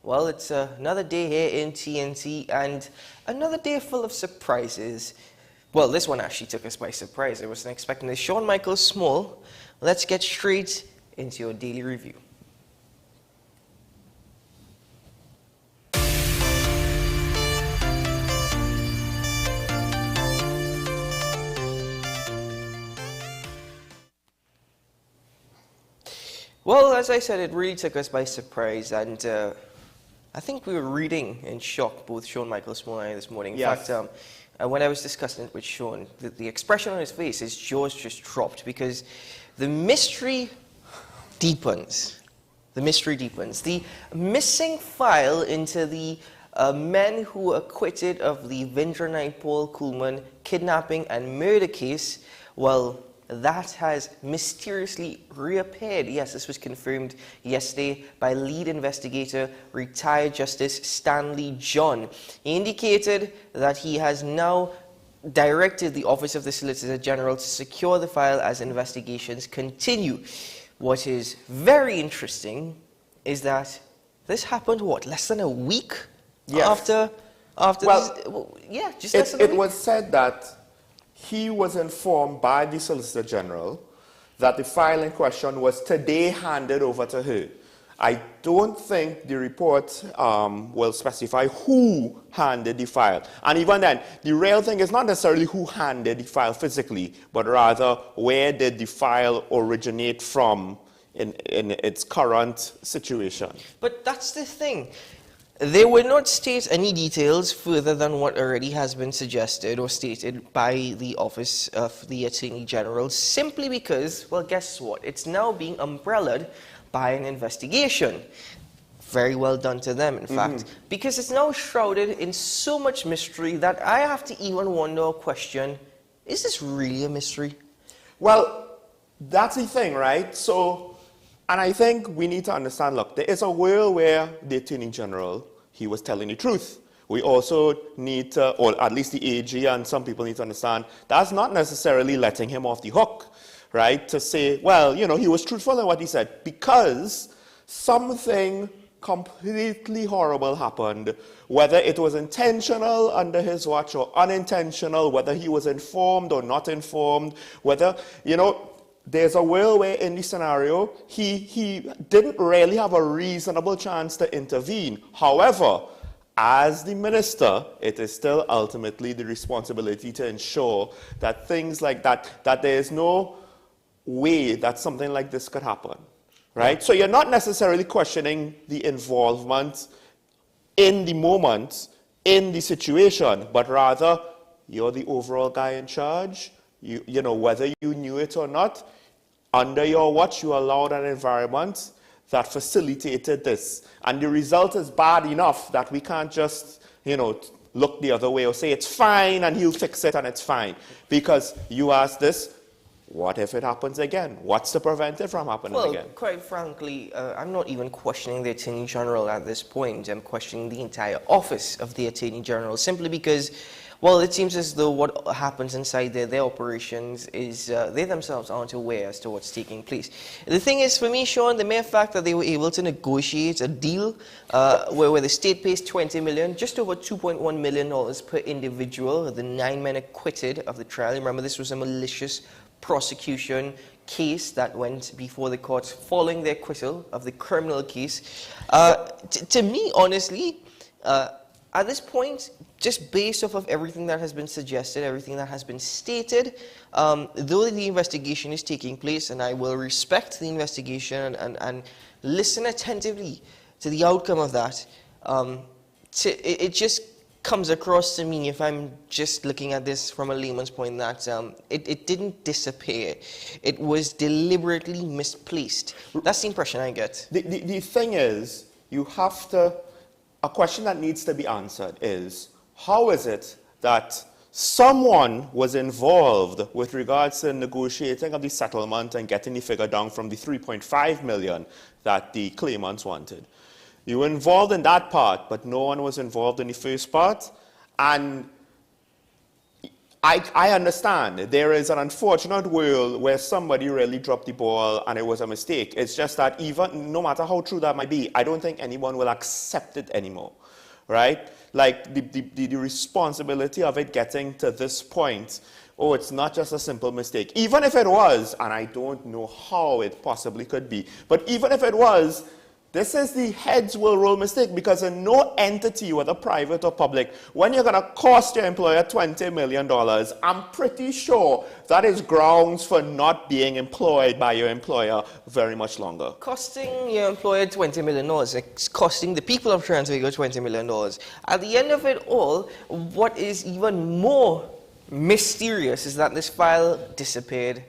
Well, it's another day here in TNT and another day full of surprises. Well, this one actually took us by surprise. I wasn't expecting this. Sean Michael Small, let's get straight into your daily review. Well, as I said, it really took us by surprise, and I think we were reading in shock, both Sean Michael Small and I this morning. In fact, when I was discussing it with Sean, the expression on his face, his jaws just dropped because the mystery deepens. The mystery deepens. The missing file into the men who were acquitted of the Vindranai Paul Kuhlman kidnapping and murder case, well, that has mysteriously reappeared. Yes, this was confirmed yesterday by lead investigator, retired Justice Stanley John. He indicated that he has now directed the Office of the Solicitor General to secure the file as investigations continue. What is very interesting is that this happened, what, less than a week after well, just less than a week? It was said that he was informed by the Solicitor General that the file in question was today handed over to her. I don't think the report will specify who handed the file. And even then, the real thing is not necessarily who handed the file physically, but rather where did the file originate from in its current situation. But that's the thing. They will not state any details further than what already has been suggested or stated by the Office of the Attorney General, simply because, well, guess what? It's now being umbrellaed by an investigation. Very well done to them, in fact, because it's now shrouded in so much mystery that I have to even wonder or question, is this really a mystery? Well, that's the thing, right? So, and I think we need to understand, look, there is a world where the Attorney General, he was telling the truth. We also need to, or at least the AG and some people need to understand, that's not necessarily letting him off the hook, right? To say, well, you know, he was truthful in what he said because something completely horrible happened, whether it was intentional under his watch or unintentional, whether he was informed or not informed, whether, you know, there's a world where in the scenario, he didn't really have a reasonable chance to intervene. However, as the minister, it is still ultimately the responsibility to ensure that things like that there is no way that something like this could happen, right? So you're not necessarily questioning the involvement in the moment, in the situation, but rather you're the overall guy in charge. You know, whether you knew it or not, under your watch, you allowed an environment that facilitated this. And the result is bad enough that we can't just, you know, look the other way or say it's fine and he'll fix it and it's fine. Because you ask this, what if it happens again? What's to prevent it from happening again? Well, quite frankly, I'm not even questioning the Attorney General at this point. I'm questioning the entire Office of the Attorney General, simply because, well, it seems as though what happens inside their operations is they themselves aren't aware as to what's taking place. The thing is, for me, Sean, the mere fact that they were able to negotiate a deal where the state pays $20 million, just over $2.1 million per individual, the 9 men acquitted of the trial. Remember, this was a malicious prosecution case that went before the courts following the acquittal of the criminal case. To me, honestly, at this point, just based off of everything that has been suggested, everything that has been stated, though the investigation is taking place, and I will respect the investigation and listen attentively to the outcome of that, it just comes across to me, if I'm just looking at this from a layman's point, that it didn't disappear. It was deliberately misplaced. That's the impression I get. The thing is, you have to, a question that needs to be answered is, how is it that someone was involved with regards to negotiating of the settlement and getting the figure down from the 3.5 million that the claimants wanted? You were involved in that part, but no one was involved in the first part. And I understand there is an unfortunate world where somebody really dropped the ball and it was a mistake. It's just that even no matter how true that might be, I don't think anyone will accept it anymore, right? Like the responsibility of it getting to this point, oh, it's not just a simple mistake. Even if it was, and I don't know how it possibly could be, but even if it was, this is the heads will roll mistake, because in no entity, whether private or public, when you're going to cost your employer $20 million, I'm pretty sure that is grounds for not being employed by your employer very much longer. Costing your employer $20 million, it's costing the people of Transvago $20 million. At the end of it all, what is even more mysterious is that this file disappeared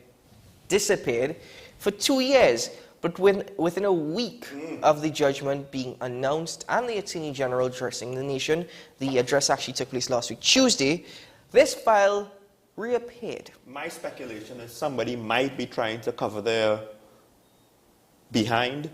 for 2 years. But within a week of the judgment being announced and the Attorney General addressing the nation, the address actually took place last week, Tuesday, this file reappeared. My speculation is somebody might be trying to cover their behind,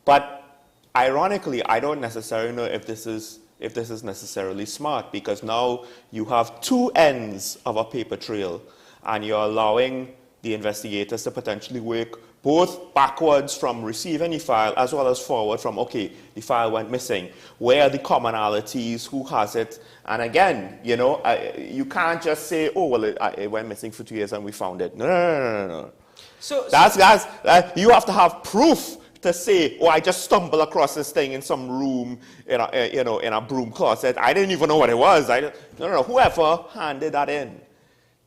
but ironically, I don't necessarily know if this is necessarily smart, because now you have two ends of a paper trail, and you're allowing the investigators to potentially work both backwards from receiving the file as well as forward from, okay, the file went missing. Where are the commonalities? Who has it? And again, you know, you can't just say, oh, well, it went missing for 2 years and we found it. No. So You have to have proof to say, oh, I just stumbled across this thing in some room, in a broom closet. I didn't even know what it was. No. Whoever handed that in.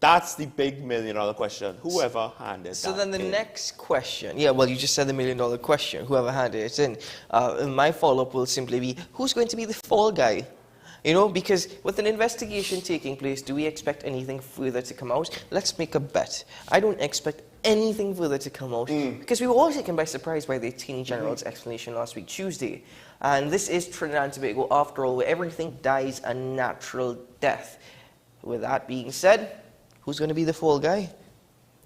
That's the big $1 million question. Whoever handed that in. So then the next question, yeah, well, you just said the $1 million question, whoever handed it in. My follow-up will simply be, who's going to be the fall guy? You know, because with an investigation taking place, do we expect anything further to come out? Let's make a bet. I don't expect anything further to come out, because we were all taken by surprise by the Attorney General's explanation last week, Tuesday. And this is Trinidad and Tobago, after all, where everything dies a natural death. With that being said, who's going to be the fall guy?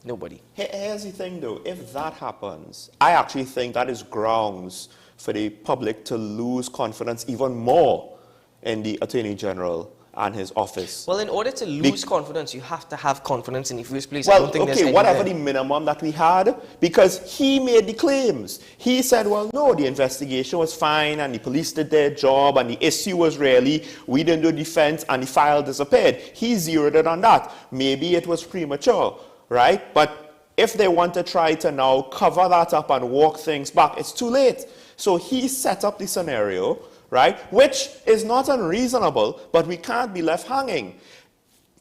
Nobody. Here's the thing, though. If that happens, I actually think that is grounds for the public to lose confidence even more in the Attorney General and his office. Well, in order to lose confidence, you have to have confidence in the first place. I don't think there's whatever the minimum that we had, because he made the claims. He said, well, no, the investigation was fine and the police did their job and the issue was really, we didn't do defense and the file disappeared. He zeroed it on that. Maybe it was premature, right? But if they want to try to now cover that up and walk things back, it's too late. So he set up the scenario, right, which is not unreasonable, but we can't be left hanging.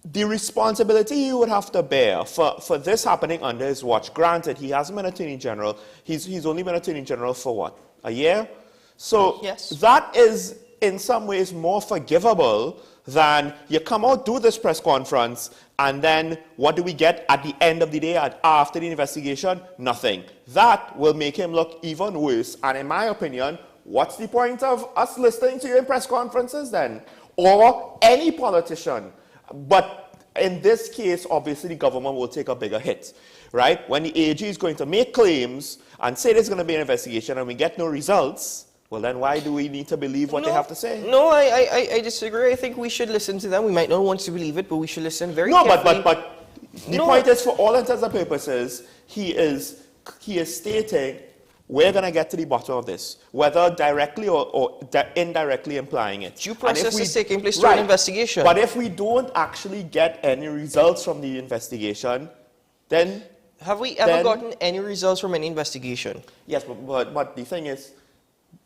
The responsibility he would have to bear for this happening under his watch, granted, he hasn't been Attorney General, he's only been Attorney General for what, a year? So yes. That is in some ways more forgivable than you come out, do this press conference, and then what do we get at the end of the day, after the investigation? Nothing. That will make him look even worse, and in my opinion, what's the point of us listening to you in press conferences then? Or any politician. But in this case, obviously, the government will take a bigger hit, right? When the AG is going to make claims and say there's going to be an investigation and we get no results, well, then why do we need to believe what they have to say? No, I disagree. I think we should listen to them. We might not want to believe it, but we should listen very carefully. But the point is, for all intents and purposes, he is stating, we're going to get to the bottom of this, whether directly or indirectly implying it. Due process is taking place through an investigation. But if we don't actually get any results from the investigation, then... Have we ever gotten any results from any investigation? Yes, but the thing is,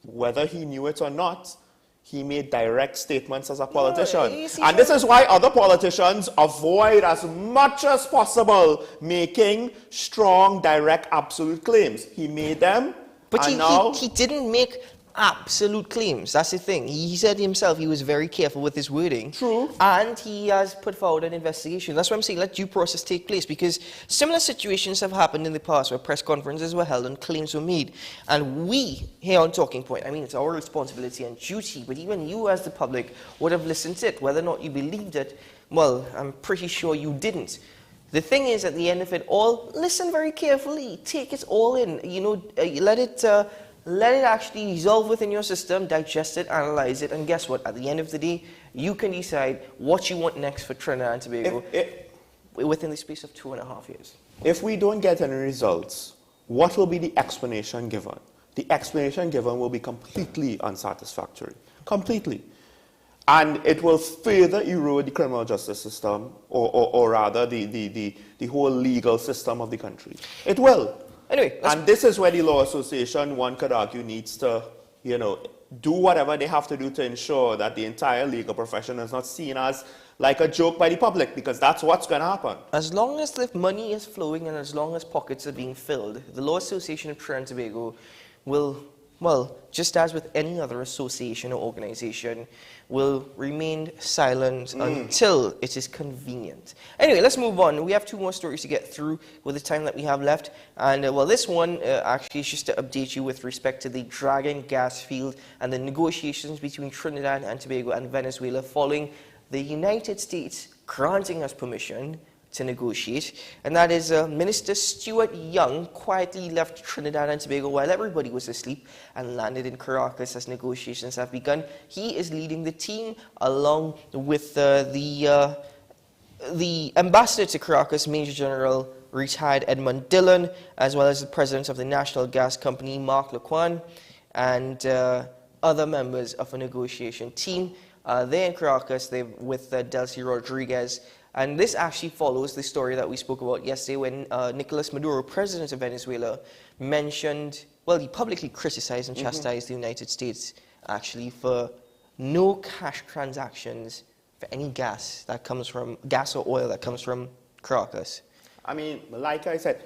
whether he knew it or not, he made direct statements as a politician. And this is why other politicians avoid as much as possible making strong, direct, absolute claims. He made them, but he didn't make absolute claims. That's the thing. He said himself he was very careful with his wording. True. And he has put forward an investigation. That's why I'm saying let due process take place, because similar situations have happened in the past where press conferences were held and claims were made. And we, here on Talking Point, I mean, it's our responsibility and duty, but even you as the public would have listened to it. Whether or not you believed it, well, I'm pretty sure you didn't. The thing is, at the end of it all, listen very carefully. Take it all in. You know, let it let it actually dissolve within your system, digest it, analyze it, and guess what? At the end of the day, you can decide what you want next for Trinidad and Tobago within the space of 2.5 years. If we don't get any results, what will be the explanation given? The explanation given will be completely unsatisfactory. Completely. And it will further erode the criminal justice system, or rather the whole legal system of the country. It will. Anyway, and this is where the Law Association, one could argue, needs to, do whatever they have to do to ensure that the entire legal profession is not seen as like a joke by the public, because that's what's going to happen. As long as the money is flowing and as long as pockets are being filled, the Law Association of Trinidad and Tobago will, well, just as with any other association or organization, will remain silent until it is convenient. Anyway, let's move on. We have 2 more stories to get through with the time that we have left. And, well, this one actually is just to update you with respect to the Dragon gas field and the negotiations between Trinidad and Tobago and Venezuela following the United States granting us permission to negotiate, and that is Minister Stuart Young quietly left Trinidad and Tobago while everybody was asleep and landed in Caracas as negotiations have begun. He is leading the team along with the ambassador to Caracas, Major General retired Edmund Dillon, as well as the president of the National Gas Company, Mark Laquan, and other members of a negotiation team. They're in Caracas with Delcy Rodriguez. And this actually follows the story that we spoke about yesterday when Nicolas Maduro, president of Venezuela, mentioned, well, he publicly criticized and chastised the United States actually for no cash transactions for any gas or oil that comes from Caracas. I mean, like I said,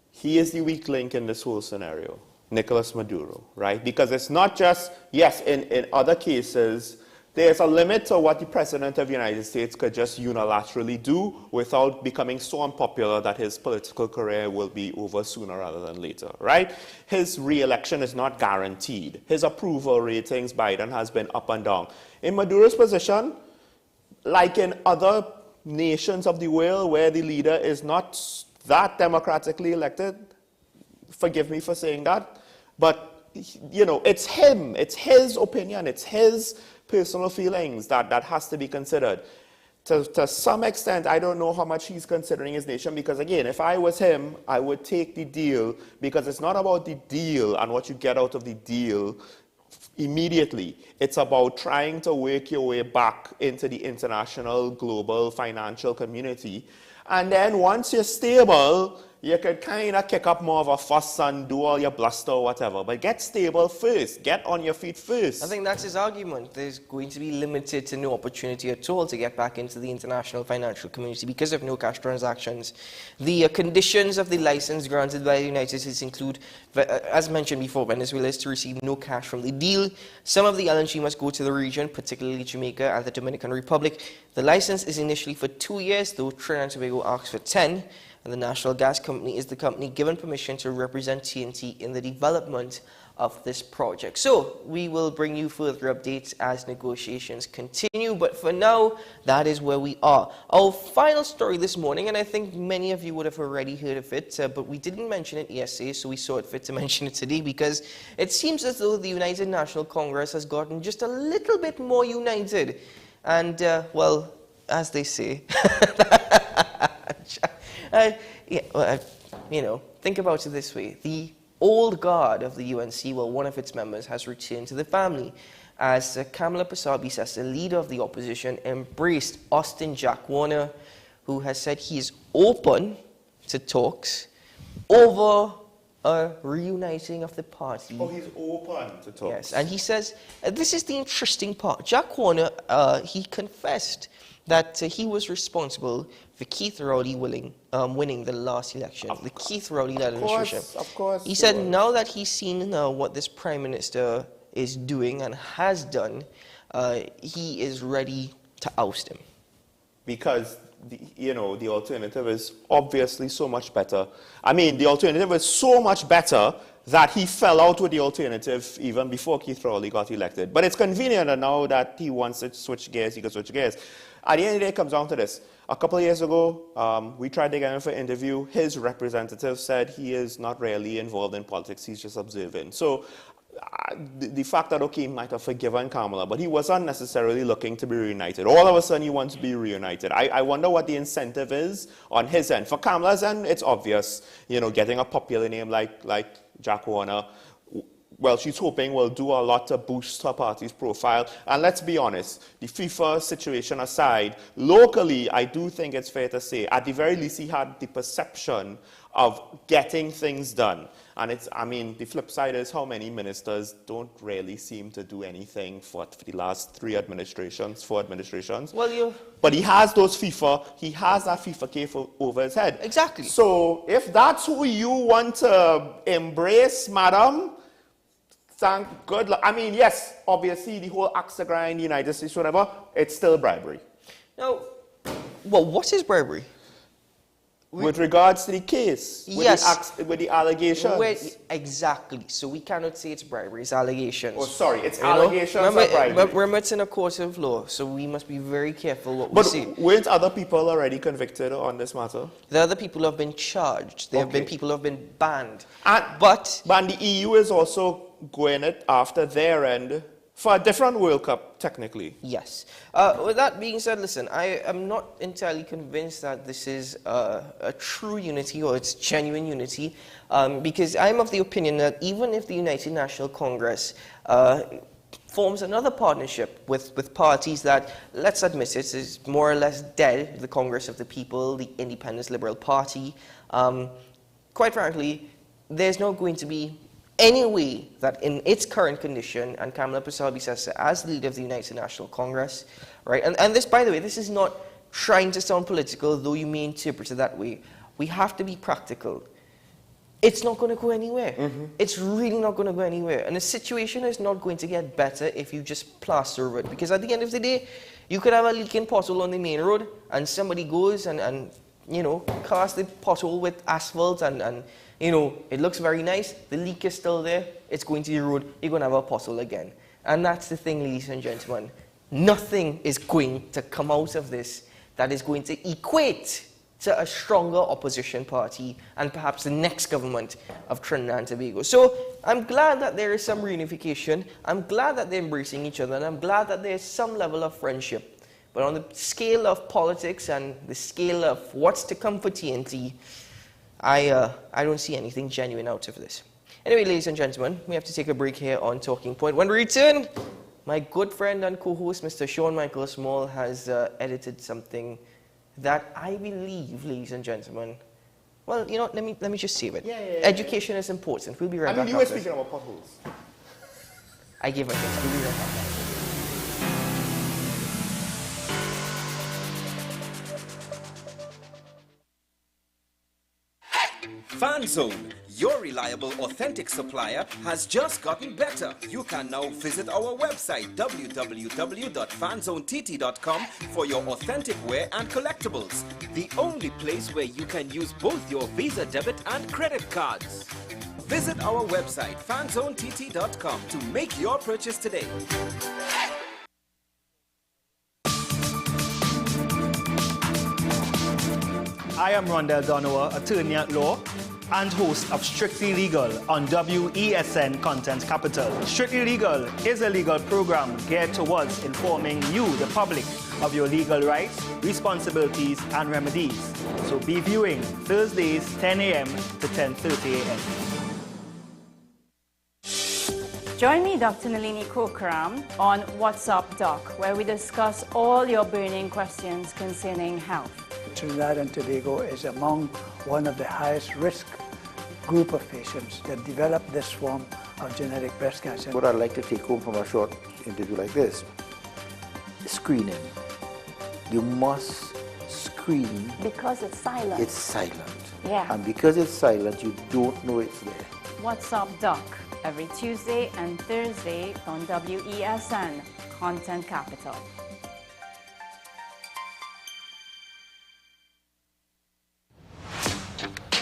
he is the weak link in this whole scenario, Nicolas Maduro, right? Because it's not just, yes, in other cases, there's a limit to what the President of the United States could just unilaterally do without becoming so unpopular that his political career will be over sooner rather than later, right? His re-election is not guaranteed. His approval ratings, Biden has been up and down. In Maduro's position, like in other nations of the world where the leader is not that democratically elected, forgive me for saying that, but, it's him, it's his opinion, it's his personal feelings that has to be considered. To some extent, I don't know how much he's considering his nation, because again, if I was him, I would take the deal, because it's not about the deal and what you get out of the deal immediately. It's about trying to work your way back into the international, global financial community. And then once you're stable, you could kind of kick up more of a fuss and do all your bluster or whatever. But get stable first. Get on your feet first. I think that's his argument. There's going to be limited to no opportunity at all to get back into the international financial community because of no cash transactions. The conditions of the license granted by the United States include, as mentioned before, Venezuela is to receive no cash from the deal. Some of the LNG must go to the region, particularly Jamaica and the Dominican Republic. The license is initially for 2 years, though Trinidad and Tobago asks for 10. And the National Gas Company is the company given permission to represent TNT in the development of this project. So we will bring you further updates as negotiations continue, but for now, that is where we are. Our final story this morning, and I think many of you would have already heard of it, but we didn't mention it yesterday, so we saw it fit to mention it today, because it seems as though the United National Congress has gotten just a little bit more united. And, well, as they say... think about it this way. The old guard of the UNC, well, one of its members, has returned to the family as Kamala Persad-Bissessar, the leader of the opposition, embraced Austin Jack Warner, who has said he is open to talks over a reuniting of the party. Oh, he's open to talks. Yes, and he says, this is the interesting part. Jack Warner, he confessed that he was responsible for Keith Rowley winning the last election, the Keith Rowley-led administration. Of course. He said now that he's seen what this Prime Minister is doing and has done, he is ready to oust him. Because, the alternative is obviously so much better. I mean, the alternative is so much better that he fell out with the alternative even before Keith Rowley got elected. But it's convenient, and now that he wants to switch gears, he can switch gears. At the end of the day, it comes down to this. A couple of years ago, we tried to get him for an interview. His representative said he is not really involved in politics. He's just observing. So the fact that, okay, he might have forgiven Kamala, but he wasn't necessarily looking to be reunited. All of a sudden, he wants to be reunited. I wonder what the incentive is on his end. For Kamala's end, it's obvious, you know, getting a popular name like Jack Warner, well, she's hoping will do a lot to boost her party's profile. And let's be honest, the FIFA situation aside, locally, I do think it's fair to say, at the very least, he had the perception of getting things done. And it's, I mean, the flip side is how many ministers don't really seem to do anything for the last four administrations. Well, but he has those FIFA, he has that FIFA case over his head. Exactly. So if that's who you want to embrace, madam, thank good luck. I mean, yes, obviously the whole axe to grind, United States, whatever, it's still bribery. Now, well, what is bribery? With regards to the case, yes, with the allegations. Exactly. So we cannot say it's bribery, it's allegations. Oh, sorry, it's allegations of bribery. Remember, it's in a court of law, so we must be very careful what we say. But weren't other people already convicted on this matter? The other people have been charged. There have been people who have been banned. But the EU is also going it after their end for a different World Cup, technically. Yes. With that being said, listen, I am not entirely convinced that this is a true unity or it's genuine unity, because I'm of the opinion that even if the United National Congress forms another partnership with parties that, let's admit it, is more or less dead, the Congress of the People, the Independent Liberal Party, quite frankly, there's not going to be any way that in its current condition, and Kamala Persaud-Bissessar as the leader of the United National Congress, right, and this, by the way, this is not trying to sound political, though you may interpret it that way. We have to be practical. It's not going to go anywhere. It's really not going to go anywhere. And the situation is not going to get better if you just plaster over it. Because at the end of the day, you could have a leaking pothole on the main road, and somebody goes and you know, cast the pothole with asphalt and you know, it looks very nice, the leak is still there, it's going to the road, you're going to have a pothole again. And that's the thing, ladies and gentlemen. Nothing is going to come out of this that is going to equate to a stronger opposition party and perhaps the next government of Trinidad and Tobago. So I'm glad that there is some reunification, I'm glad that they're embracing each other, and I'm glad that there's some level of friendship. But on the scale of politics and the scale of what's to come for TNT, I don't see anything genuine out of this. Anyway, ladies and gentlemen, we have to take a break here on Talking Point. When we return, my good friend and co-host, Mr. Sean Michael Small, has edited something that I believe, ladies and gentlemen, well, you know, let me just save it. Education is important. We'll be right back. I mean, you were speaking about potholes. I gave my thanks. We'll be right back. FanZone, your reliable, authentic supplier, has just gotten better. You can now visit our website www.fanzonett.com for your authentic wear and collectibles. The only place where you can use both your Visa debit and credit cards. Visit our website fanzonett.com to make your purchase today. I am Rondell Donowa, attorney at law and host of Strictly Legal on WESN Content Capital. Strictly Legal is a legal program geared towards informing you, the public, of your legal rights, responsibilities, and remedies. So be viewing Thursdays, 10 a.m. to 10:30 a.m. Join me, Dr. Nalini Kokaram, on What's Up Doc, where we discuss all your burning questions concerning health. Trinidad and Tobago is among one of the highest risk group of patients that develop this form of genetic breast cancer. What I'd like to take home from a short interview like this, screening. You must screen. Because it's silent. It's silent. Yeah. And because it's silent, you don't know it's there. What's Up Doc, every Tuesday and Thursday on WESN Content Capital.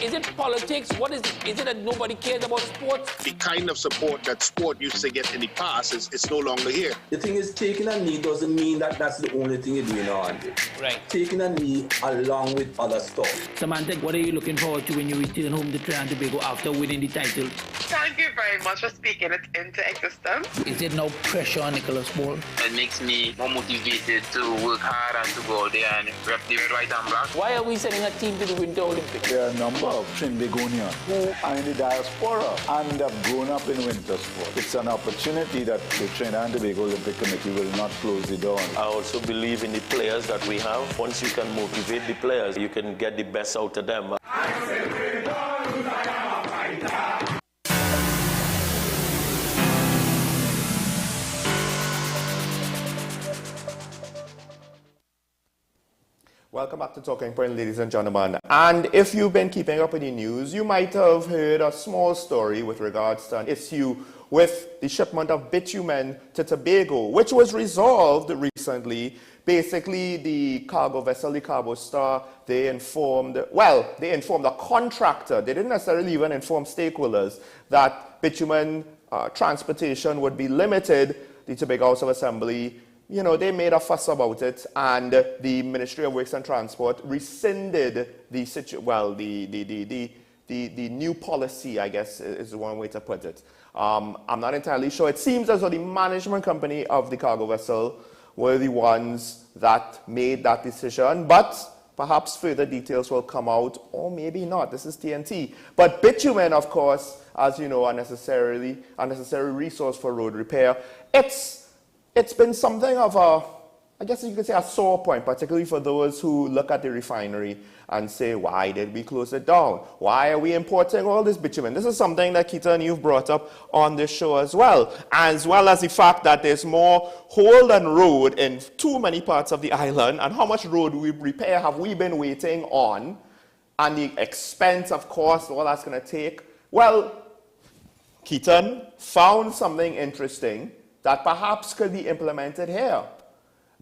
Is it politics? What is it? Is it that nobody cares about sports? The kind of support that sport used to get in the past is no longer here. The thing is, taking a knee doesn't mean that that's the only thing you're doing on it. Right. Taking a knee along with other stuff. Samantha, what are you looking forward to when you return home to Trinidad and Tobago after winning the title? Thank you very much for speaking it into existence. Is there no pressure on Nicholas Ball? It makes me more motivated to work hard and to go out there and rep the red, white and black. Why are we sending a team to the Winter Olympics? There are a number of Trinbagonians who are in the diaspora and have grown up in winter sport. It's an opportunity that the Trinidad and Tobago Olympic Committee will not close the door on. I also believe in the players that we have. Once you can motivate the players, you can get the best out of them. Welcome back to Talking Point, ladies and gentlemen. And if you've been keeping up with the news, you might have heard a small story with regards to an issue with the shipment of bitumen to Tobago, which was resolved recently. Basically, the cargo vessel, the Cargo Star, they informed a contractor. They didn't necessarily even inform stakeholders that bitumen transportation would be limited. The Tobago House of Assembly, they made a fuss about it, and the Ministry of Works and Transport rescinded the new policy, I guess is one way to put it. I'm not entirely sure. It seems as though the management company of the cargo vessel were the ones that made that decision, but perhaps further details will come out, or maybe not. This is TNT. But bitumen, of course, as you know, are a necessary resource for road repair. It's been something of I guess you could say a sore point, particularly for those who look at the refinery and say, why did we close it down? Why are we importing all this bitumen? This is something that, Keaton, you've brought up on this show as well as the fact that there's more hole than road in too many parts of the island, and how much road repair have we been waiting on, and the expense, of course, all that's going to take. Well, Keaton found something interesting that perhaps could be implemented here.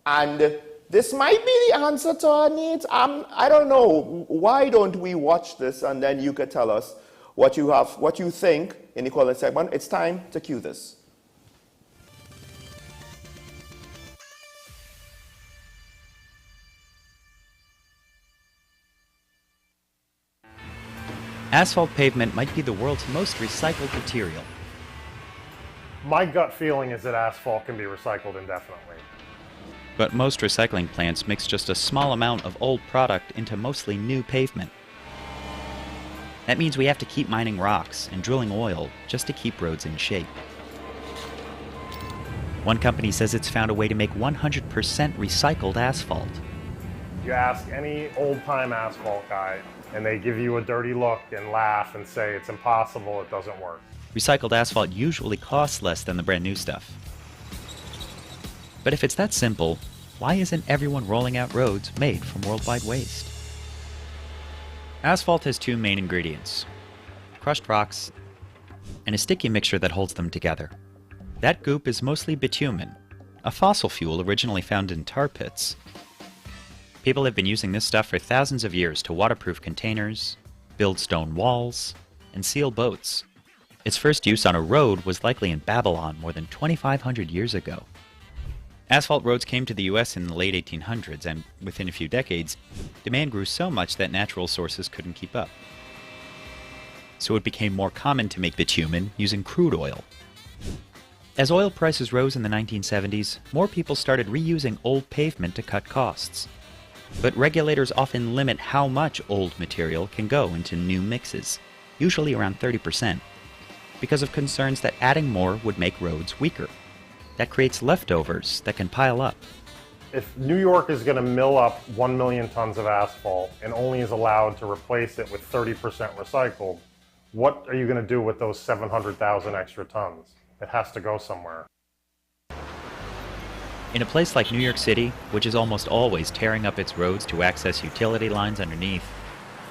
And this might be the answer to our needs. I don't know. Why don't we watch this, and then you could tell us what you think in the calling segment. It's time to cue this. Asphalt pavement might be the world's most recycled material. My gut feeling is that asphalt can be recycled indefinitely. But most recycling plants mix just a small amount of old product into mostly new pavement. That means we have to keep mining rocks and drilling oil just to keep roads in shape. One company says it's found a way to make 100% recycled asphalt. You ask any old-time asphalt guy, and they give you a dirty look and laugh and say it's impossible, it doesn't work. Recycled asphalt usually costs less than the brand new stuff. But if it's that simple, why isn't everyone rolling out roads made from worldwide waste? Asphalt has two main ingredients: crushed rocks and a sticky mixture that holds them together. That goop is mostly bitumen, a fossil fuel originally found in tar pits. People have been using this stuff for thousands of years to waterproof containers, build stone walls, and seal boats. Its first use on a road was likely in Babylon more than 2,500 years ago. Asphalt roads came to the US in the late 1800s, and within a few decades, demand grew so much that natural sources couldn't keep up. So it became more common to make bitumen using crude oil. As oil prices rose in the 1970s, more people started reusing old pavement to cut costs. But regulators often limit how much old material can go into new mixes, usually around 30%, because of concerns that adding more would make roads weaker. That creates leftovers that can pile up. If New York is going to mill up 1 million tons of asphalt and only is allowed to replace it with 30% recycled, what are you going to do with those 700,000 extra tons? It has to go somewhere. In a place like New York City, which is almost always tearing up its roads to access utility lines underneath,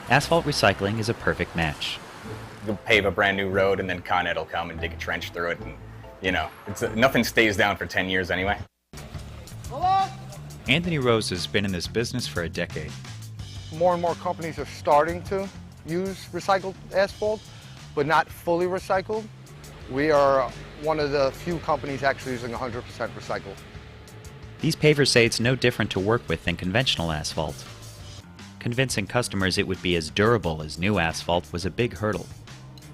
asphalt recycling is a perfect match. You'll pave a brand new road and then Con Ed will come and dig a trench through it, and nothing stays down for 10 years anyway. Anthony Rose has been in this business for a decade. More and more companies are starting to use recycled asphalt, but not fully recycled. We are one of the few companies actually using 100% recycled. These pavers say it's no different to work with than conventional asphalt. Convincing customers it would be as durable as new asphalt was a big hurdle.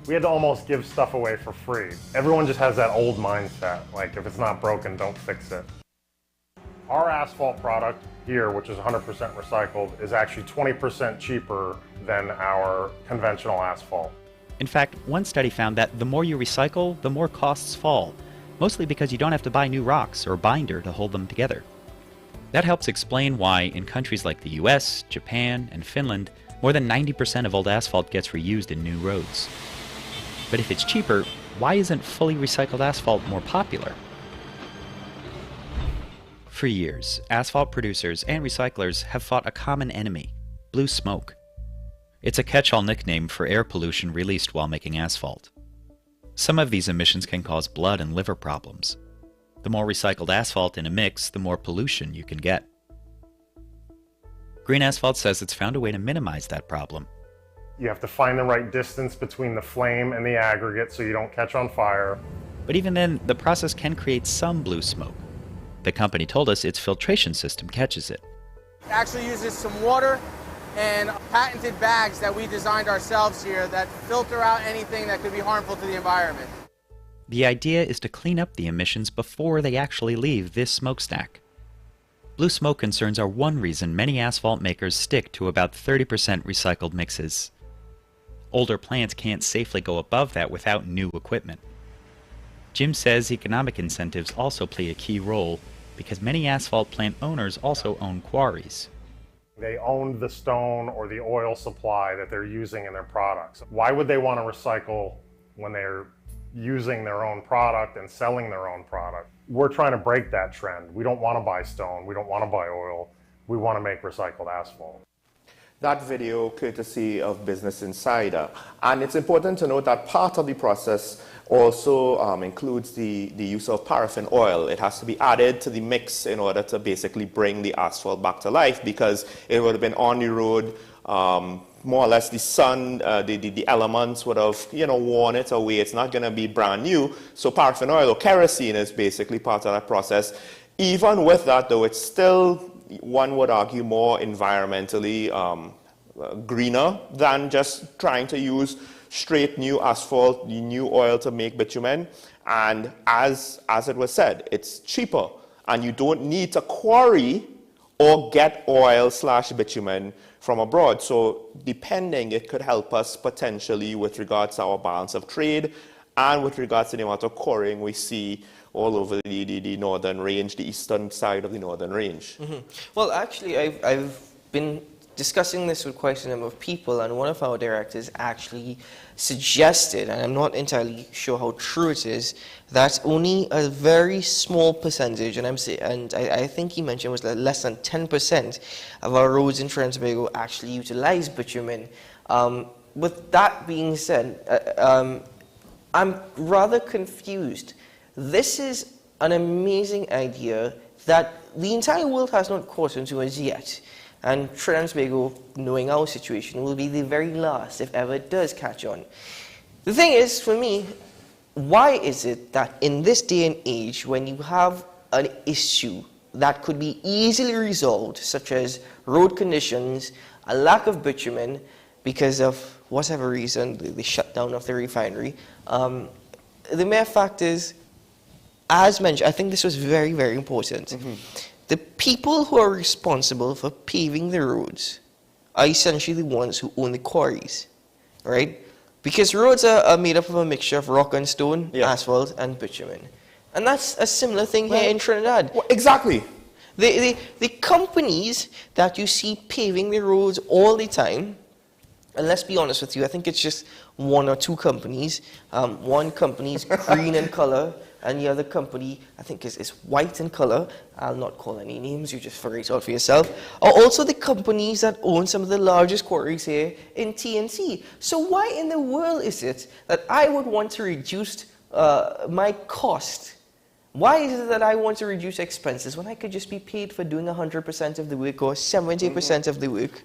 We had to almost give stuff away for free. Everyone just has that old mindset, like if it's not broken, don't fix it. Our asphalt product here, which is 100% recycled, is actually 20% cheaper than our conventional asphalt. In fact, one study found that the more you recycle, the more costs fall, mostly because you don't have to buy new rocks or binder to hold them together. That helps explain why in countries like the US, Japan, and Finland, more than 90% of old asphalt gets reused in new roads. But if it's cheaper, why isn't fully recycled asphalt more popular? For years, asphalt producers and recyclers have fought a common enemy, blue smoke. It's a catch-all nickname for air pollution released while making asphalt. Some of these emissions can cause blood and liver problems. The more recycled asphalt in a mix, the more pollution you can get. Green Asphalt says it's found a way to minimize that problem. You have to find the right distance between the flame and the aggregate so you don't catch on fire. But even then, the process can create some blue smoke. The company told us its filtration system catches it. It actually uses some water and patented bags that we designed ourselves here that filter out anything that could be harmful to the environment. The idea is to clean up the emissions before they actually leave this smokestack. Blue smoke concerns are one reason many asphalt makers stick to about 30% recycled mixes. Older plants can't safely go above that without new equipment. Jim says economic incentives also play a key role because many asphalt plant owners also own quarries. They own the stone or the oil supply that they're using in their products. Why would they want to recycle when they're using their own product and selling their own product? We're trying to break that trend. We don't want to buy stone. We don't want to buy oil. We want to make recycled asphalt. That video courtesy of Business Insider. And it's important to note that part of the process also includes the use of paraffin oil. It has to be added to the mix in order to basically bring the asphalt back to life, because it would have been on the road, more or less the sun, the elements would have, worn it away. It's not going to be brand new. So paraffin oil or kerosene is basically part of that process. Even with that, though, it's still, one would argue, more environmentally greener than just trying to use straight new asphalt, new oil to make bitumen. And as it was said, it's cheaper, and you don't need to quarry or get oil/bitumen from abroad. So depending, it could help us potentially with regards to our balance of trade and with regards to the amount of quarrying we see all over the northern range, the eastern side of the northern range. Mm-hmm. Well, actually, I've been discussing this with quite a number of people, and one of our directors actually suggested, and I'm not entirely sure how true it is, that only a very small percentage, and I think he mentioned was less than 10% of our roads in Trinidad and Tobago actually utilize bitumen. With that being said, I'm rather confused. This is an amazing idea that the entire world has not caught on to as yet. And Trinidad and Tobago, knowing our situation, will be the very last, if ever it does catch on. The thing is, for me, why is it that in this day and age, when you have an issue that could be easily resolved, such as road conditions, a lack of bitumen, because of whatever reason, the shutdown of the refinery, the mere fact is, as mentioned, I think this was very, very important. Mm-hmm. The people who are responsible for paving the roads are essentially the ones who own the quarries, right? Because roads are made up of a mixture of rock and stone, asphalt and bitumen. And that's a similar thing here in Trinidad. Well, exactly. The companies that you see paving the roads all the time, and let's be honest with you, I think it's just one or two companies. One company is green in color, and the other company, I think, is white in color. I'll not call any names, you just figure it out for yourself. Are also the companies that own some of the largest quarries here in TNC. So why in the world is it that I would want to reduce my cost? Why is it that I want to reduce expenses when I could just be paid for doing 100% of the work or 70% of the work?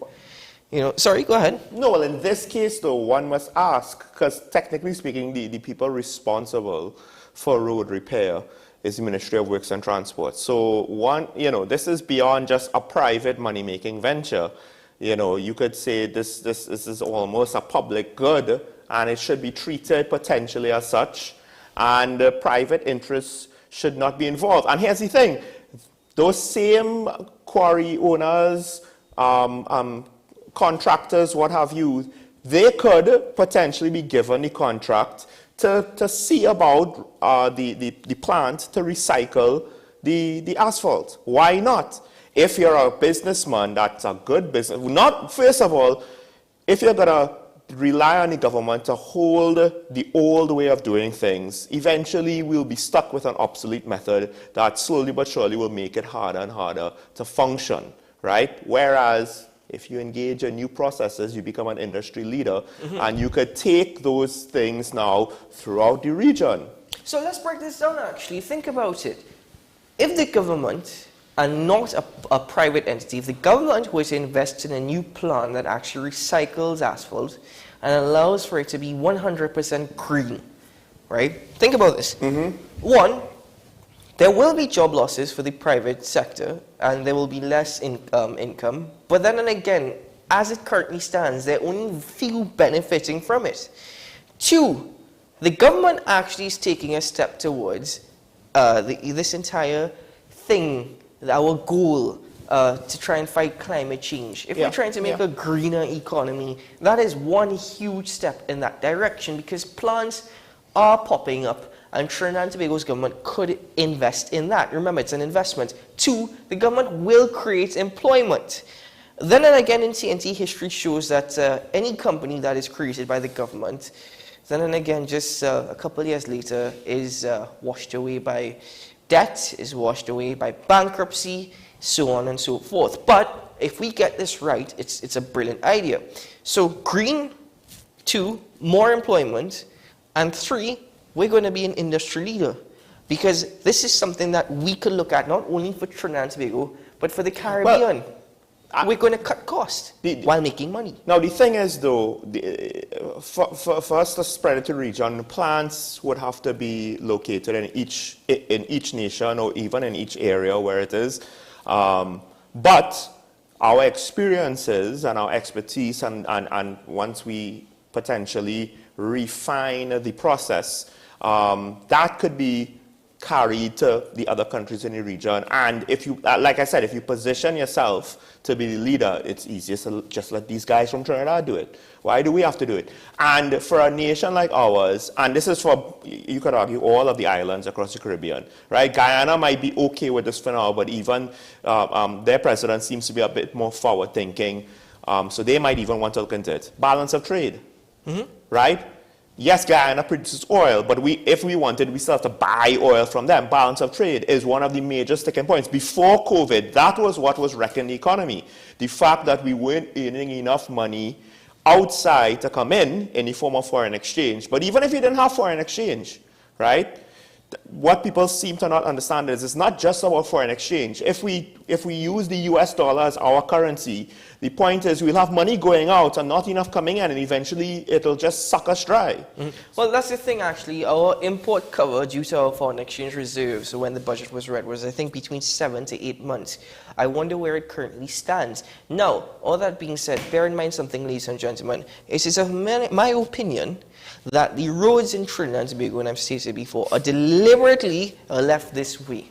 Sorry, go ahead. No, well, in this case, though, one must ask, because technically speaking, the people responsible for road repair is the Ministry of Works and Transport. So this is beyond just a private money-making venture. You could say this is almost a public good, and it should be treated potentially as such, and private interests should not be involved. And here's the thing, those same quarry owners, contractors, what have you, they could potentially be given the contract to see about the plant to recycle the asphalt. Why not? If you're a businessman, that's a good business. First of all, if you're going to rely on the government to hold the old way of doing things, eventually we'll be stuck with an obsolete method that slowly but surely will make it harder and harder to function, right? Whereas if you engage in new processes, you become an industry leader, and you could take those things now throughout the region. So let's break this down actually. Think about it. If the government, and not a private entity, if the government were to invest in a new plant that actually recycles asphalt and allows for it to be 100% green, right? Think about this. One, there will be job losses for the private sector, and there will be less income. But then again, as it currently stands, there are only few benefiting from it. Two, the government actually is taking a step towards this entire thing, our goal to try and fight climate change. If we're trying to make a greener economy, that is one huge step in that direction, because plants are popping up, and Trinidad and Tobago's government could invest in that. Remember, it's an investment. Two, the government will create employment. Then and again, in TNT, history shows that any company that is created by the government, then and again, just a couple of years later, is washed away by debt, is washed away by bankruptcy, so on and so forth. But if we get this right, it's a brilliant idea. So green, 2, more employment, and 3, we're going to be an industry leader, because this is something that we could look at not only for Trinidad and Tobago, but for the Caribbean. We're going to cut costs while making money. Now, the thing is, though, for us to spread it to region, plants would have to be located in each nation, or even in each area where it is. But our experiences and our expertise, and once we potentially refine the process, that could be carried to the other countries in the region. And if you, like I said, if you position yourself to be the leader, it's easiest to just let these guys from Trinidad do it. Why do we have to do it? And for a nation like ours, and this is for, you could argue, all of the islands across the Caribbean, right? Guyana might be okay with this for now, but even their president seems to be a bit more forward-thinking, so they might even want to look into it. Balance of trade, right? Yes, Guyana produces oil, but if we wanted, we still have to buy oil from them. Balance of trade is one of the major sticking points. Before COVID, that was what was wrecking the economy. The fact that we weren't earning enough money outside to come in the form of foreign exchange. But even if you didn't have foreign exchange, right, what people seem to not understand is it's not just about foreign exchange. If we use the US dollar as our currency, the point is we'll have money going out and not enough coming in, and eventually it'll just suck us dry. Well, that's the thing, actually. Our import cover due to our foreign exchange reserves when the budget was read was, I think, between 7 to 8 months. I wonder where it currently stands. Now, all that being said, bear in mind something, ladies and gentlemen. It is of my opinion that the roads in Trinidad and Tobago, and I've stated it before, are deliberately left this way.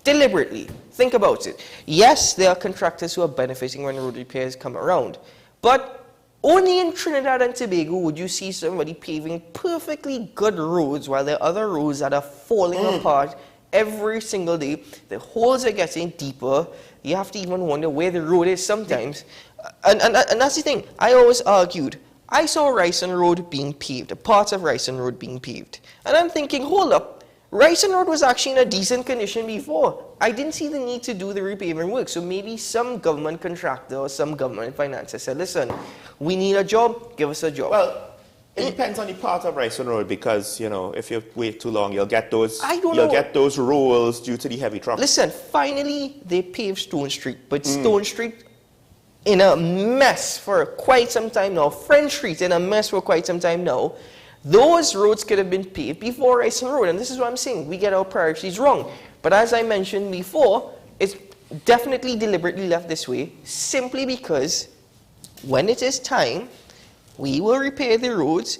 Deliberately. Think about it. Yes, there are contractors who are benefiting when road repairs come around, but only in Trinidad and Tobago would you see somebody paving perfectly good roads while there are other roads that are falling apart every single day. The holes are getting deeper. You have to even wonder where the road is sometimes. And that's the thing. I always argued, I saw Ryson Road being paved, a part of Ryson Road being paved. And I'm thinking, hold up, Ryson Road was actually in a decent condition before. I didn't see the need to do the repaving work. So maybe some government contractor or some government financer said, listen, we need a job, give us a job. Well, it depends on the part of Ryson Road, because, you know, if you wait too long, you'll get those rolls due to the heavy traffic. Listen, finally they paved Stone Street, but Stone Street in a mess for quite some time now. French Street in a mess for quite some time now. Those roads could have been paved before Rice Road, and this is what I'm saying. We get our priorities wrong. But as I mentioned before, it's definitely deliberately left this way, simply because when it is time, we will repair the roads,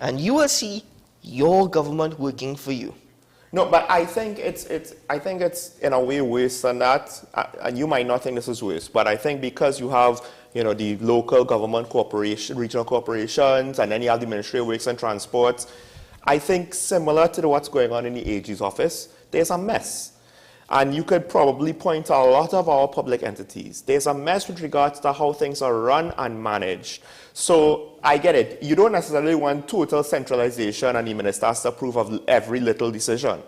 and you will see your government working for you. No, but I think it's in a way worse than that. And you might not think this is worse, but I think because you have, you know, the local government corporation, regional corporations, and then you have the Ministry of Works and Transport, I think similar to what's going on in the AG's office, there's a mess. And you could probably point to a lot of our public entities. There's a mess with regards to how things are run and managed. So I get it. You don't necessarily want total centralization and the minister has to approve of every little decision.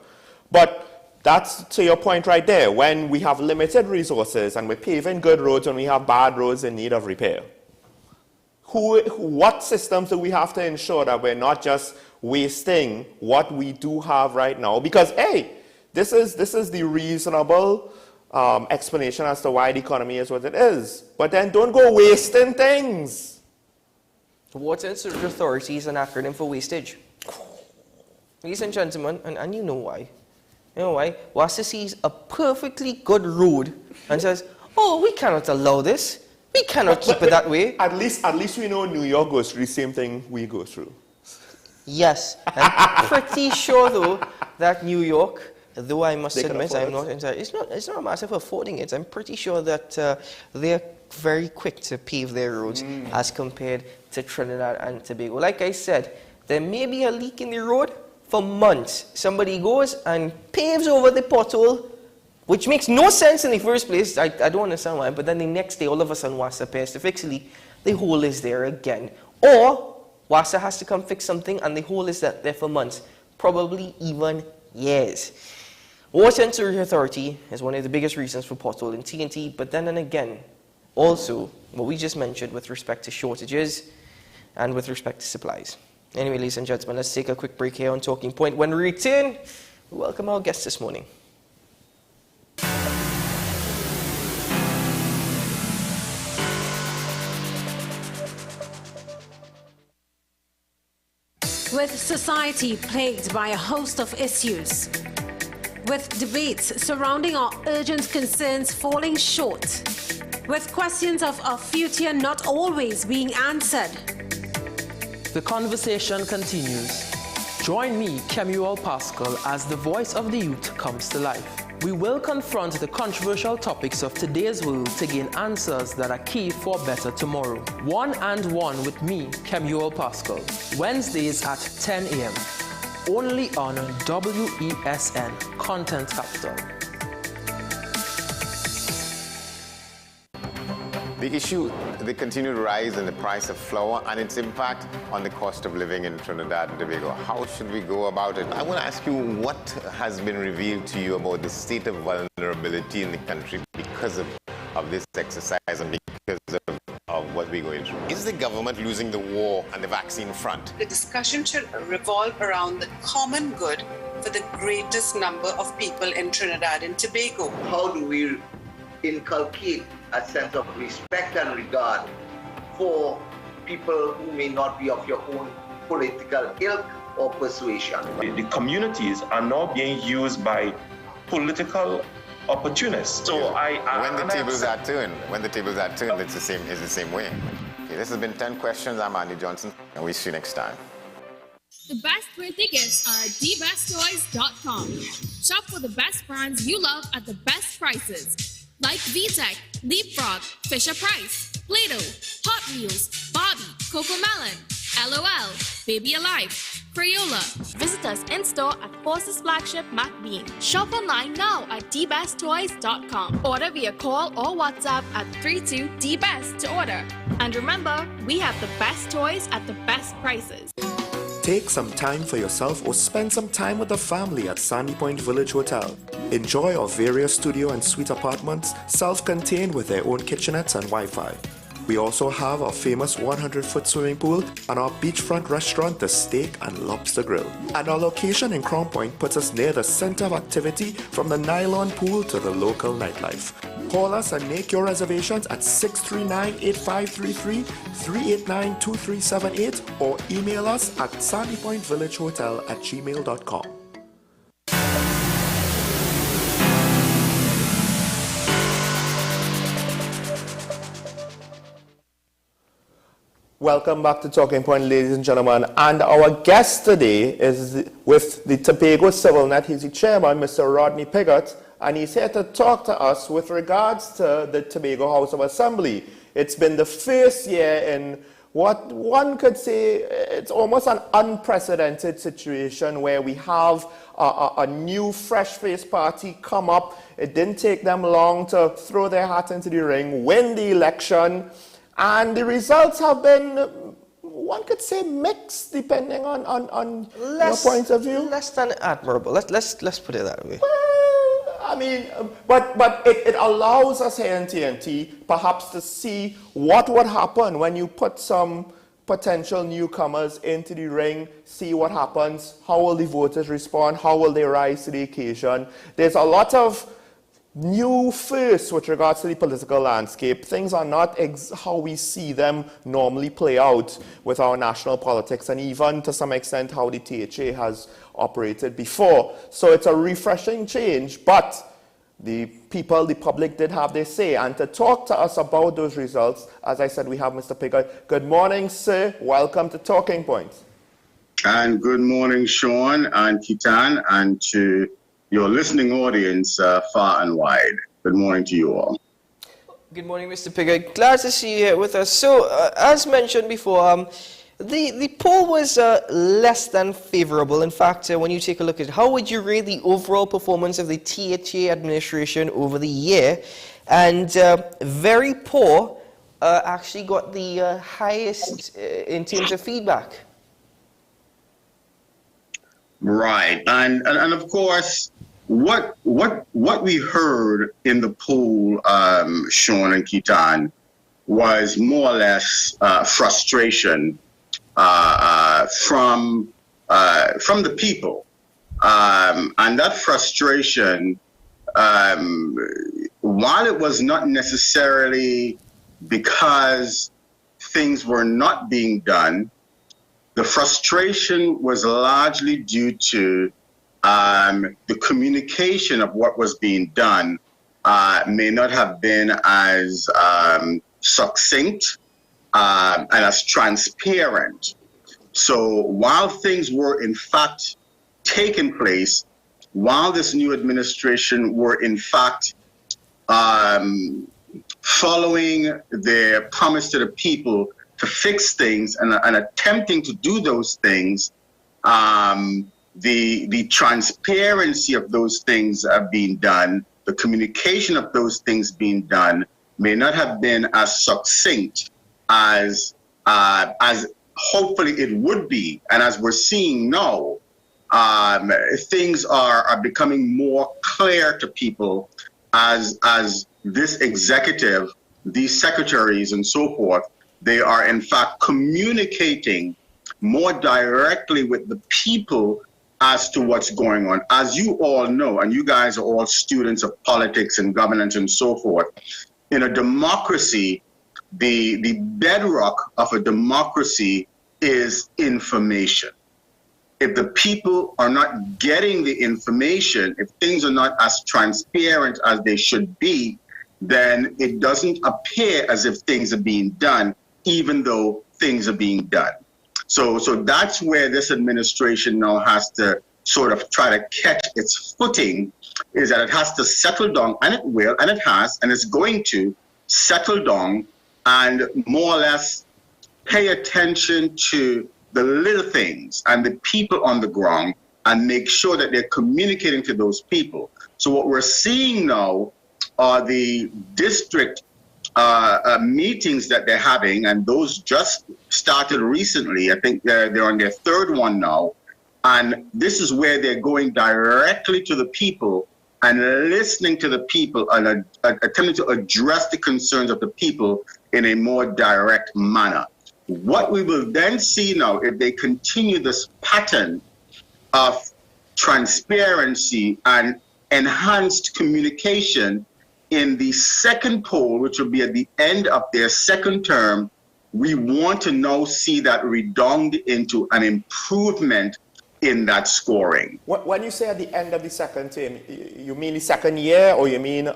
But that's to your point right there. When we have limited resources and we're paving good roads and we have bad roads in need of repair, what systems do we have to ensure that we're not just wasting what we do have right now? Because, hey, this is the reasonable explanation as to why the economy is what it is. But then don't go wasting things. Water and Sewage Authority is an acronym for wastage. Ladies and gentlemen, and you know why. You know why? WASA sees a perfectly good road and says, oh, we cannot allow this. We cannot keep it that way. At least we know New York goes through the same thing we go through. Yes. I'm pretty sure, though, that New York, though I must admit I'm not entirely, it's not a matter of affording it. I'm pretty sure that they're very quick to pave their roads as compared to Trinidad and Tobago. Like I said, there may be a leak in the road for months. Somebody goes and paves over the pothole, which makes no sense in the first place. I don't understand why, but then the next day, all of a sudden, WASA appears to fix the leak. The hole is there again. Or WASA has to come fix something and the hole is there for months, probably even years. Water and Sewage Authority is one of the biggest reasons for pothole in TNT, but then and again, also, what we just mentioned with respect to shortages and with respect to supplies. Anyway, ladies and gentlemen, let's take a quick break here on Talking Point. When we return, we welcome our guests this morning. With society plagued by a host of issues, with debates surrounding our urgent concerns falling short, with questions of our future not always being answered. The conversation continues. Join me, Kemuel Pascal, as the voice of the youth comes to life. We will confront the controversial topics of today's world to gain answers that are key for a better tomorrow. One and One with me, Kemuel Pascal. Wednesdays at 10 a.m. Only on WESN, Content Capital. The issue, the continued rise in the price of flour and its impact on the cost of living in Trinidad and Tobago. How should we go about it? I want to ask you what has been revealed to you about the state of vulnerability in the country because of this exercise and because of what we're going through. Is the government losing the war on the vaccine front? The discussion should revolve around the common good for the greatest number of people in Trinidad and Tobago. How do we inculcate a sense of respect and regard for people who may not be of your own political ilk or persuasion? The communities are now being used by political opportunists. So when the tables are turned, it's the same way. Okay, this has been 10 questions. I'm Andy Johnson, and we'll see you next time. The best birthday gifts are at dbesttoys.com. Shop for the best brands you love at the best prices. Like VTech, Leapfrog, Fisher-Price, Play-Doh, Hot Wheels, Barbie, Cocomelon, LOL, Baby Alive, Crayola. Visit us in-store at Forces Flagship MacBean. Shop online now at dbesttoys.com. Order via call or WhatsApp at 32DBEST to order. And remember, we have the best toys at the best prices. Take some time for yourself or spend some time with the family at Sandy Point Village Hotel. Enjoy our various studio and suite apartments, self-contained with their own kitchenettes and Wi-Fi. We also have our famous 100-foot swimming pool and our beachfront restaurant, the Steak and Lobster Grill. And our location in Crown Point puts us near the center of activity from the nylon pool to the local nightlife. call us and make your reservations at 639-8533, 389-2378, or email us at sandypointvillagehotel@gmail.com. Welcome back to Talking Point, ladies and gentlemen. And our guest today is with the Tobago CivilNet. He's the chairman, Mr. Rodney Pigott, and he's here to talk to us with regards to the Tobago House of Assembly. It's been the first year in what one could say it's almost an unprecedented situation where we have a new fresh-faced party come up. It didn't take them long to throw their hat into the ring, win the election. And the results have been, one could say, mixed, depending on your point of view. Less than admirable. Let's put it that way. Well, I mean, but it allows us here in TNT perhaps to see what would happen when you put some potential newcomers into the ring, see what happens, how will the voters respond, how will they rise to the occasion. There's a lot of new first with regards to the political landscape. Things are not how we see them normally play out with our national politics, and even to some extent how the THA has operated before. So it's a refreshing change, but the people, the public did have their say. And to talk to us about those results, as I said, we have Mr. Pigott. Good morning, sir. Welcome to Talking Points. And good morning, Sean and Kitan, and to your listening audience far and wide. Good morning to you all. Good morning, Mr. Pigott. Glad to see you here with us. So, as mentioned before, the poll was less than favorable. In fact, when you take a look at it, how would you rate the overall performance of the THA administration over the year? And very poor actually got the highest in terms of feedback. Right, and of course, what we heard in the poll, Sean and Kitan, was more or less frustration from the people, and that frustration, while it was not necessarily because things were not being done, the frustration was largely due to the communication of what was being done may not have been as succinct and as transparent. So while things were in fact taking place, while this new administration were in fact following their promise to the people to fix things and attempting to do those things, the transparency of those things being done, the communication of those things being done may not have been as succinct as hopefully it would be. And as we're seeing now, things are becoming more clear to people as this executive, these secretaries and so forth, they are in fact communicating more directly with the people as to what's going on. As you all know, and you guys are all students of politics and governance and so forth, in a democracy, the bedrock of a democracy is information. If the people are not getting the information, if things are not as transparent as they should be, then it doesn't appear as if things are being done, even though things are being done. So that's where this administration now has to sort of try to catch its footing, is that it has to settle down, and it will, and it has, and it's going to settle down and more or less pay attention to the little things and the people on the ground and make sure that they're communicating to those people. So what we're seeing now are the district meetings that they're having, and those just started recently. I think they're on their third one now. And this is where they're going directly to the people and listening to the people and attempting to address the concerns of the people in a more direct manner. What we will then see now, if they continue this pattern of transparency and enhanced communication in the second poll, which will be at the end of their second term, we want to now see that redound into an improvement in that scoring. When you say at the end of the second term, you mean the second year, or you mean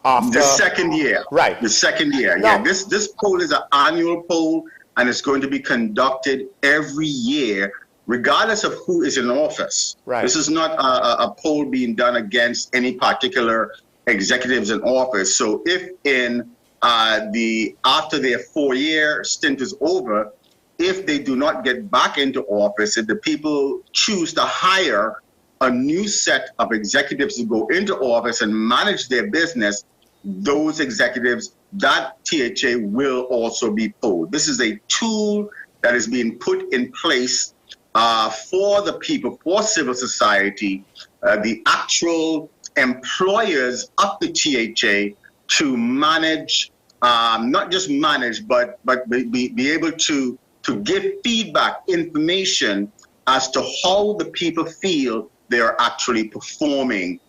after? The second year. Right. The second year. Now, yeah. This poll is an annual poll, and it's going to be conducted every year, regardless of who is in office. Right. This is not a poll being done against any particular executives in office. So if in after their 4-year stint is over, if they do not get back into office, if the people choose to hire a new set of executives to go into office and manage their business, those executives, that THA will also be polled. This is a tool that is being put in place for the people, for civil society, the actual employers of the THA to manage, not just manage, but be able to give feedback, information as to how the people feel they are actually performing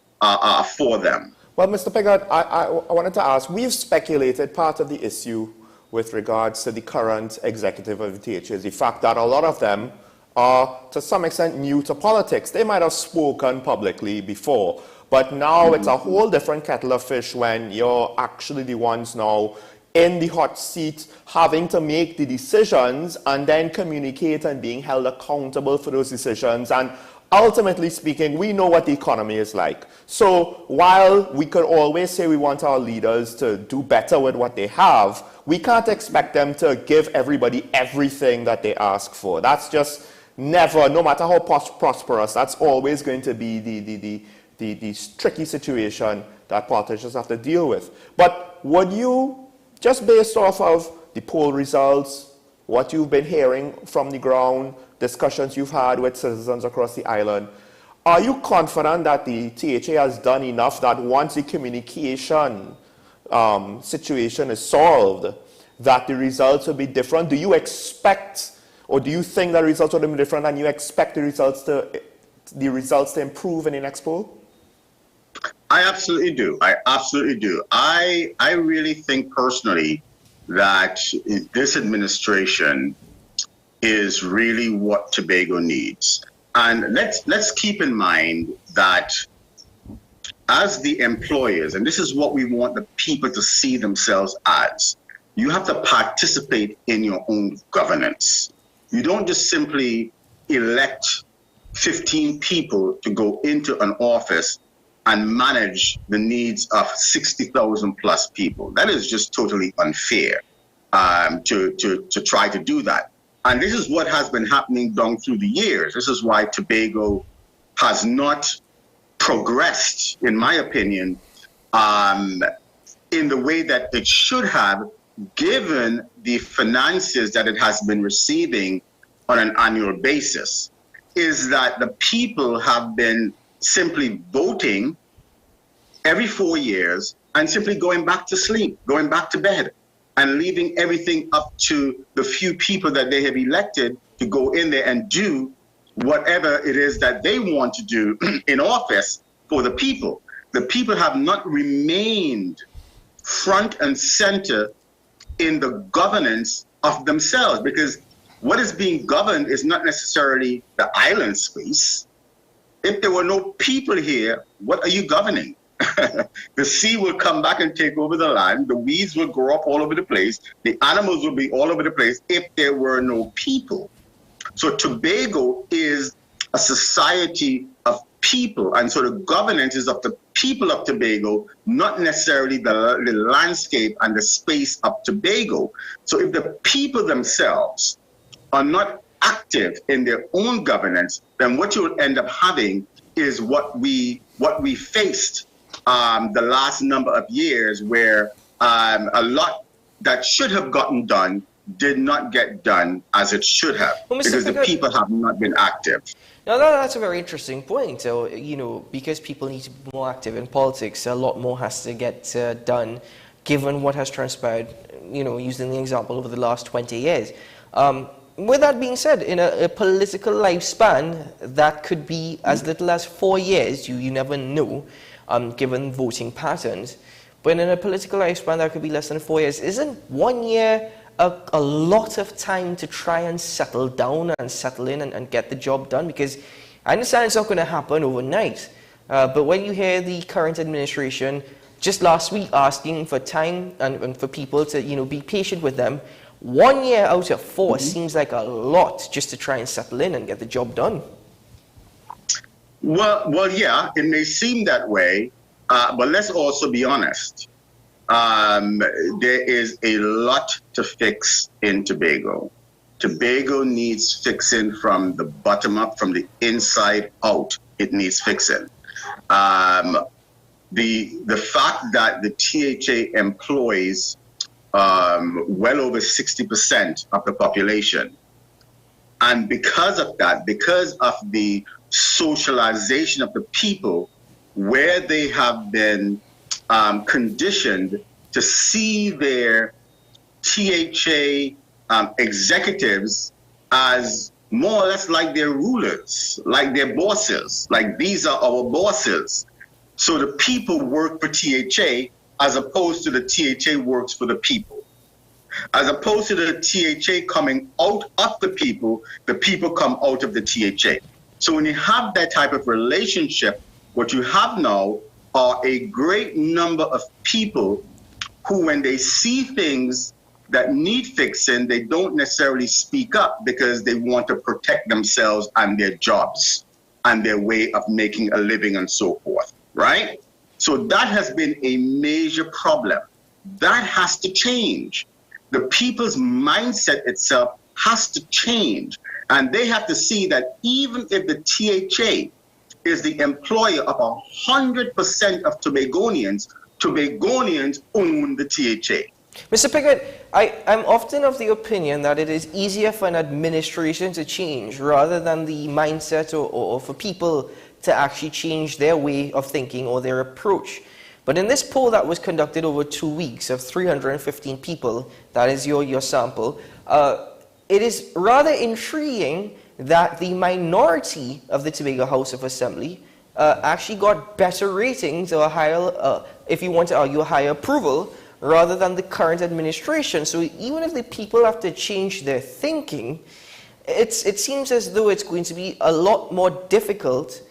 for them. Well, Mr. Piggott, I wanted to ask, we've speculated part of the issue with regards to the current executive of the THA is the fact that a lot of them are to some extent new to politics. They might have spoken publicly before, but now it's a whole different kettle of fish when you're actually the ones now in the hot seat, having to make the decisions and then communicate and being held accountable for those decisions. And ultimately speaking, we know what the economy is like. So while we could always say we want our leaders to do better with what they have, we can't expect them to give everybody everything that they ask for. That's just never, no matter how prosperous, that's always going to be the tricky situation that politicians have to deal with. But would you, just based off of the poll results, what you've been hearing from the ground, discussions you've had with citizens across the island, are you confident that the THA has done enough that once the communication situation is solved, that the results will be different? Do you expect, or do you think that results will be different, and you expect the results to improve in the next poll? I absolutely do. I absolutely do. I really think personally that this administration is really what Tobago needs. And let's keep in mind that as the employers, and this is what we want the people to see themselves as, you have to participate in your own governance. You don't just simply elect 15 people to go into an office and manage the needs of 60,000 plus people. That is just totally unfair to try to do that. And this is what has been happening down through the years. This is why Tobago has not progressed, in my opinion, in the way that it should have, given the finances that it has been receiving on an annual basis, is that the people have been simply voting every 4 years and simply going back to sleep, going back to bed, and leaving everything up to the few people that they have elected to go in there and do whatever it is that they want to do in office for the people. The people have not remained front and center in the governance of themselves, because what is being governed is not necessarily the island space. If there were no people here, what are you governing? The sea will come back and take over the land. The weeds will grow up all over the place. The animals will be all over the place if there were no people. So Tobago is a society of people, and so the governance is of the people of Tobago, not necessarily the landscape and the space of Tobago. So if the people themselves are not active in their own governance, then what you will end up having is what we faced the last number of years, where a lot that should have gotten done did not get done as it should have, because the people have not been active. Now that's a very interesting point. So, because people need to be more active in politics, a lot more has to get done, given what has transpired, using the example over the last 20 years. With that being said, in a political lifespan, that could be as little as 4 years. You never know, given voting patterns. But in a political lifespan that could be less than 4 years, isn't 1 year a lot of time to try and settle down and settle in and get the job done? Because I understand it's not going to happen overnight, but when you hear the current administration just last week asking for time and for people to be patient with them, 1 year out of 4 seems like a lot just to try and settle in and get the job done. Well, yeah, it may seem that way, but let's also be honest. There is a lot to fix in Tobago. Tobago needs fixing from the bottom up, from the inside out. It needs fixing. The fact that the THA employs well over 60% of the population, and because of that, because of the socialization of the people, where they have been conditioned to see their THA executives as more or less like their rulers, like their bosses, like these are our bosses. So the people work for THA as opposed to the THA works for the people. As opposed to the THA coming out of the people come out of the THA. So when you have that type of relationship, what you have now are a great number of people who, when they see things that need fixing, they don't necessarily speak up because they want to protect themselves and their jobs and their way of making a living and so forth, right? So that has been a major problem. That has to change. The people's mindset itself has to change. And they have to see that even if the THA is the employer of 100% of Tobagonians, Tobagonians own the THA. Mr. Pickett, I'm often of the opinion that it is easier for an administration to change rather than the mindset or for people to actually change their way of thinking or their approach. But in this poll that was conducted over 2 weeks of 315 people, that is your sample, it is rather intriguing that the minority of the Tobago House of Assembly actually got better ratings or higher, if you want to argue, higher approval rather than the current administration. So even if the people have to change their thinking, it seems as though it's going to be a lot more difficult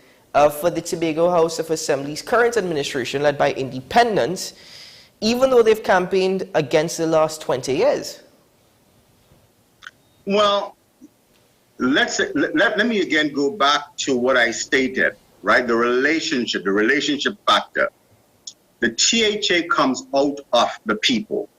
for the Tobago House of Assembly's current administration, led by independents, even though they've campaigned against the last 20 years. Well, let me again go back to what I stated, right? The relationship factor. The THA comes out of the people.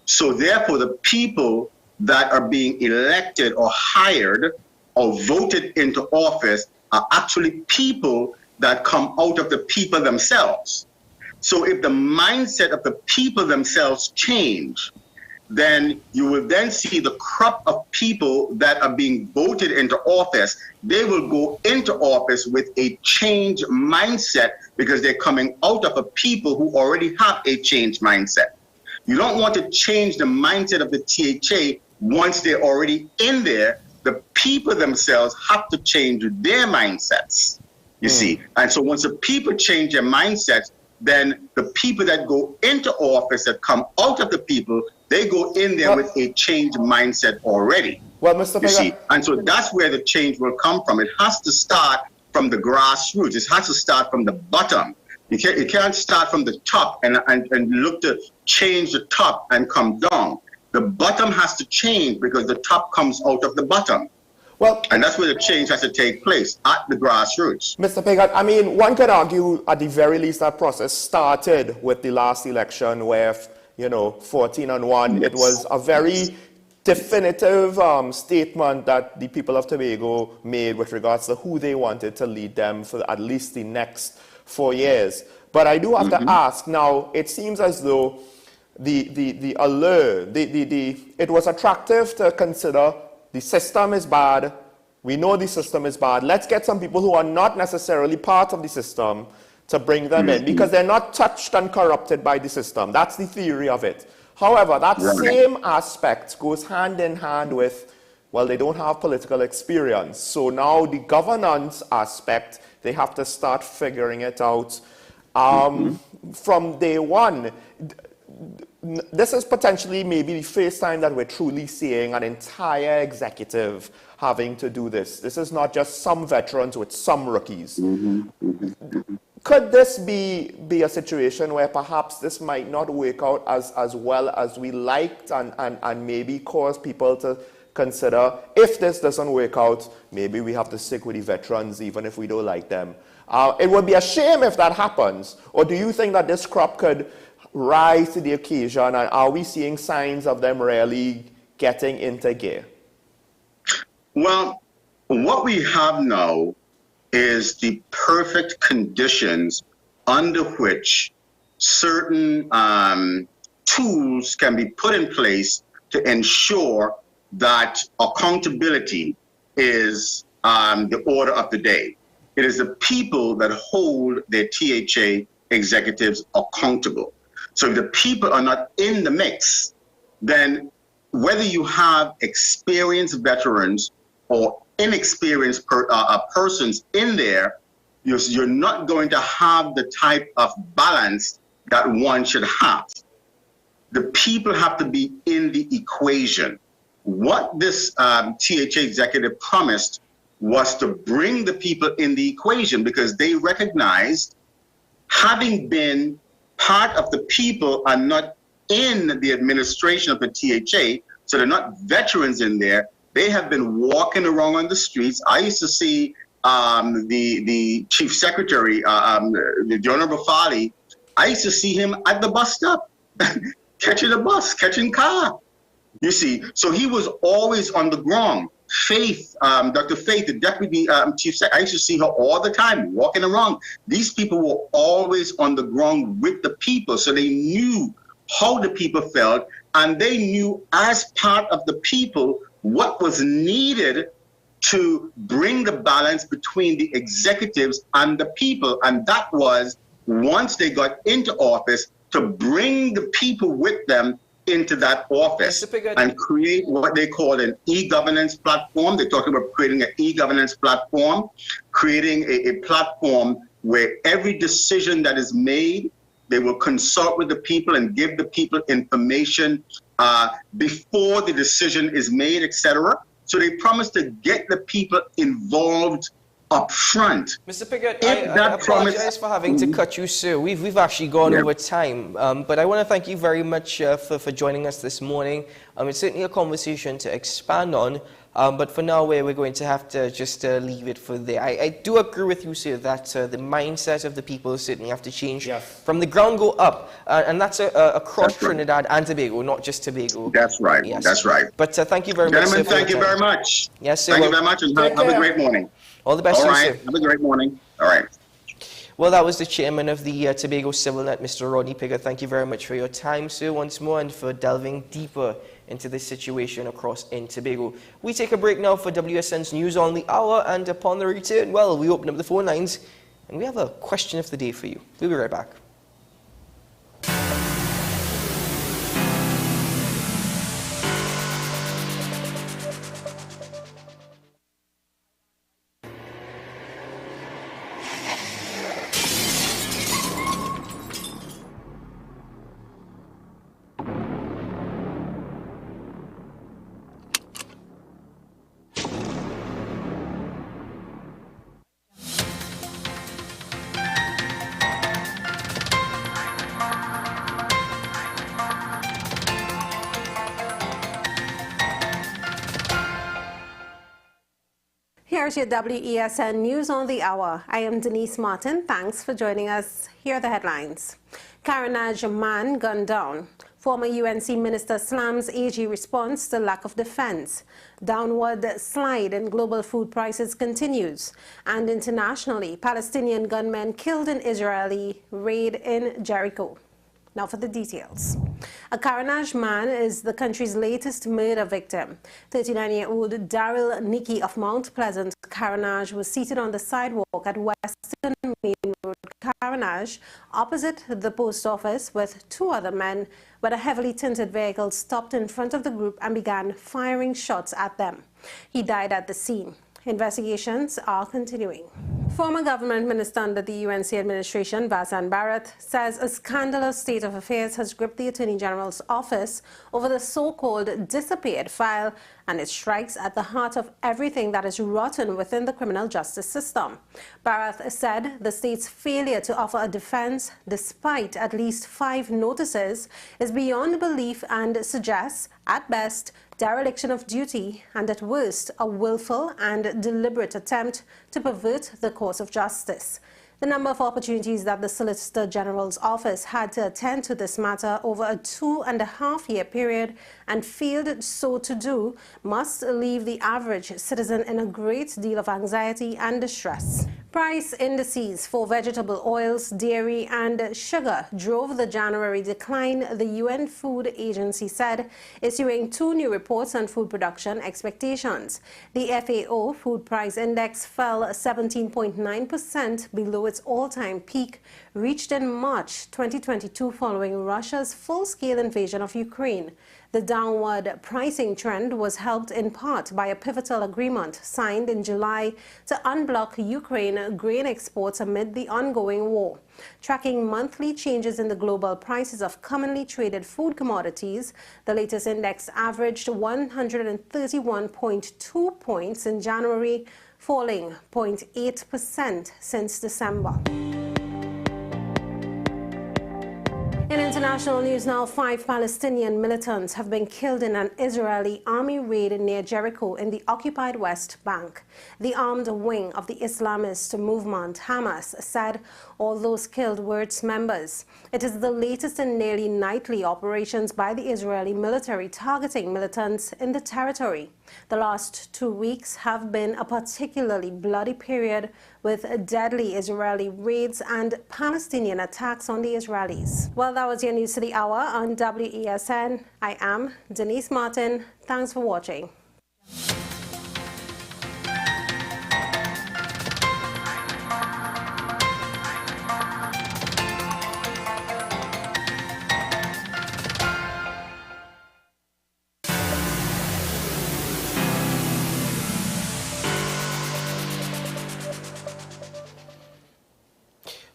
So therefore, the people that are being elected or hired or voted into office are actually people that come out of the people themselves. So if the mindset of the people themselves change, then you will then see the crop of people that are being voted into office. They will go into office with a changed mindset because they're coming out of a people who already have a changed mindset. You don't want to change the mindset of the THA once they're already in there. The people themselves have to change their mindsets, you see. And so once the people change their mindsets, then the people that go into office that come out of the people, they go in there with a changed mindset already. Well, Mr. You see, and so that's where the change will come from. It has to start from the grassroots. It has to start from the bottom. You can't start from the top and look to change the top and come down. The bottom has to change because the top comes out of the bottom. Well, and that's where the change has to take place, at the grassroots. Mr. Piggott, I mean, one could argue at the very least that process started with the last election where, 14-1, yes. It was a very definitive statement that the people of Tobago made with regards to who they wanted to lead them for at least the next 4 years. But I do have to ask, now, it seems as though the allure, it was attractive to consider the system is bad. We know the system is bad. Let's get some people who are not necessarily part of the system to bring them in because they're not touched and corrupted by the system. That's the theory of it. However, that same aspect goes hand in hand with, well, they don't have political experience. So now the governance aspect, they have to start figuring it out. from day one. This is potentially maybe the first time that we're truly seeing an entire executive having to do this. This is not just some veterans with some rookies. Could this be a situation where perhaps this might not work out as well as we liked and maybe cause people to consider, if this doesn't work out, maybe we have to stick with the veterans even if we don't like them? It would be a shame if that happens. Or do you think that this crop could rise to the occasion, and are we seeing signs of them really getting into gear? Well, what we have now is the perfect conditions under which certain tools can be put in place to ensure that accountability is the order of the day. It is the people that hold their THA executives accountable. So if the people are not in the mix, then whether you have experienced veterans or inexperienced persons in there, you're not going to have the type of balance that one should have. The people have to be in the equation. What this THA executive promised was to bring the people in the equation, because they recognized, having been part of the people are not in the administration of the THA, so they're not veterans in there. They have been walking around on the streets. I used to see the chief secretary, the Honorable Fali. I used to see him at the bus stop, catching a bus, catching car. You see, so he was always on the ground. Faith, Dr. Faith, the deputy chief secretary, I used to see her all the time walking around. These people were always on the ground with the people, so they knew how the people felt, and they knew as part of the people what was needed to bring the balance between the executives and the people. And that was, once they got into office, to bring the people with them into that office and create what they call an e-governance platform. They talked about creating an e-governance platform, creating a platform where every decision that is made, they will consult with the people and give the people information before the decision is made, etc. So they promised to get the people involved up front. Mr. Piggott, I apologize for having to cut you, sir. We've actually gone over time, but I want to thank you very much for joining us this morning. It's certainly a conversation to expand on, but for now we're going to have to just leave it for there. I do agree with you, sir, that the mindset of the people certainly have to change from the ground go up, and that's across Trinidad and Tobago, not just Tobago. That's right. Yes. That's right. But thank you very much, sir. Gentlemen, thank you very much. Yes, sir. Thank you very much, and have a great morning. All the best, All sir. right. Have a great morning. All right. Well, that was the chairman of the Tobago CivilNet, Mr. Rodney Piggott. Thank you very much for your time, sir, once more, and for delving deeper into this situation across in Tobago. We take a break now for WSN's News on the Hour, and upon the return, well, we open up the phone lines, and we have a question of the day for you. We'll be right back. Here's your WESN News on the Hour. I am Denise Martin. Thanks for joining us. Here are the headlines. Carnage man gunned down. Former UNC Minister slams AG response to lack of defense. Downward slide in global food prices continues. And internationally, Palestinian gunmen killed in Israeli raid in Jericho. Now for the details. A Carnage man is the country's latest murder victim. 39-year-old Daryl Nicky of Mount Pleasant, Carnage, was seated on the sidewalk at Western Main Road, Carnage, opposite the post office with two other men, when a heavily tinted vehicle stopped in front of the group and began firing shots at them. He died at the scene. Investigations are continuing. Former government minister under the UNC administration, WESN Barrett, says a scandalous state of affairs has gripped the Attorney General's office over the so-called disappeared file, and it strikes at the heart of everything that is rotten within the criminal justice system. Barrett said the state's failure to offer a defense, despite at least 5 notices, is beyond belief and suggests, at best, dereliction of duty, and at worst, a willful and deliberate attempt to pervert the course of justice. The number of opportunities that the Solicitor General's office had to attend to this matter over a 2.5-year period and failed so to do must leave the average citizen in a great deal of anxiety and distress. Price indices for vegetable oils, dairy and sugar drove the January decline, the UN Food Agency said, issuing 2 new reports on food production expectations. The FAO Food Price Index fell 17.9% below its all-time peak, reached in March 2022 following Russia's full-scale invasion of Ukraine. The downward pricing trend was helped in part by a pivotal agreement signed in July to unblock Ukraine grain exports amid the ongoing war. Tracking monthly changes in the global prices of commonly traded food commodities, the latest index averaged 131.2 points in January, falling 0.8% since December. In international news now, 5 Palestinian militants have been killed in an Israeli army raid near Jericho in the occupied West Bank. The armed wing of the Islamist movement, Hamas, said all those killed were its members. It is the latest in nearly nightly operations by the Israeli military targeting militants in the territory. The last 2 weeks have been a particularly bloody period with deadly Israeli raids and Palestinian attacks on the Israelis. Well, that was your news to the hour on WESN. I am Denise Martin. Thanks for watching.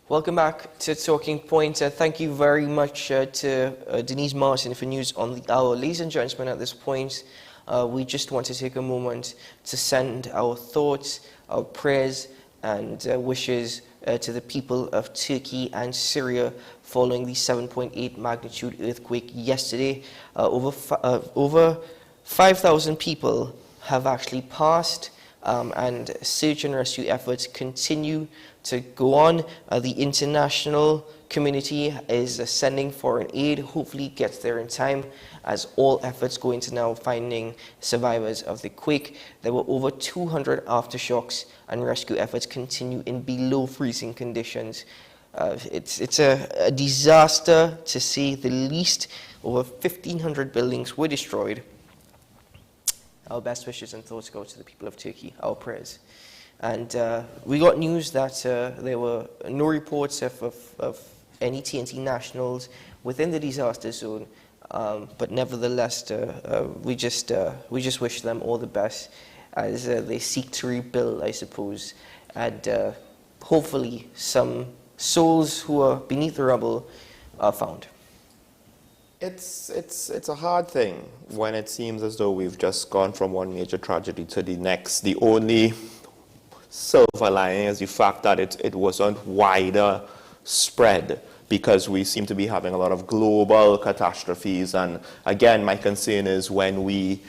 Welcome back to Talking Point. Thank you very much to Denise Martin for news on the hour. Ladies and gentlemen, at this point, we just want to take a moment to send our thoughts, our prayers and wishes to the people of Turkey and Syria following the 7.8 magnitude earthquake yesterday. Over 5,000 people have actually passed, and search and rescue efforts continue to go on. The international community is sending foreign aid, hopefully gets there in time, as all efforts go into now finding survivors of the quake. There were over 200 aftershocks, and rescue efforts continue in below freezing conditions. It's a disaster to say the least. Over 1,500 buildings were destroyed. Our best wishes and thoughts go to the people of Turkey, our prayers. And we got news that there were no reports of any TNT nationals within the disaster zone, but nevertheless, we just wish them all the best as they seek to rebuild, I suppose, and hopefully some souls who are beneath the rubble are found. It's a hard thing when it seems as though we've just gone from one major tragedy to the next. The only silver lining is the fact that it wasn't wider spread, because we seem to be having a lot of global catastrophes. And again, my concern is when we,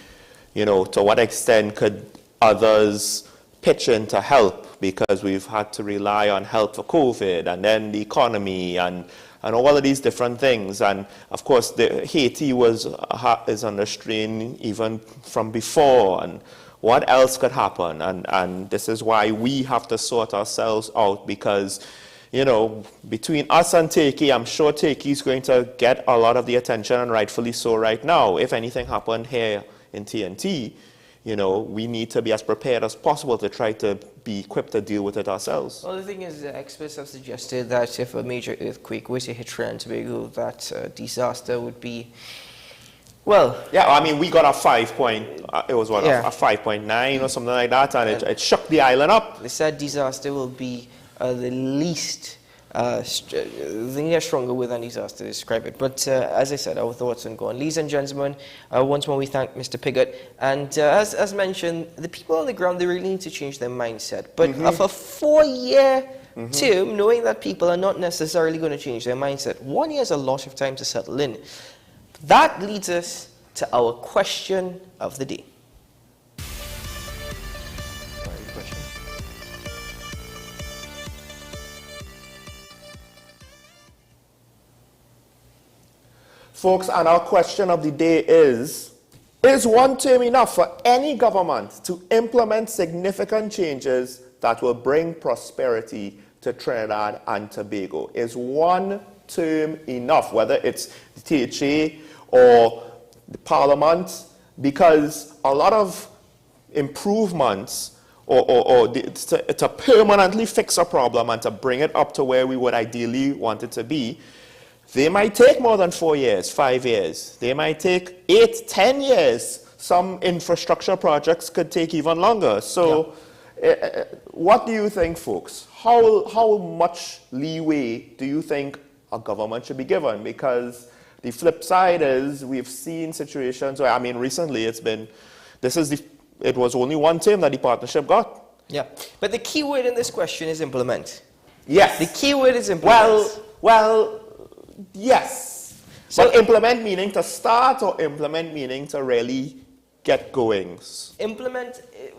to what extent could others pitch in to help, because we've had to rely on help for COVID and then the economy and all of these different things. And of course, Haiti is under strain even from before. And what else could happen? And this is why we have to sort ourselves out, because, between us and Turkey, I'm sure Turkey is going to get a lot of the attention, and rightfully so right now. If anything happened here in TNT, we need to be as prepared as possible to try to be equipped to deal with it ourselves. Well, the thing is, experts have suggested that if a major earthquake were to hit Trinidad and Tobago, that disaster would be Well, yeah, I mean, we got a 5 point, it was what, Yeah. a 5.9 or something like that, and it shook the island up. They said disaster will be the least, they are stronger with than disaster to describe it. But as I said, our thoughts on going. Ladies and gentlemen, once more we thank Mr. Pigott. And as mentioned, the people on the ground, they really need to change their mindset. But of a 4-year term, knowing that people are not necessarily going to change their mindset, 1 year is a lot of time to settle in. That leads us to our question of the day. Folks, and our question of the day is 1 term enough for any government to implement significant changes that will bring prosperity to Trinidad and Tobago? Is 1 term enough, whether it's the THA or the Parliament? Because a lot of improvements to permanently fix a problem and to bring it up to where we would ideally want it to be, they might take more than 4 years, 5 years. They might take 8, 10 years. Some infrastructure projects could take even longer. So what do you think, folks? How much leeway do you think a government should be given? Because the flip side is we've seen situations where, I mean, recently it was only 1 term that the partnership got. Yeah, but the key word in this question is implement. Yes. The key word is implement. Well, yes. So implement meaning to start, or implement meaning to really get going?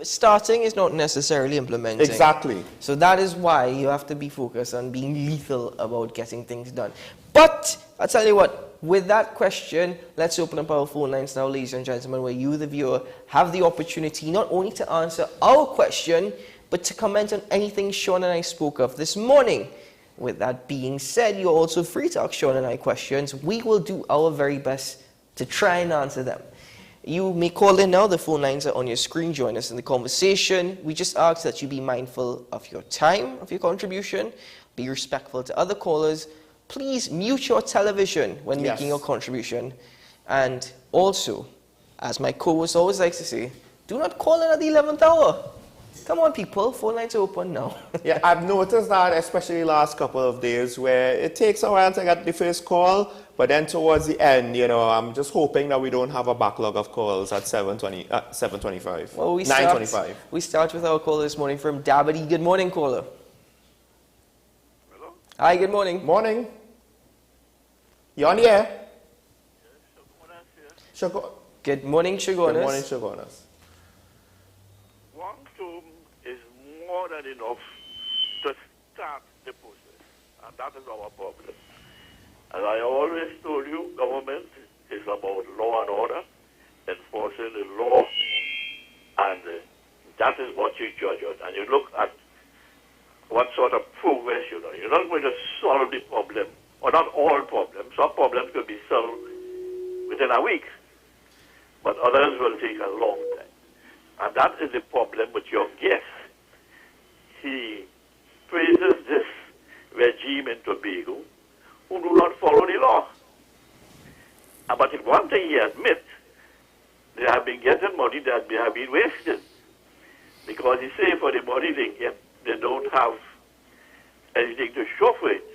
Starting is not necessarily implementing. Exactly. So that is why you have to be focused on being lethal about getting things done. But I'll tell you what, with that question, let's open up our phone lines now, ladies and gentlemen, where you, the viewer, have the opportunity not only to answer our question, but to comment on anything Sean and I spoke of this morning. With that being said, you're also free to ask Sean and I questions. We will do our very best to try and answer them. You may call in now. The phone lines are on your screen. Join us in the conversation. We just ask that you be mindful of your time, of your contribution. Be respectful to other callers. Please mute your television when making your contribution. And also, as my co-host always likes to say, do not call in at the 11th hour. Come on, people. Phone lines are open now. Yeah, I've noticed that, especially the last couple of days, where it takes a while to get the first call, but then towards the end, I'm just hoping that we don't have a backlog of calls at 7:25. Well, 9:25. We start with our caller this morning from Dabity. Good morning, caller. Hello? Hi, good morning. Morning. You on the air? Good morning, Shagonas. Good morning, Shagonas. More than enough to start the process, and that is our problem. As I always told you, government is about law and order, enforcing the law, and that is what you judge on. And you look at what sort of progress you know. You're not going to solve the problem, or not all problems. Some problems could be solved within a week, but others will take a long time. And that is the problem with your guest. He praises this regime in Tobago who do not follow the law. But if one thing he admits, they have been getting money that they have been wasted. Because he say for the money they get, they don't have anything to show for it.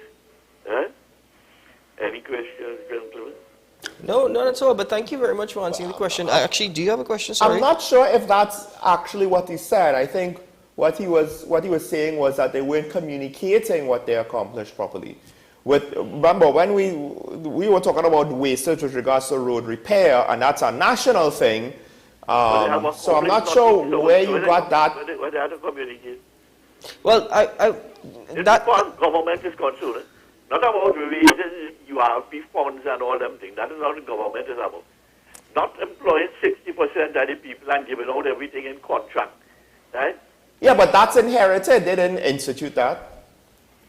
Any questions, gentlemen? No, not at all, but thank you very much for answering the question. Actually, do you have a question? Sorry. I'm not sure if that's actually what he said. I think what he was saying was that they weren't communicating what they accomplished properly. Remember, when we were talking about wastage with regards to road repair, and that's a national thing, so I'm not sure where you got that. Where they have to communicate. Well, that government is concerned. Not about raises, you have funds and all them things. That is not what the government is about. Not employing 60% of the people and giving out everything in contract. Right? Yeah, but that's inherited. They didn't institute that.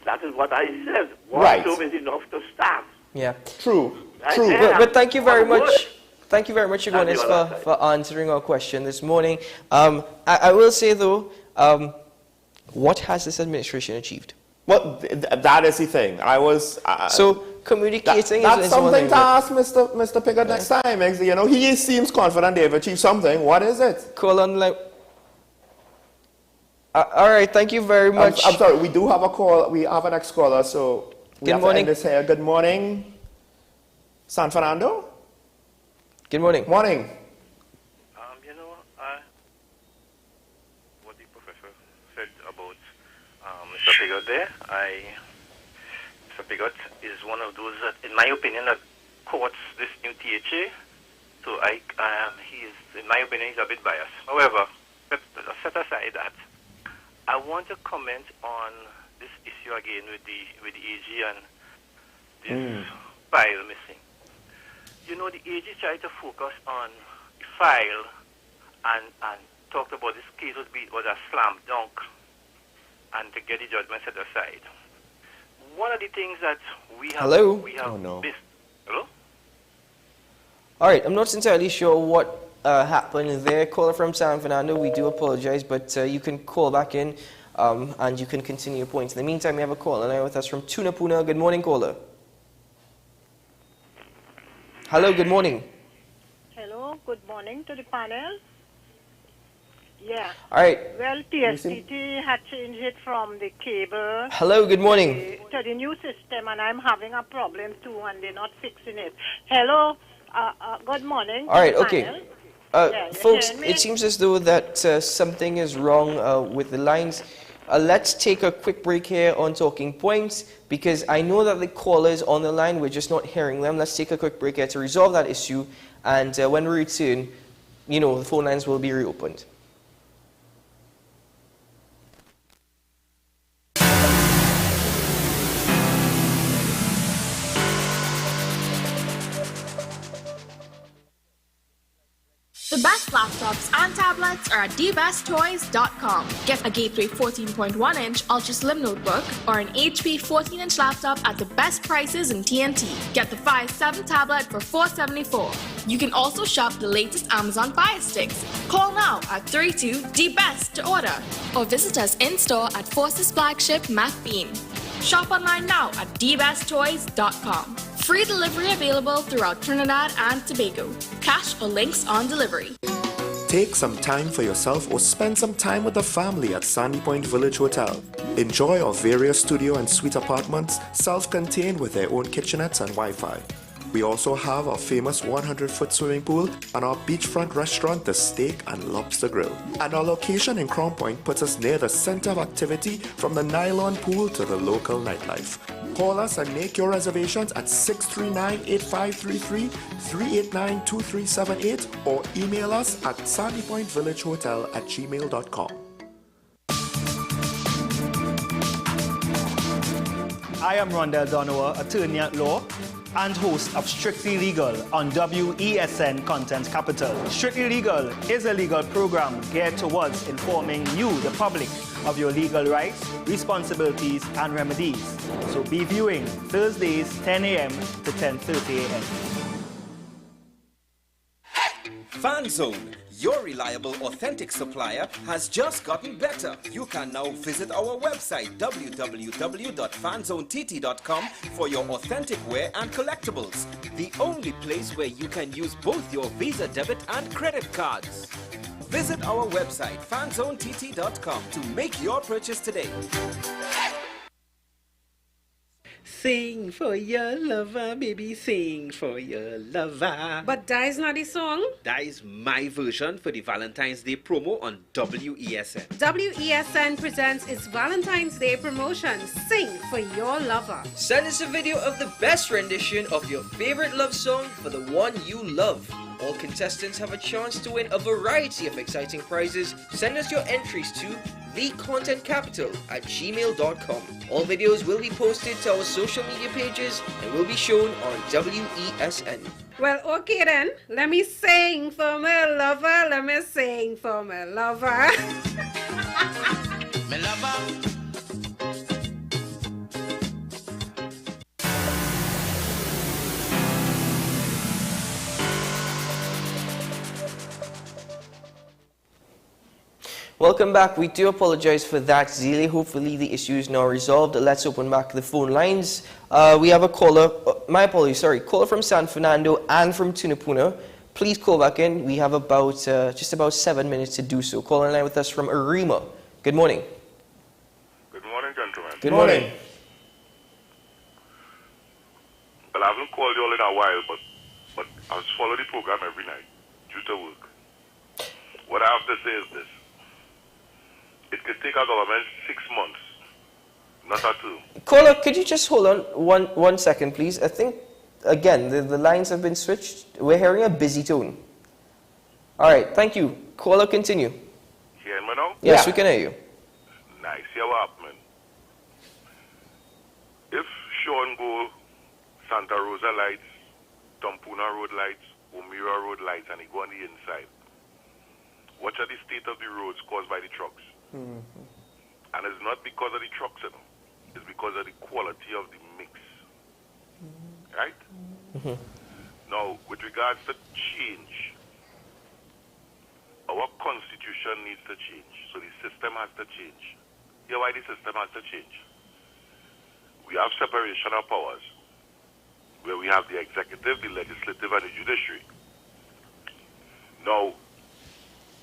That is what I said. Right. 1 term is enough to start. Yeah. True. But thank you very much. Thank you very much, Shagonis, for answering our question this morning. I will say, though, what has this administration achieved? Well, that is the thing. communicating That's is one something thing, to but- ask Mr. Piggott next time. You know, he seems confident they've achieved something. What is it? Call on like. All right, thank you very much. I'm sorry, we do have a call. We have an next caller, so we Good have morning. to end this here. Good morning, San Fernando. Good morning. Morning. What the professor said about Mr. Piggott there, Mr. Piggott is one of those that, in my opinion, that courts this new THA. So he is, in my opinion, he's a bit biased. However, set aside that, I want to comment on this issue again with the AG and this file missing. You know, the AG tried to focus on the file and talked about this case was a slam dunk and to get the judgment set aside. One of the things that we have... Hello? Oh, no. Hello? All right, I'm not entirely sure what happened there. Caller from San Fernando, we do apologize, but you can call back in and you can continue your points. In the meantime, we have a caller now with us from Tunapuna. Good morning, caller. Hello, good morning. Hello, good morning to the panel. Yeah. All right. Well, TSTT had changed it from the cable. Hello, good morning. To the new system, and I'm having a problem too, and they're not fixing it. Hello, good morning. All right, to the okay. panel. Yeah, you Folks, hear me? it seems as though that something is wrong with the lines. Let's take a quick break here on Talking Points because I know that the caller is on the line. We're just not hearing them. Let's take a quick break here to resolve that issue. And when we return, you know, the phone lines will be reopened. The best laptops and tablets are at dbesttoys.com. Get a Gateway 14.1-inch Ultra Slim notebook or an HP 14-inch laptop at the best prices in TNT. Get the Fire 7 tablet for $474. You can also shop the latest Amazon Fire Sticks. Call now at 32-DBEST to order or visit us in-store at Forces flagship Mac Bean. Shop online now at dbesttoys.com. Free delivery available throughout Trinidad and Tobago. Cash or links on delivery. Take some time for yourself or spend some time with the family at Sandy Point Village Hotel. Enjoy our various studio and suite apartments, self-contained with their own kitchenettes and Wi-Fi. We also have our famous 100-foot swimming pool and our beachfront restaurant, The Steak and Lobster Grill. And our location in Crown Point puts us near the center of activity from the nylon pool to the local nightlife. Call us and make your reservations at 639-8533, 389-2378 or email us at sandypointvillagehotel@gmail.com. I am Rondell Donowa, attorney at law and host of Strictly Legal on WESN Content Capital. Strictly Legal is a legal program geared towards informing you, the public, of your legal rights, responsibilities, and remedies. So be viewing Thursdays 10 a.m. to 10:30 a.m. FanZone, your reliable, authentic supplier, has just gotten better. You can now visit our website www.fanzonett.com for your authentic wear and collectibles. The only place where you can use both your Visa debit and credit cards. Visit our website fanzonett.com to make your purchase today. Sing for your lover, baby, sing for your lover. But that is not the song. That is my version for the Valentine's Day promo on WESN. WESN presents its Valentine's Day promotion, Sing for Your Lover. Send us a video of the best rendition of your favorite love song for the one you love. All contestants have a chance to win a variety of exciting prizes. Send us your entries to thecontentcapital@gmail.com. All videos will be posted to our social media pages and will be shown on WESN. Well, okay then. Let me sing for my lover. Let me sing for my lover. My lover. Welcome back. We do apologize for that, Zelia. Hopefully the issue is now resolved. Let's open back the phone lines. We have a caller, my apologies, sorry, caller from San Fernando and from Tunapuna. Please call back in. We have about just about 7 minutes to do so. Caller line with us from Arima. Good morning. Good morning, gentlemen. Good morning. Well, I haven't called you all in a while, but I follow the program every night due to work. What I have to say is this. It could take our government 6 months, not a 2. Caller, could you just hold on one second, please? I think, again, the lines have been switched. We're hearing a busy tone. All right, thank you. Caller, continue. Hear me now? Yes, we can hear you. Nice. Here what happened. If Sean go Santa Rosa lights, Tampuna Road lights, Omira Road lights, and he go on the inside, watch at the state of the roads caused by the trucks. And it's not because of the trucks, you know. It's because of the quality of the mix. Right? Now, with regards to change, our constitution needs to change. So the system has to change. Here's why the system has to change. We have separation of powers, where we have the executive, the legislative, and the judiciary. Now,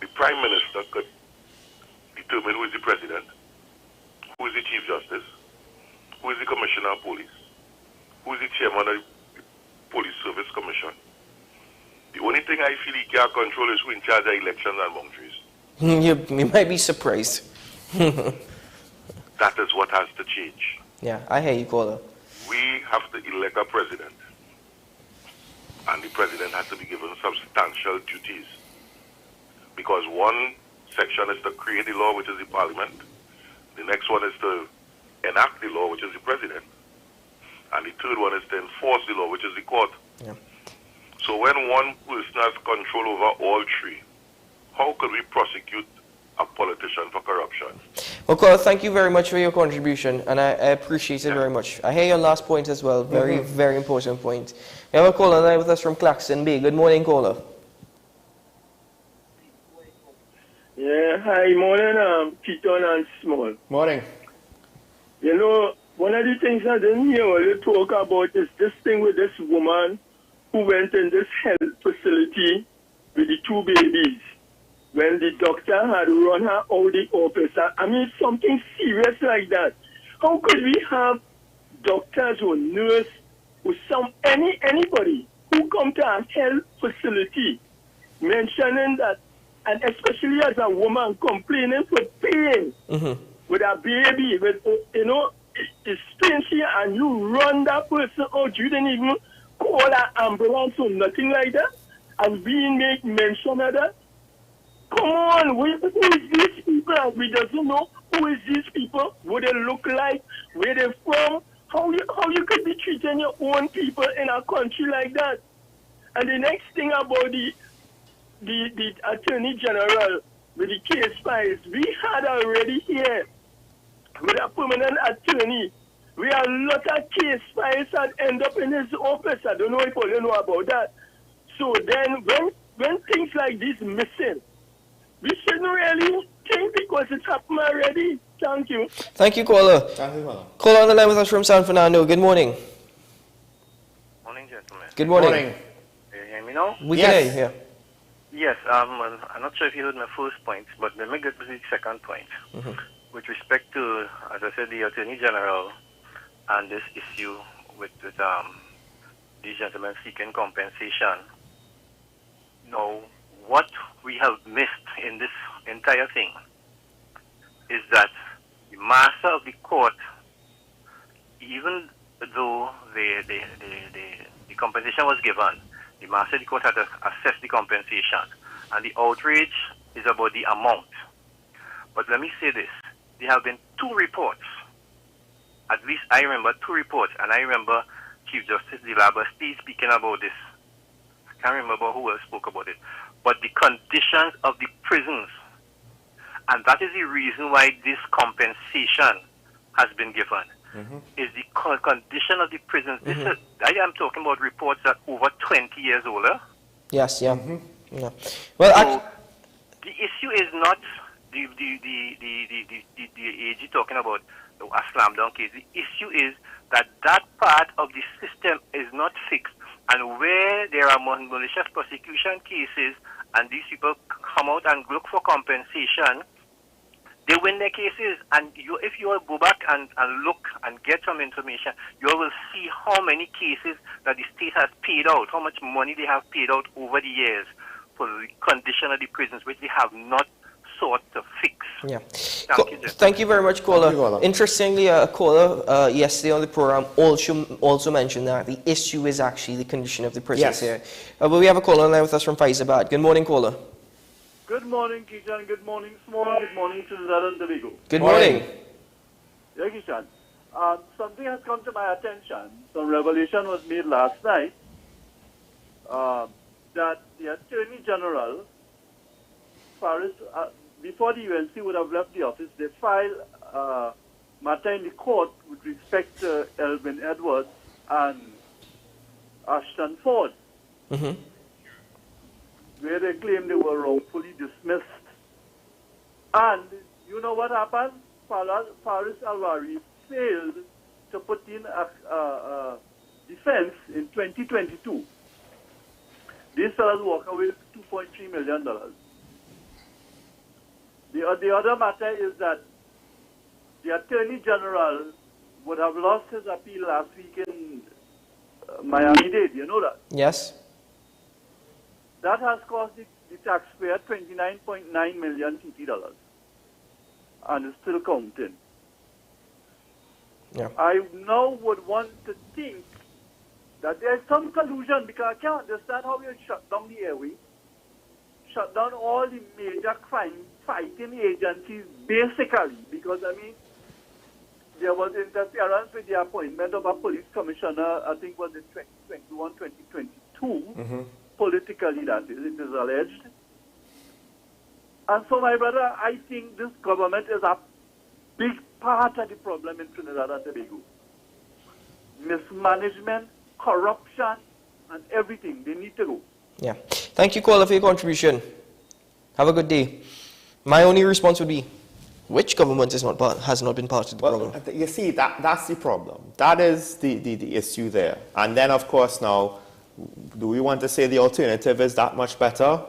the Prime Minister could determine who is the President, who is the Chief Justice, who is the Commissioner of Police, who is the Chairman of the Police Service Commission. The only thing I feel he can't control is who in charge of elections and boundaries. You might be surprised. That is what has to change. Yeah, I hear you, caller. We have to elect a president, and the president has to be given substantial duties. Because one section is to create the law, which is the parliament. The next one is to enact the law, which is the president. And the third one is to enforce the law, which is the court. Yeah. So when one person has control over all three, how could we prosecute a politician for corruption? Well, caller, thank you very much for your contribution, and I appreciate it very much. I hear your last point as well. Very, very important point. We have a caller line with us from Claxton Bay. Good morning, caller. Yeah, hi, morning, Keaton and Small. Morning. You know, one of the things I didn't hear you talk about is this thing with this woman who went in this health facility with the 2 babies when the doctor had run her out the office. I mean, something serious like that. How could we have doctors or nurse or anybody who come to a health facility mentioning that, and especially as a woman complaining for pain with a baby, with, you know, it's strange here, and you run that person out, you didn't even call an ambulance or nothing like that, and being made mention of that. Come on, who is these people? We doesn't know who is these people, what they look like, where they're from, how you could be treating your own people in a country like that. And the next thing about the Attorney General with the case files, we had already here with a permanent attorney, we had a lot of case files that end up in his office. I don't know if you know about that. So then when things like this missing, we shouldn't really think because it's happened already. Thank you. Thank you, caller. Thank you, caller. Caller on the line with us from San Fernando. Good morning. Morning, gentlemen. Good morning. Morning. You hear me now? We can hear you, yeah. Yes, I'm not sure if you heard my first point, but let me get to the second point. With respect to, as I said, the Attorney General and this issue with these gentlemen seeking compensation. Now, what we have missed in this entire thing is that the master of the court, even though the compensation was given, the master of the court had to assess the compensation, and the outrage is about the amount. But let me say this, there have been 2 reports, at least I remember 2 reports, and I remember Chief Justice Dilaba still speaking about this. I can't remember who else spoke about it. But the conditions of the prisons, and that is the reason why this compensation has been given, is the condition of the prisons. This is, I am talking about reports that over 20 years older. Yes, yeah. Yeah. Well, so the issue is not the AG talking about a slam dunk case. The issue is that part of the system is not fixed, and where there are malicious prosecution cases and these people come out and look for compensation, they win their cases. And if you go back and look and get some information, you will see how many cases that the state has paid out, how much money they have paid out over the years for the condition of the prisons, which they have not sought to fix. Yeah. Thank you very much, caller. Interestingly, a caller yesterday on the program also mentioned that the issue is actually the condition of the prisons here. But we have a caller on line with us from Faizabad. Good morning, caller. Good morning, Kishan. Good morning, Small. Good morning, Trinidad and Tobago. Good morning. Yeah, Kishan. Something has come to my attention. Some revelation was made last night that the Attorney General, Paris, before the UNC would have left the office, they filed a matter in the court with respect to Elvin Edwards and Ashton Ford, where they claimed they were wrongfully dismissed. And you know what happened? Faris Alwari failed to put in a defense in 2022. These fellas walk away with $2.3 million. The other matter is that the Attorney General would have lost his appeal last week in Miami-Dade. You know that? Yes. That has cost the taxpayer $29.9 million TT dollars, and it's still counting. Yeah. I now would want to think that there's some collusion, because I can't understand how you shut down the airway, shut down all the major crime-fighting agencies, basically, because, I mean, there was interference with the appointment of a police commissioner, I think was in 2021, 2022. Politically, that is, it is alleged. And so, my brother, I think this government is a big part of the problem in Trinidad and Tobago. Mismanagement, corruption, and everything. They need to go. Yeah. Thank you, caller, for your contribution. Have a good day. My only response would be, which government has not been part of the problem? You see, that's the problem. That is the issue there. And then, of course, now, do we want to say the alternative is that much better?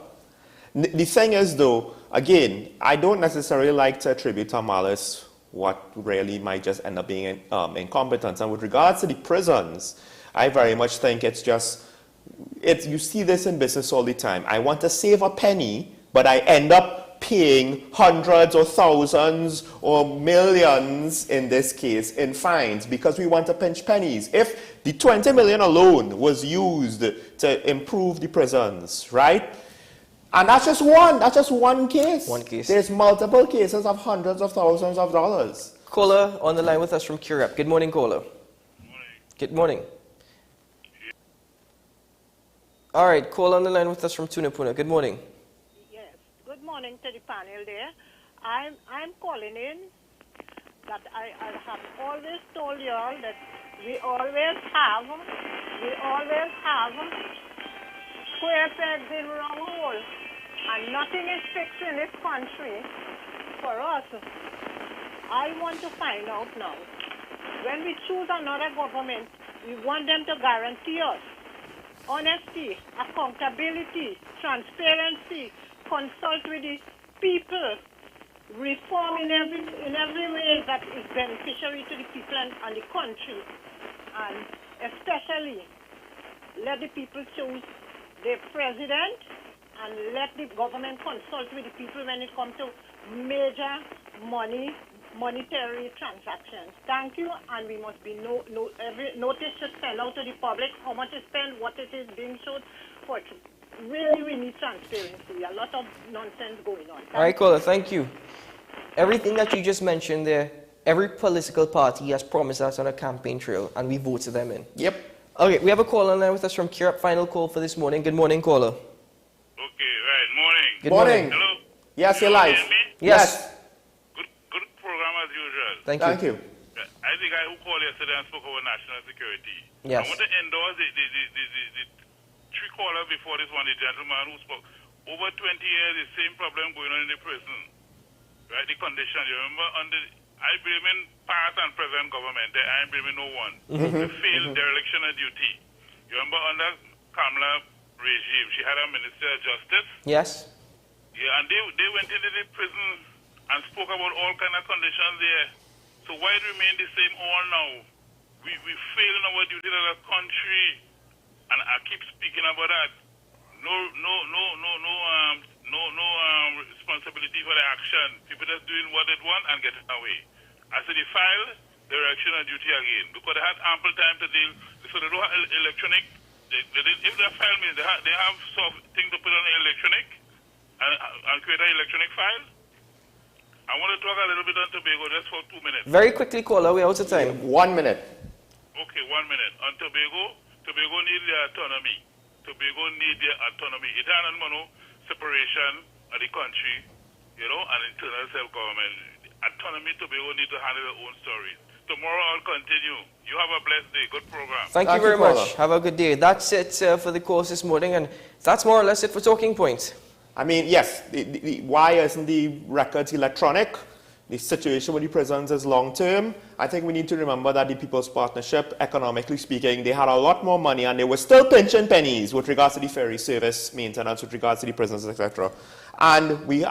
The thing is, though, again, I don't necessarily like to attribute to malice what really might just end up being incompetence. And with regards to the prisons, I very much think it's just, you see this in business all the time. I want to save a penny, but I end up paying hundreds or thousands or millions, in this case, in fines because we want to pinch pennies. If the 20 million alone was used to improve the prisons, right? And that's just one case. One case. There's multiple cases of hundreds of thousands of dollars. Caller on the line with us from Curep. Good morning, caller. Good morning. All right, caller on the line with us from Tunapuna. Good morning. Good morning to the panel there. I'm calling in that I have always told you all that we always have square pegs in round hole, and nothing is fixed in this country for us. I want to find out now, when we choose another government, we want them to guarantee us honesty, accountability, transparency, consult with the people, reform in every way that is beneficiary to the people and the country, and especially let the people choose the president and let the government consult with the people when it comes to major monetary transactions. Thank you, and we must be every notice should send out to the public how much is spent, what it is being showed for. Really, we need transparency. A lot of nonsense going on. All right, caller, thank you. Everything that you just mentioned there, every political party has promised us on a campaign trail, and we voted them in. Yep. Okay, we have a caller on line with us from Curep. Final call for this morning. Good morning, caller. Okay, right. Morning. Good morning. Hello. Yes, you're live. Yes. Good program as usual. Thank you. I think I who called yesterday and spoke about national security. Yes. I want to endorse the three callers before this one, the gentleman who spoke. Over 20 years, the same problem going on in the prison. right, the condition, you remember, I blame in past and present government, I ain't blaming no one. They failed their election of duty. You remember under Kamala regime, she had a Minister of Justice. Yes. Yeah, and they went into the prison and spoke about all kind of conditions there. So why it remain the same all now? We fail in our duty as a country, and I keep speaking about that. No responsibility for the action. People just doing what they want and getting away. I said they file their election on duty again because they had ample time to deal. So they don't have electronic. If they file me, they have something to put on the electronic and create an electronic file. I want to talk a little bit on Tobago just for 2 minutes. Very quickly, caller. We're out of time. 1 minute. Okay, 1 minute. On Tobago needs their autonomy. Tobago needs their autonomy. It has no separation of the country, and internal self-government. Autonomy, Tobago need to handle their own stories. Tomorrow I'll continue. You have a blessed day. Good program. Thank you very much. Have a good day. That's it for the course this morning, and that's more or less it for Talking Points. I mean, yes, why isn't the records electronic? The situation with the prisons is long-term. I think we need to remember that the People's Partnership, economically speaking, they had a lot more money and they were still pinching pennies with regards to the ferry service maintenance, with regards to the prisons, etc. And we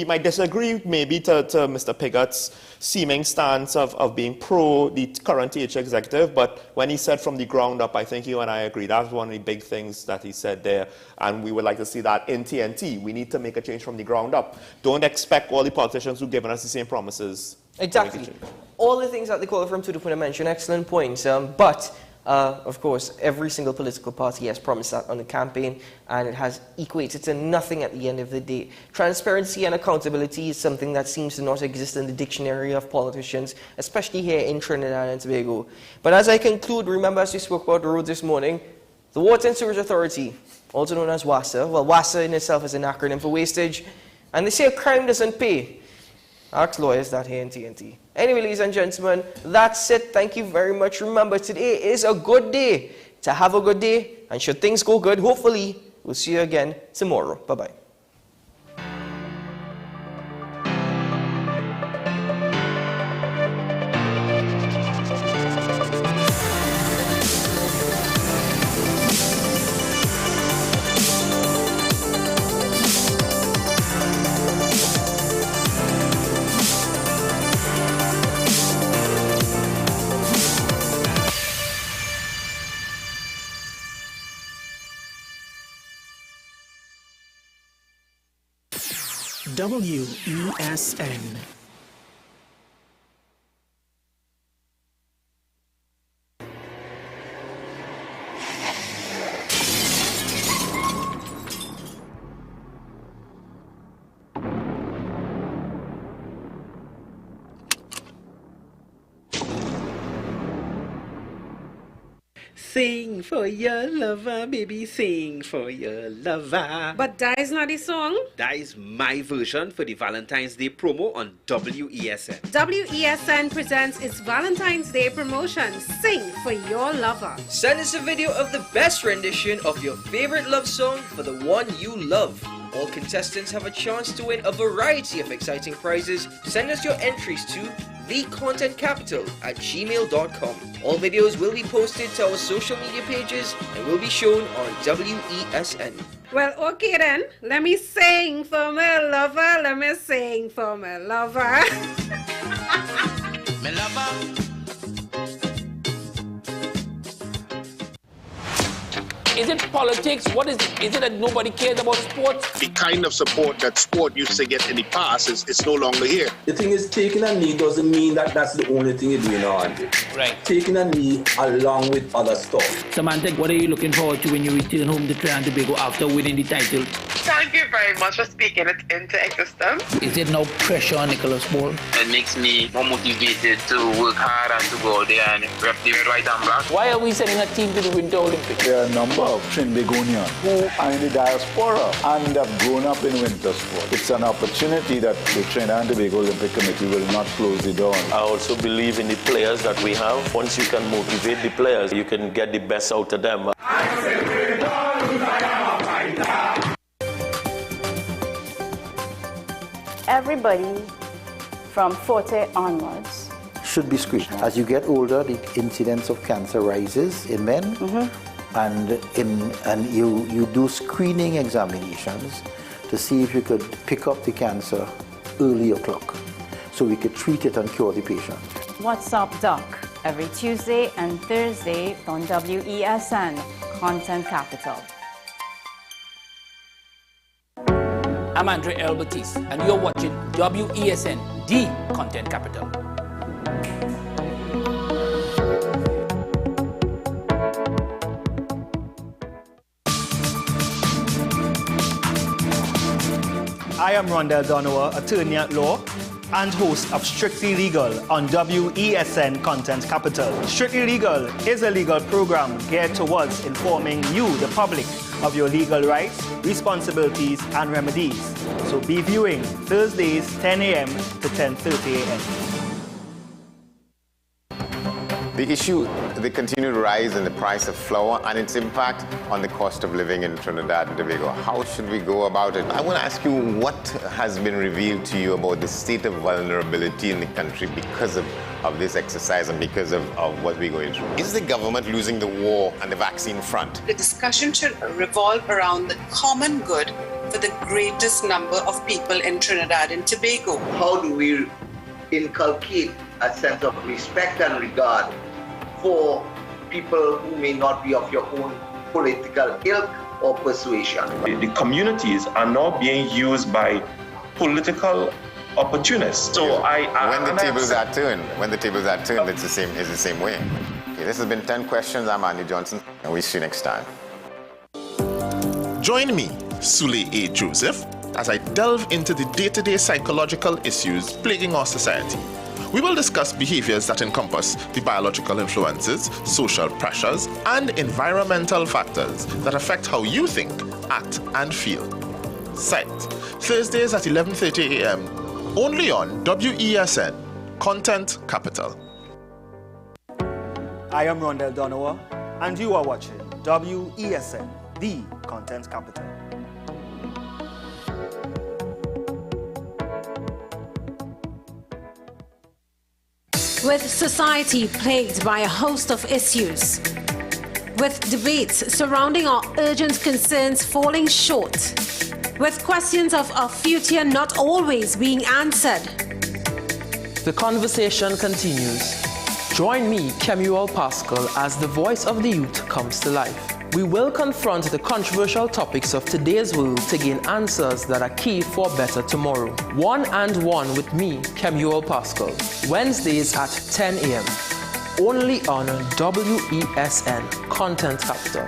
might disagree maybe to Mr. Piggott's seeming stance of being pro the current TH executive, but when he said from the ground up, I think you and I agree. That's one of the big things that he said there, and we would like to see that in TNT. We need to make a change from the ground up. Don't expect all the politicians who've given us the same promises. Exactly. All the things that the caller from Tudupuna mentioned, excellent points. But of course, every single political party has promised that on the campaign, and it has equated to nothing at the end of the day. Transparency and accountability is something that seems to not exist in the dictionary of politicians, especially here in Trinidad and Tobago. But as I conclude, remember as we spoke about the roads this morning, the Water and Sewage Authority, also known as WASA, well, WASA in itself is an acronym for wastage, and they say crime doesn't pay. Ask lawyers that here in TNT. Anyway, ladies and gentlemen, that's it. Thank you very much. Remember, today is a good day to have a good day. And should things go good, hopefully, we'll see you again tomorrow. Bye-bye. WESN. Sing for your lover, baby, sing for your lover. But that is not the song. That is my version for the Valentine's Day promo on WESN. WESN presents its Valentine's Day promotion, Sing for Your Lover. Send us a video of the best rendition of your favorite love song for the one you love. All contestants have a chance to win a variety of exciting prizes. Send us your entries to thecontentcapital@gmail.com. All videos will be posted to our social media pages and will be shown on WESN. Well, okay then. Let me sing for my lover. Let me sing for my lover. My lover. Is it politics? What is it? Is it that nobody cares about sports? The kind of support that sport used to get in the past is no longer here. The thing is, taking a knee doesn't mean that that's the only thing you're doing on it. Right. Taking a knee along with other stuff. Samantha, what are you looking forward to when you return home to Trinidad and Tobago after winning the title? Thank you very much for speaking it into existence. Is there no pressure on Nicholas Ball? It makes me more motivated to work hard and to go out there and rep the right and black. Why are we sending a team to the Winter Olympics? There are a number of Trinbagonians who are in the diaspora and have grown up in winter sport. It's an opportunity that the Trinidad and Tobago Olympic Committee will not close the door on. I also believe in the players that we have. Once you can motivate the players, you can get the best out of them. everybody from 40 onwards should be screened. As you get older, the incidence of cancer rises in men, and you do screening examinations to see if you could pick up the cancer early o'clock, so we could treat it and cure the patient. What's Up Doc, every Tuesday and Thursday on WESN, Content Capital. I'm Andre L. Batiste, and you're watching WESN, the Content Capital. I am Rondell Donowa, attorney at law and host of Strictly Legal on WESN Content Capital. Strictly Legal is a legal program geared towards informing you, the public, of your legal rights, responsibilities, and remedies. So be viewing Thursdays 10 a.m. to 10:30 a.m. The issue, the continued rise in the price of flour and its impact on the cost of living in Trinidad and Tobago. How should we go about it? I want to ask you, what has been revealed to you about the state of vulnerability in the country because of this exercise and because of what we're going through? Is the government losing the war on the vaccine front? The discussion should revolve around the common good for the greatest number of people in Trinidad and Tobago. How do we inculcate a sense of respect and regard for people who may not be of your own political ilk or persuasion? The communities are now being used by political opportunists. So when the tables are turned, it's the same way. Okay, this has been 10 Questions. I'm Andy Johnson, and we'll see you next time. Join me, Sule A. Joseph, as I delve into the day-to-day psychological issues plaguing our society. We will discuss behaviors that encompass the biological influences, social pressures, and environmental factors that affect how you think, act, and feel. Sight, Thursdays at 11:30 a.m., only on WESN, Content Capital. I am Rondell Donowa, and you are watching WESN, the Content Capital. With society plagued by a host of issues, with debates surrounding our urgent concerns falling short, with questions of our future not always being answered. The conversation continues. Join me, Kemuel Pascal, as the voice of the youth comes to life. We will confront the controversial topics of today's world to gain answers that are key for a better tomorrow. One and One with me, Kemuel Pascal. Wednesdays at 10 a.m. Only on WESN, Content Capital.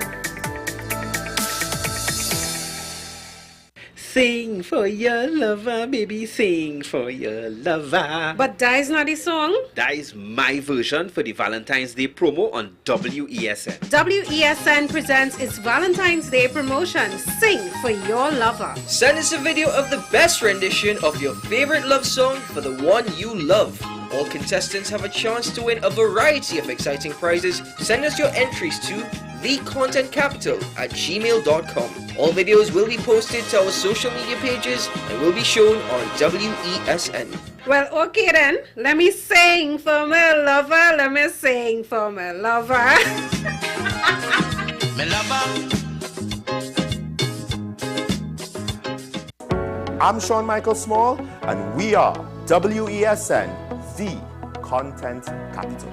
Sing for your lover, baby, sing for your lover. But that is not the song. That is my version for the Valentine's Day promo on WESN. WESN presents its Valentine's Day promotion, Sing for Your Lover. Send us a video of the best rendition of your favorite love song for the one you love. All contestants have a chance to win a variety of exciting prizes. Send us your entries to thecontentcapital@gmail.com. All videos will be posted to our social media pages and will be shown on WESN. Well, okay then. Let me sing for my lover. Let me sing for my lover. My lover. I'm Sean Michael Small, and we are WESN, the Content Capital.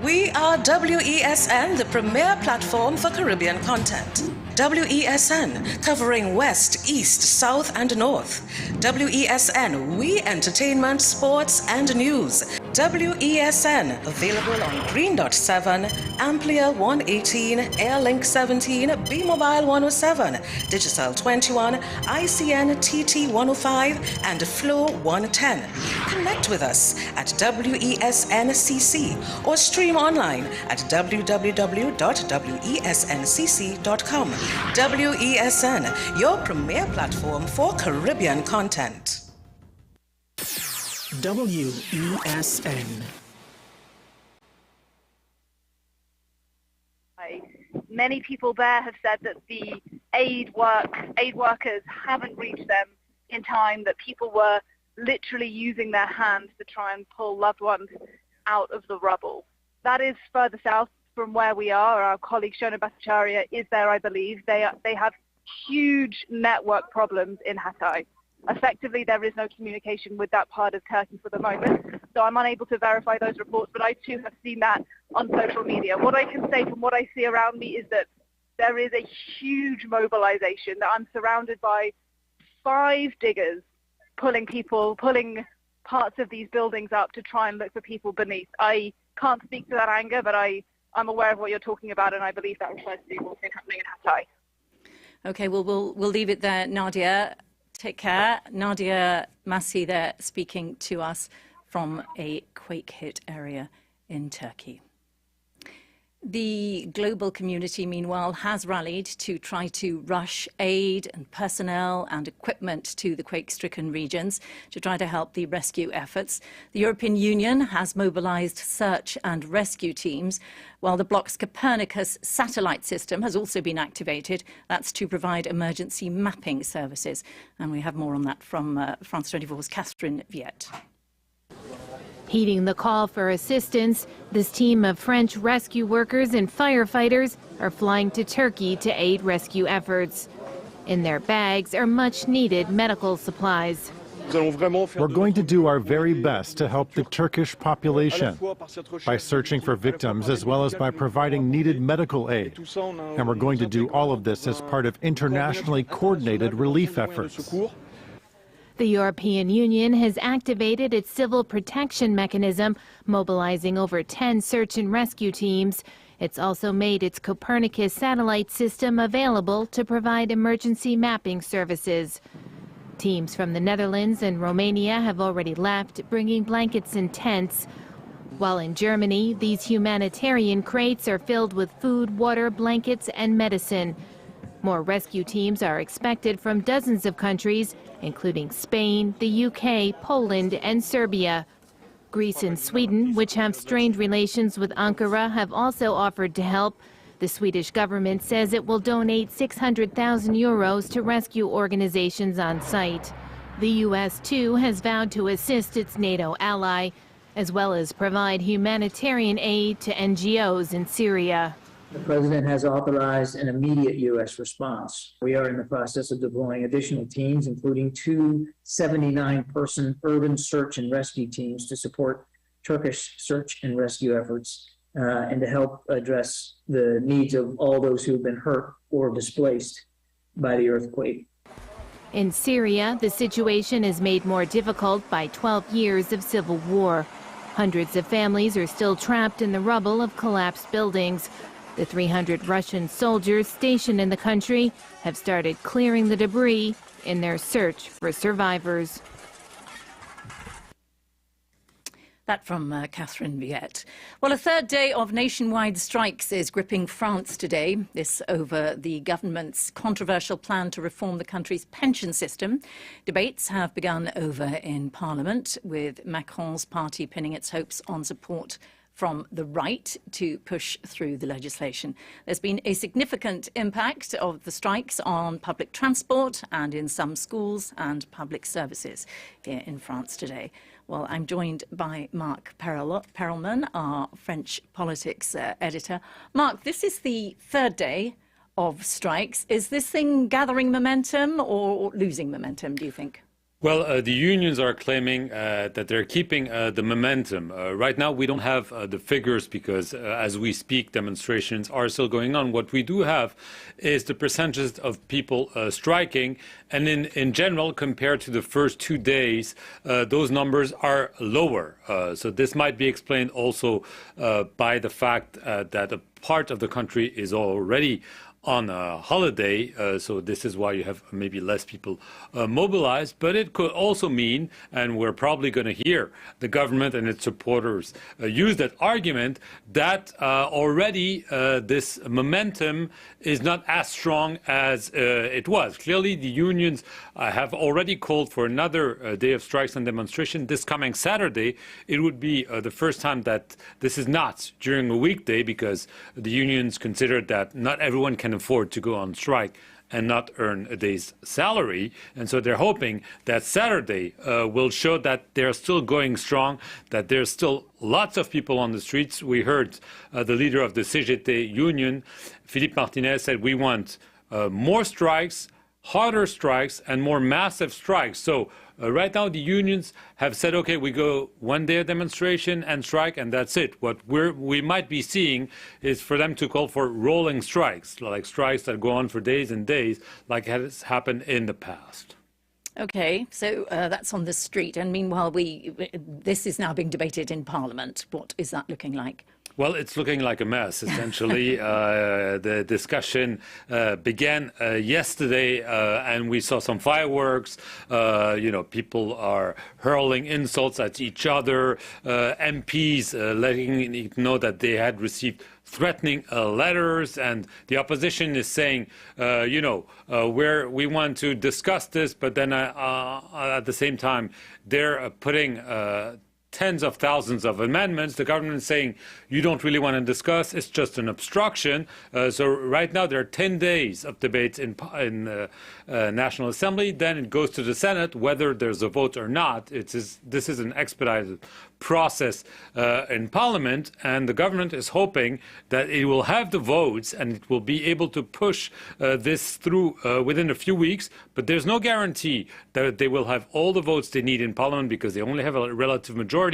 We are WESN, the premier platform for Caribbean content. WESN, covering West, East, South, and North. WESN, we entertainment, sports, and news. WESN, available on Greendot 7, Amplia 118, Airlink 17, Bmobile 107, Digicel 21, ICNTT 105, and Flow 110. Connect with us at WESNCC or stream online at www.wesncc.com. WESN, your premier platform for Caribbean content. WESN. Many people there have said that the aid workers haven't reached them in time, that people were literally using their hands to try and pull loved ones out of the rubble. That is further south from where we are. Our colleague Shona Bhattacharya is there, I believe. They have huge network problems in Hatay. Effectively, there is no communication with that part of Turkey for the moment, so I'm unable to verify those reports, but I too have seen that on social media. What I can say from what I see around me is that there is a huge mobilization, that I'm surrounded by 5 diggers pulling parts of these buildings up to try and look for people beneath. I can't speak to that anger, but I'm aware of what you're talking about, and I believe that refers to what's been happening in Hatay. Okay, well, we'll leave it there, Nadia. Take care. Nadia Massi there speaking to us from a quake-hit area in Turkey. The global community, meanwhile, has rallied to try to rush aid and personnel and equipment to the quake-stricken regions to try to help the rescue efforts. The European Union has mobilized search and rescue teams, while the bloc's Copernicus satellite system has also been activated. That's to provide emergency mapping services. And we have more on that from France 24's Catherine Viette. Heeding the call for assistance, this team of French rescue workers and firefighters are flying to Turkey to aid rescue efforts. In their bags are much-needed medical supplies. We're going to do our very best to help the Turkish population by searching for victims as well as by providing needed medical aid. And we're going to do all of this as part of internationally coordinated relief efforts. The European Union has activated its civil protection mechanism, mobilizing over 10 search and rescue teams. It's also made its Copernicus satellite system available to provide emergency mapping services. Teams from the Netherlands and Romania have already left, bringing blankets and tents. While in Germany, these humanitarian crates are filled with food, water, blankets, and medicine. More rescue teams are expected from dozens of countries, including Spain, the UK, Poland, and Serbia. Greece and Sweden, which have strained relations with Ankara, have also offered to help. The Swedish government says it will donate 600,000 euros to rescue organizations on site. The U.S., too, has vowed to assist its NATO ally, as well as provide humanitarian aid to NGOs in Syria. The President has authorized an immediate U.S. response. We are in the process of deploying additional teams, including 2 79-person urban search and rescue teams to support Turkish search and rescue efforts and to help address the needs of all those who have been hurt or displaced by the earthquake. In Syria, the situation is made more difficult by 12 years of civil war. Hundreds of families are still trapped in the rubble of collapsed buildings. The 300 Russian soldiers stationed in the country have started clearing the debris in their search for survivors. That from Catherine Viette. Well, a third day of nationwide strikes is gripping France today. This over the government's controversial plan to reform the country's pension system. Debates have begun over in Parliament, with Macron's party pinning its hopes on support from the right to push through the legislation. There's been a significant impact of the strikes on public transport and in some schools and public services here in France today. Well, I'm joined by Mark Perelman, our French politics editor. Mark, this is the third day of strikes. Is this thing gathering momentum or losing momentum, do you think? Well, the unions are claiming that they're keeping the momentum. Right now, we don't have the figures because as we speak, demonstrations are still going on. What we do have is the percentages of people striking. And in general, compared to the first 2 days, those numbers are lower. So this might be explained also by the fact that a part of the country is already on a holiday, so this is why you have maybe less people mobilized, but it could also mean, and we're probably going to hear the government and its supporters use that argument, that already this momentum is not as strong as it was. Clearly, the unions have already called for another day of strikes and demonstration this coming Saturday. It would be the first time that this is not during a weekday, because the unions considered that not everyone can afford to go on strike and not earn a day's salary. And so they're hoping that Saturday will show that they're still going strong, that there's still lots of people on the streets. We heard the leader of the CGT union, Philippe Martinez, said we want more strikes, harder strikes, and more massive strikes. So right now the unions have said, okay, we go one day of demonstration and strike, and that's it. What we might be seeing is for them to call for rolling strikes, like strikes that go on for days and days, like has happened in the past. Okay, so that's on the street. And meanwhile, this is now being debated in Parliament. What is that looking like? Well, it's looking like a mess, essentially. The discussion began yesterday, and we saw some fireworks. People are hurling insults at each other. MPs letting it know that they had received threatening letters, and the opposition is saying, we want to discuss this, but then at the same time, they're putting tens of thousands of amendments. The government is saying, you don't really want to discuss, it's just an obstruction. So right now there are 10 days of debates in National Assembly. Then it goes to the Senate, whether there's a vote or not. This is an expedited process in Parliament, and the government is hoping that it will have the votes and it will be able to push this through within a few weeks. But there's no guarantee that they will have all the votes they need in Parliament, because they only have a relative majority,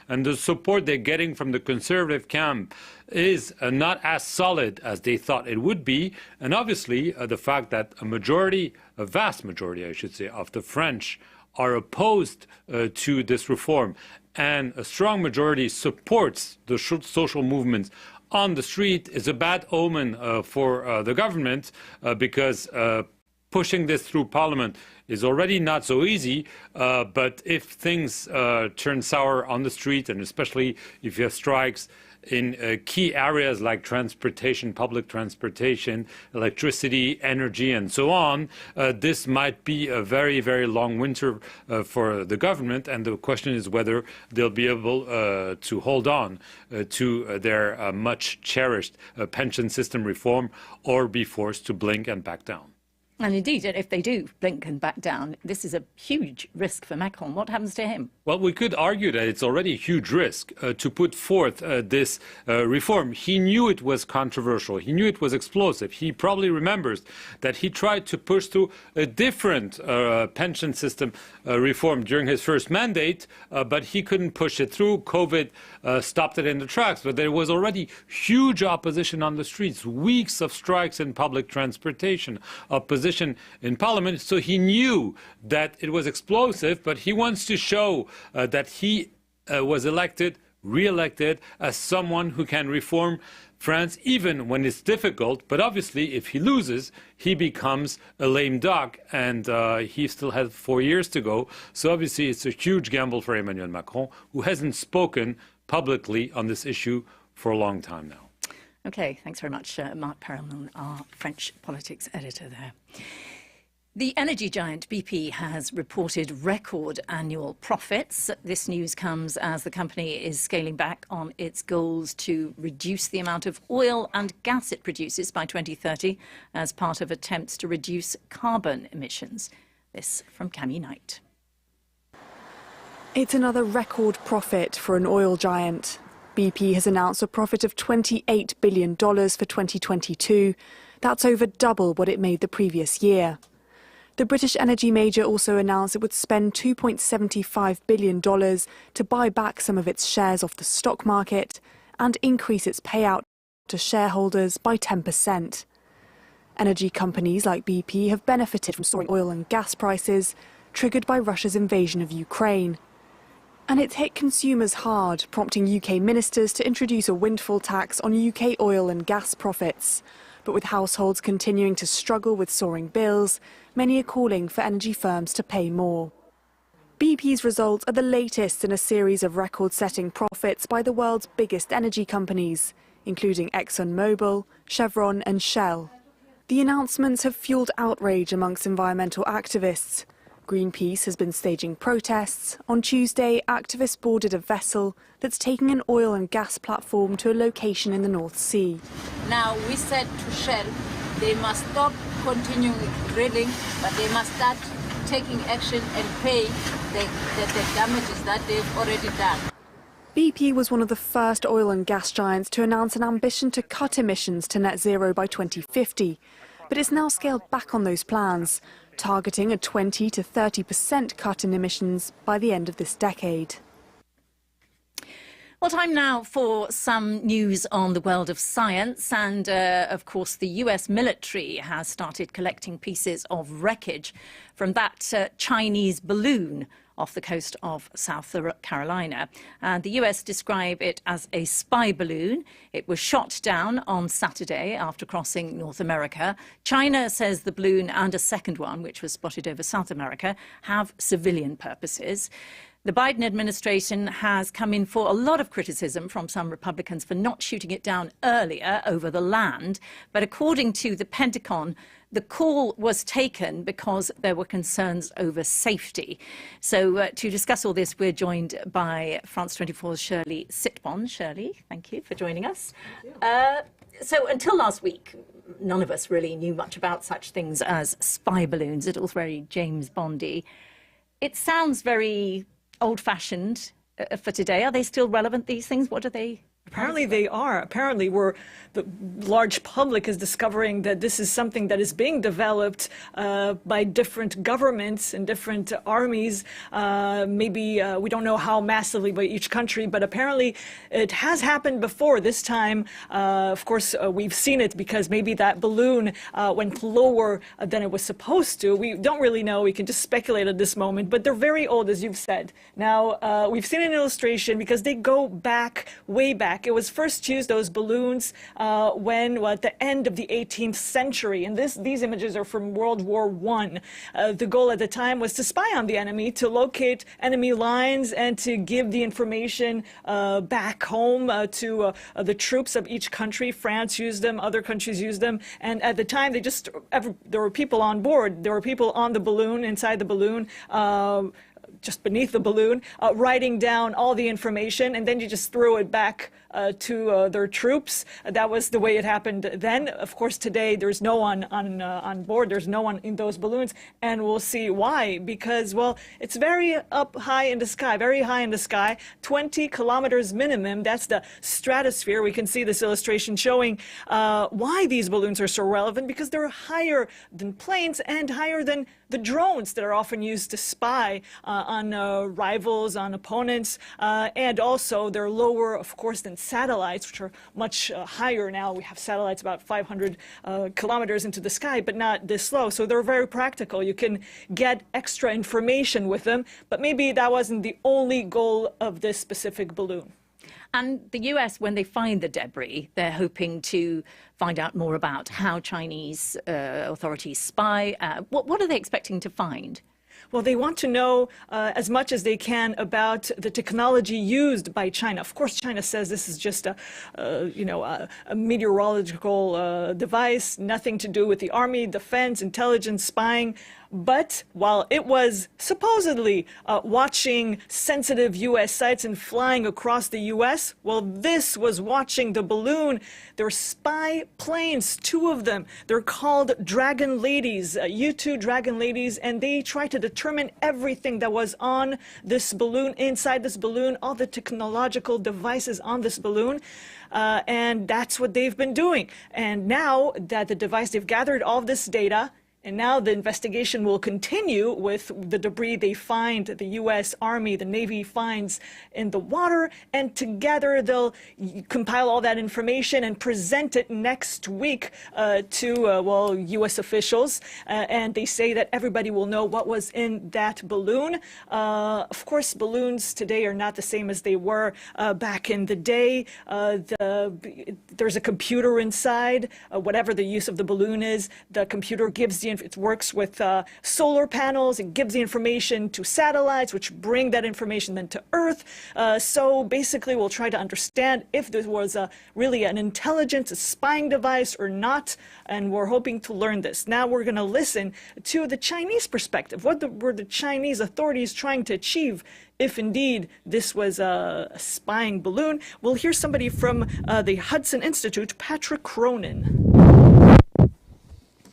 and the support they're getting from the Conservative camp is not as solid as they thought it would be. And obviously the fact that a vast majority, I should say, of the French are opposed to this reform, and a strong majority supports the social movements on the street, is a bad omen for the government, because pushing this through Parliament is already not so easy, but if things turn sour on the street, and especially if you have strikes in key areas like transportation, public transportation, electricity, energy, and so on, this might be a very, very long winter for the government. And the question is whether they'll be able to hold on to their much cherished pension system reform, or be forced to blink and back down. And indeed, if they do blink and back down, this is a huge risk for Macron. What happens to him? Well, we could argue that it's already a huge risk to put forth this reform. He knew it was controversial. He knew it was explosive. He probably remembers that he tried to push through a different pension system reform during his first mandate, but he couldn't push it through. COVID stopped it in the tracks. But there was already huge opposition on the streets, weeks of strikes in public transportation, opposition in Parliament. So he knew that it was explosive, but he wants to show that he was re-elected as someone who can reform France, even when it's difficult. But obviously, if he loses, he becomes a lame duck, and he still has 4 years to go. So obviously, it's a huge gamble for Emmanuel Macron, who hasn't spoken publicly on this issue for a long time now. Okay, thanks very much, Marc Perelman, our French politics editor there. The energy giant BP has reported record annual profits. This news comes as the company is scaling back on its goals to reduce the amount of oil and gas it produces by 2030 as part of attempts to reduce carbon emissions. This from Cammy Knight. It's another record profit for an oil giant. BP has announced a profit of $28 billion for 2022. That's over double what it made the previous year. The British energy major also announced it would spend $2.75 billion to buy back some of its shares off the stock market and increase its payout to shareholders by 10%. Energy companies like BP have benefited from soaring oil and gas prices, triggered by Russia's invasion of Ukraine. And it's hit consumers hard, prompting UK ministers to introduce a windfall tax on UK oil and gas profits. But with households continuing to struggle with soaring bills, many are calling for energy firms to pay more. BP's results are the latest in a series of record-setting profits by the world's biggest energy companies, including ExxonMobil, Chevron and Shell. The announcements have fueled outrage amongst environmental activists. Greenpeace has been staging protests. On Tuesday, activists boarded a vessel that's taking an oil and gas platform to a location in the North Sea. Now, we said to Shell, they must stop continuing drilling, but they must start taking action and pay the damages that they've already done. BP was one of the first oil and gas giants to announce an ambition to cut emissions to net zero by 2050. But it's now scaled back on those plans, targeting a 20 to 30% cut in emissions by the end of this decade. Well, time now for some news on the world of science. And, of course, the US military has started collecting pieces of wreckage from that Chinese balloon off the coast of South Carolina. And the US describe it as a spy balloon. It was shot down on Saturday after crossing North America. China says the balloon and a second one, which was spotted over South America, have civilian purposes. The Biden administration has come in for a lot of criticism from some Republicans for not shooting it down earlier over the land. But according to the Pentagon, the call was taken because there were concerns over safety. So to discuss all this, we're joined by France 24's Shirley Sitbon. Shirley, thank you for joining us. So until last week, none of us really knew much about such things as spy balloons. It was very James Bondy. It sounds very old-fashioned for today. Are they still relevant, these things? What are they? Apparently they are. Apparently the large public is discovering that this is something that is being developed by different governments and different armies. Maybe we don't know how massively by each country, but apparently it has happened before. This time, of course, we've seen it because maybe that balloon went lower than it was supposed to. We don't really know. We can just speculate at this moment, but they're very old, as you've said. Now, we've seen an illustration because they go back, way back. It was first used, those balloons, at the end of the 18th century. And these images are from World War I. The goal at the time was to spy on the enemy, to locate enemy lines, and to give the information back home to the troops of each country. France used them, other countries used them. And at the time, there were people on board. There were people on the balloon, inside the balloon, just beneath the balloon, writing down all the information, and then you just threw it back to their troops. That was the way it happened then. Of course, today there's no one on board. There's no one in those balloons, and we'll see why. Because, well, it's very up high in the sky, very high in the sky, 20 kilometers minimum. That's the stratosphere. We can see this illustration showing why these balloons are so relevant, because they're higher than planes and higher than the drones that are often used to spy on rivals, on opponents, and also they're lower, of course, than satellites, which are much higher now. We have satellites about 500 kilometers into the sky, but not this low. So they're very practical. You can get extra information with them, but maybe that wasn't the only goal of this specific balloon. And the US, when they find the debris, they're hoping to find out more about how Chinese authorities spy. What are they expecting to find? Well, they want to know as much as they can about the technology used by China. Of course, China says this is just a meteorological device, nothing to do with the army, defense, intelligence, spying. But while it was supposedly watching sensitive U.S. sites and flying across the U.S., well, this was watching the balloon. There were spy planes, 2 of them. They're called Dragon Ladies, U-2 Dragon Ladies, and they try to determine everything that was on this balloon, inside this balloon, all the technological devices on this balloon. And that's what they've been doing. And now that they've gathered all this data, And now the investigation will continue with the debris they find, the U.S. Army, the Navy finds in the water, and together they'll compile all that information and present it next week to U.S. officials. And they say that everybody will know what was in that balloon. Of course, balloons today are not the same as they were back in the day. There's a computer inside. Whatever the use of the balloon is, the computer gives it works with solar panels. It gives the information to satellites, which bring that information then to Earth. So basically, we'll try to understand if this was really an intelligence, a spying device or not, and we're hoping to learn this. Now we're going to listen to the Chinese perspective. What were the Chinese authorities trying to achieve if indeed this was a spying balloon? We'll hear somebody from the Hudson Institute, Patrick Cronin.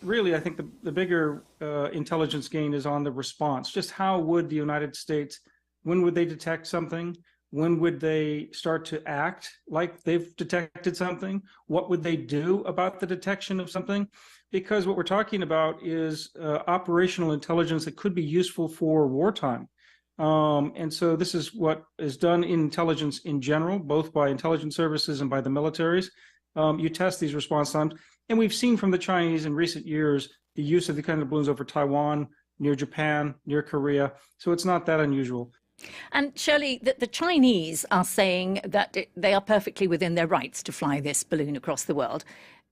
Really, I think the bigger intelligence gain is on the response. Just how would the United States, when would they detect something? When would they start to act like they've detected something? What would they do about the detection of something? Because what we're talking about is operational intelligence that could be useful for wartime. And so this is what is done in intelligence in general, both by intelligence services and by the militaries. You test these response times. And we've seen from the Chinese in recent years the use of the kind of balloons over Taiwan, near Japan, near Korea. So it's not that unusual. And Shirley, the Chinese are saying that they are perfectly within their rights to fly this balloon across the world.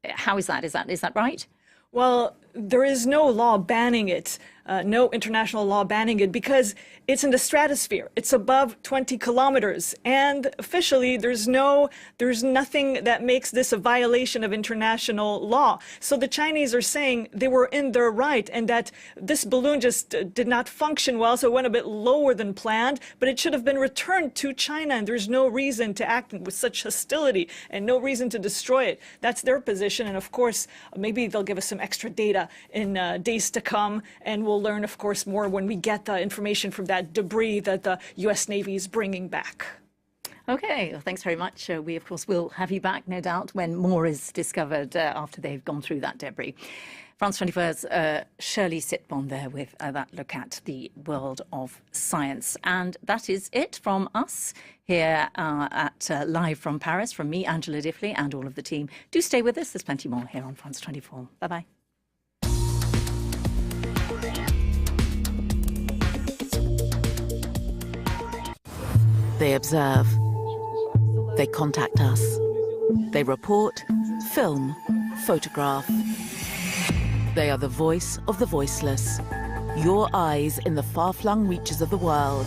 How is that? Is that right? Well, there is no law banning it, no international law banning it, because it's in the stratosphere. It's above 20 kilometers. And officially, there's nothing that makes this a violation of international law. So the Chinese are saying they were in their right and that this balloon just did not function well, so it went a bit lower than planned, but it should have been returned to China, and there's no reason to act with such hostility and no reason to destroy it. That's their position, and of course, maybe they'll give us some extra data in days to come, and we'll learn, of course, more when we get the information from that debris that the U.S. Navy is bringing back. Okay, well, thanks very much. We, of course, will have you back, no doubt, when more is discovered after they've gone through that debris. France 24's Shirley Sitbon there with that look at the world of science. And that is it from us here at Live from Paris, from me, Angela Diffley, and all of the team. Do stay with us. There's plenty more here on France 24. Bye-bye. They observe. They contact us. They report, film, photograph. They are the voice of the voiceless. Your eyes in the far-flung reaches of the world.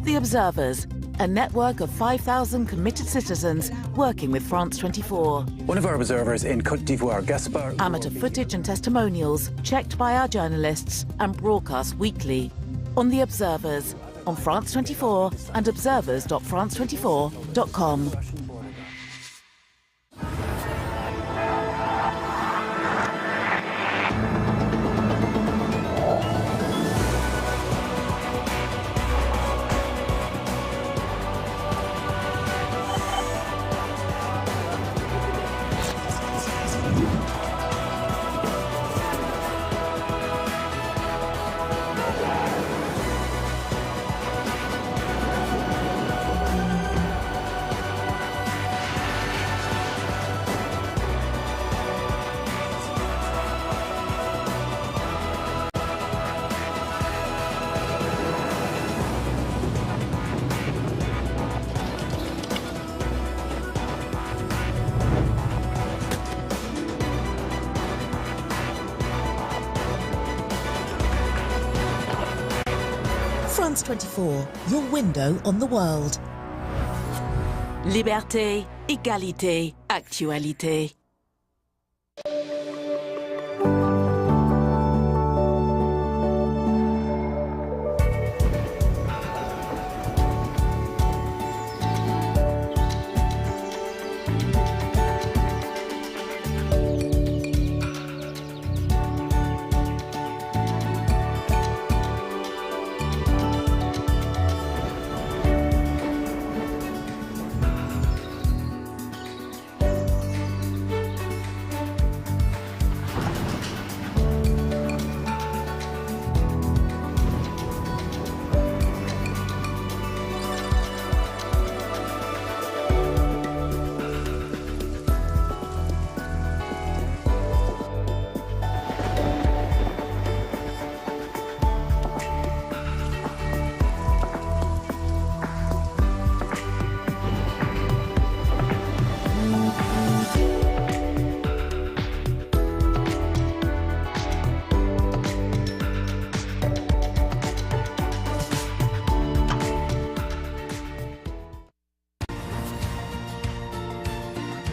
The Observers, a network of 5,000 committed citizens working with France 24. One of our observers in Côte d'Ivoire, Gaspard. Amateur footage and testimonials checked by our journalists and broadcast weekly. On The Observers, on France 24 and observers.france24.com. France 24, your window on the world. Liberté, égalité, actualité.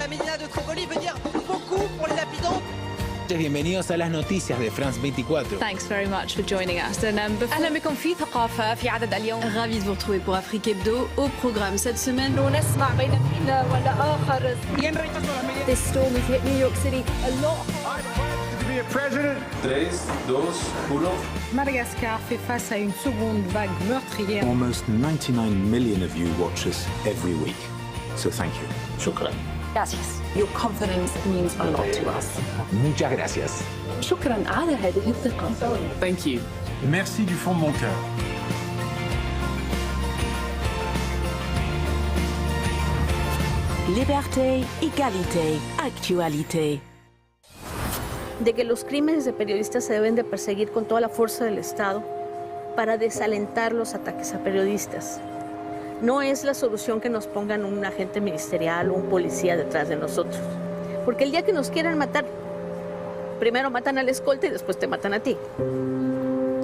la Médina de Tripoli veut dire beaucoup pour les habitants. Bienvenidos a las noticias de France 24. Thanks very much for joining us. أهلا بكم في ثقافة في عدد اليوم. Ravi de vous retrouver pour Afrique Hebdo. Au programme cette semaine. نسمع بين حين والآخر. This storm has hit New York City a lot. To be a president. 3, 2, 1. Madagascar fait face à une seconde vague meurtrière. Almost 99 million of you watch us every week. So thank you. شكرا. Gracias. Your confidence means a lot to us. Muchas gracias. شكرا على هذه الثقة. Thank you. Merci du fond de mon cœur. Liberté, égalité, actualité. De que los crímenes de periodistas se deben de perseguir con toda la fuerza del Estado para desalentar los ataques a periodistas. No es la solución que nos pongan un agente ministerial o un policía detrás de nosotros. Porque el día que nos quieran matar, primero matan al escolta y después te matan a ti.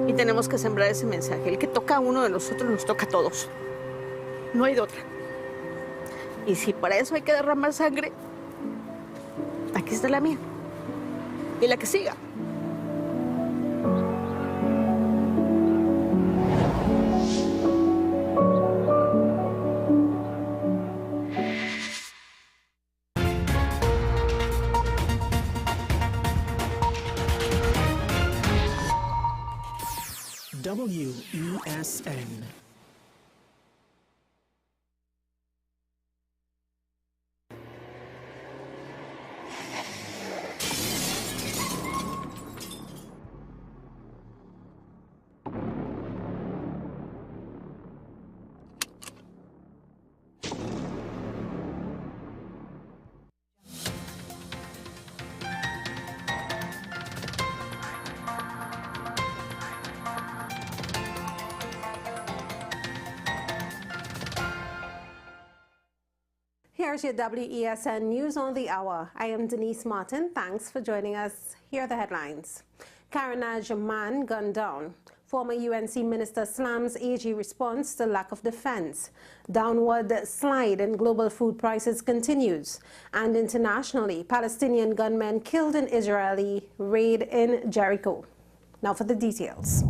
Y tenemos que sembrar ese mensaje. El que toca a uno de nosotros nos toca a todos. No hay de otra. Y si para eso hay que derramar sangre, aquí está la mía. Y la que siga. WESN. Here's your WESN News on the Hour. I am Denise Martin. Thanks for joining us. Here are the headlines. Carnage man gunned down. Former UNC Minister slams AG response to lack of defense. Downward slide in global food prices continues. And internationally, Palestinian gunmen killed in Israeli raid in Jericho. Now for the details.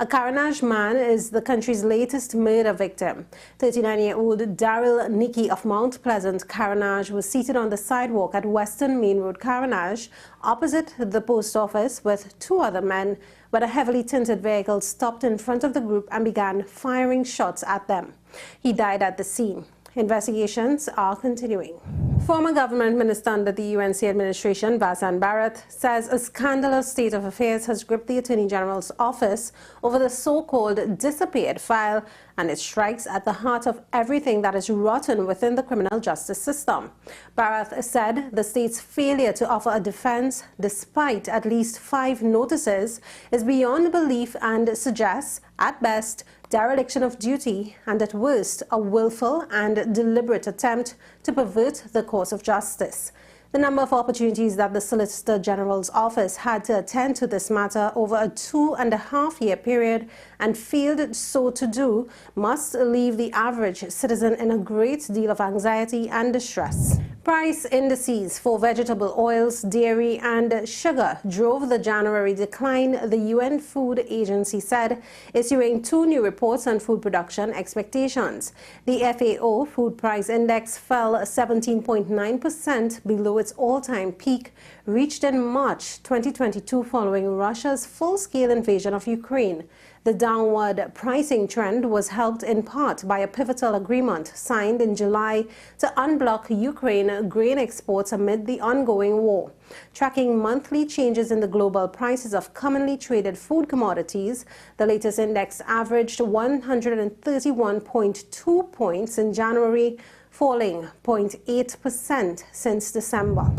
A Carnage man is the country's latest murder victim. 39-year-old Daryl Nicky of Mount Pleasant, Carnage, was seated on the sidewalk at Western Main Road, Carnage, opposite the post office with two other men, when a heavily tinted vehicle stopped in front of the group and began firing shots at them. He died at the scene. Investigations are continuing. Former government minister under the UNC administration, Vasan Bharat, says a scandalous state of affairs has gripped the Attorney General's office over the so-called disappeared file, and it strikes at the heart of everything that is rotten within the criminal justice system. Bharat said the state's failure to offer a defense, despite at least 5 notices, is beyond belief and suggests, at best, dereliction of duty, and at worst, a willful and deliberate attempt to pervert the course of justice. The number of opportunities that the Solicitor General's office had to attend to this matter over a 2.5-year period and failed so to do must leave the average citizen in a great deal of anxiety and distress. Price indices for vegetable oils, dairy and sugar drove the January decline, the UN Food Agency said, issuing 2 new reports on food production expectations. The FAO Food Price Index fell 17.9% below its all-time peak, reached in March 2022 following Russia's full-scale invasion of Ukraine. The downward pricing trend was helped in part by a pivotal agreement signed in July to unblock Ukraine grain exports amid the ongoing war. Tracking monthly changes in the global prices of commonly traded food commodities, the latest index averaged 131.2 points in January, falling 0.8% since December.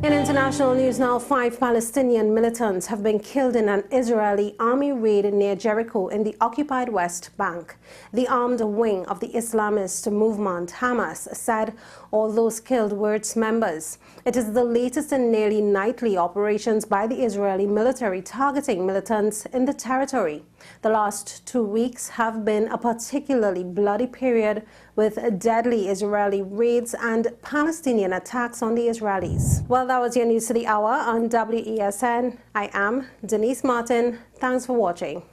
In international news now, 5 Palestinian militants have been killed in an Israeli army raid near Jericho in the occupied West Bank. The armed wing of the Islamist movement, Hamas, said all those killed were its members. It is the latest in nearly nightly operations by the Israeli military targeting militants in the territory. The last 2 weeks have been a particularly bloody period with deadly Israeli raids and Palestinian attacks on the Israelis. Well, that was your news to the hour on WESN. I am Denise Martin. Thanks for watching.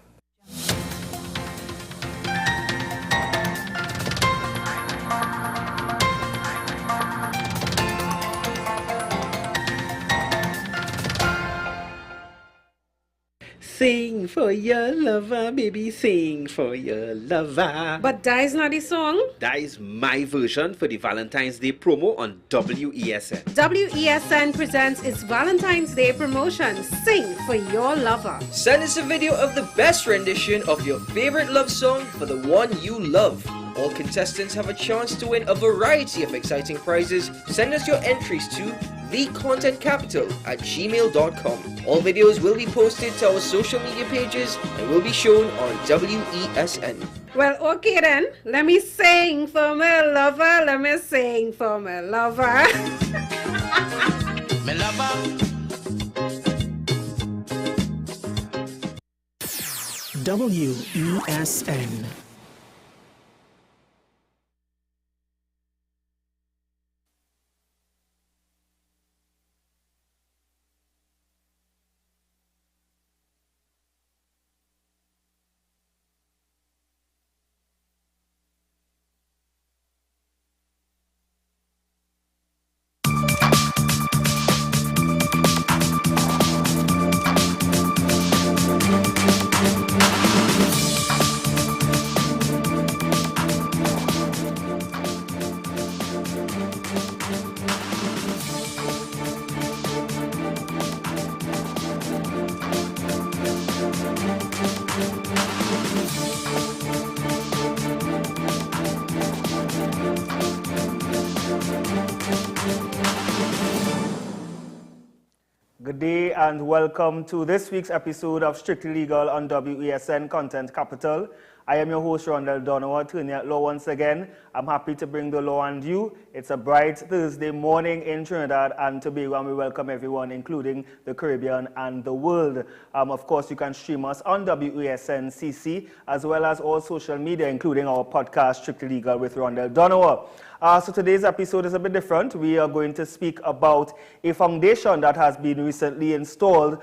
Sing for your lover, baby, sing for your lover. But that is not the song. That is my version for the Valentine's Day promo on WESN. WESN presents its Valentine's Day promotion, Sing for Your Lover. Send us a video of the best rendition of your favorite love song for the one you love. All contestants have a chance to win a variety of exciting prizes. Send us your entries to thecontentcapital@gmail.com. All videos will be posted to our social media pages and will be shown on WESN. Well, okay then. Let me sing for my lover. Let me sing for my lover. My lover. WESN. Good day and welcome to this week's episode of Strictly Legal on WESN Content Capital. I am your host, Rondell Donowa, attorney at law once again. I'm happy to bring the law and you. It's a bright Thursday morning in Trinidad and Tobago, and we welcome everyone, including the Caribbean and the world. Of course, you can stream us on WESN CC, as well as all social media, including our podcast, Strictly Legal with Rondell Donowa. So today's episode is a bit different. We are going to speak about a foundation that has been recently installed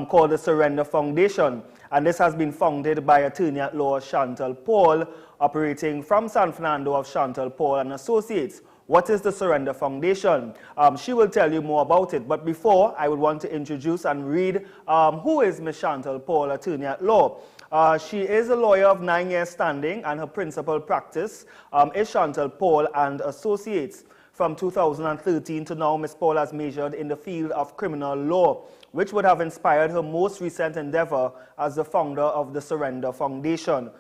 called the Surrender Foundation. And this has been founded by attorney at law Chantal Paul, operating from San Fernando of Chantal Paul and Associates. What is the Surrender Foundation? She will tell you more about it. But before, I would want to introduce and read who is Ms. Chantal Paul, attorney at law. She is a lawyer of 9 years standing, and her principal practice is Chantal Paul and Associates. From 2013 to now, Ms. Paul has majored in the field of criminal law, which would have inspired her most recent endeavor as the founder of the Surrender Foundation,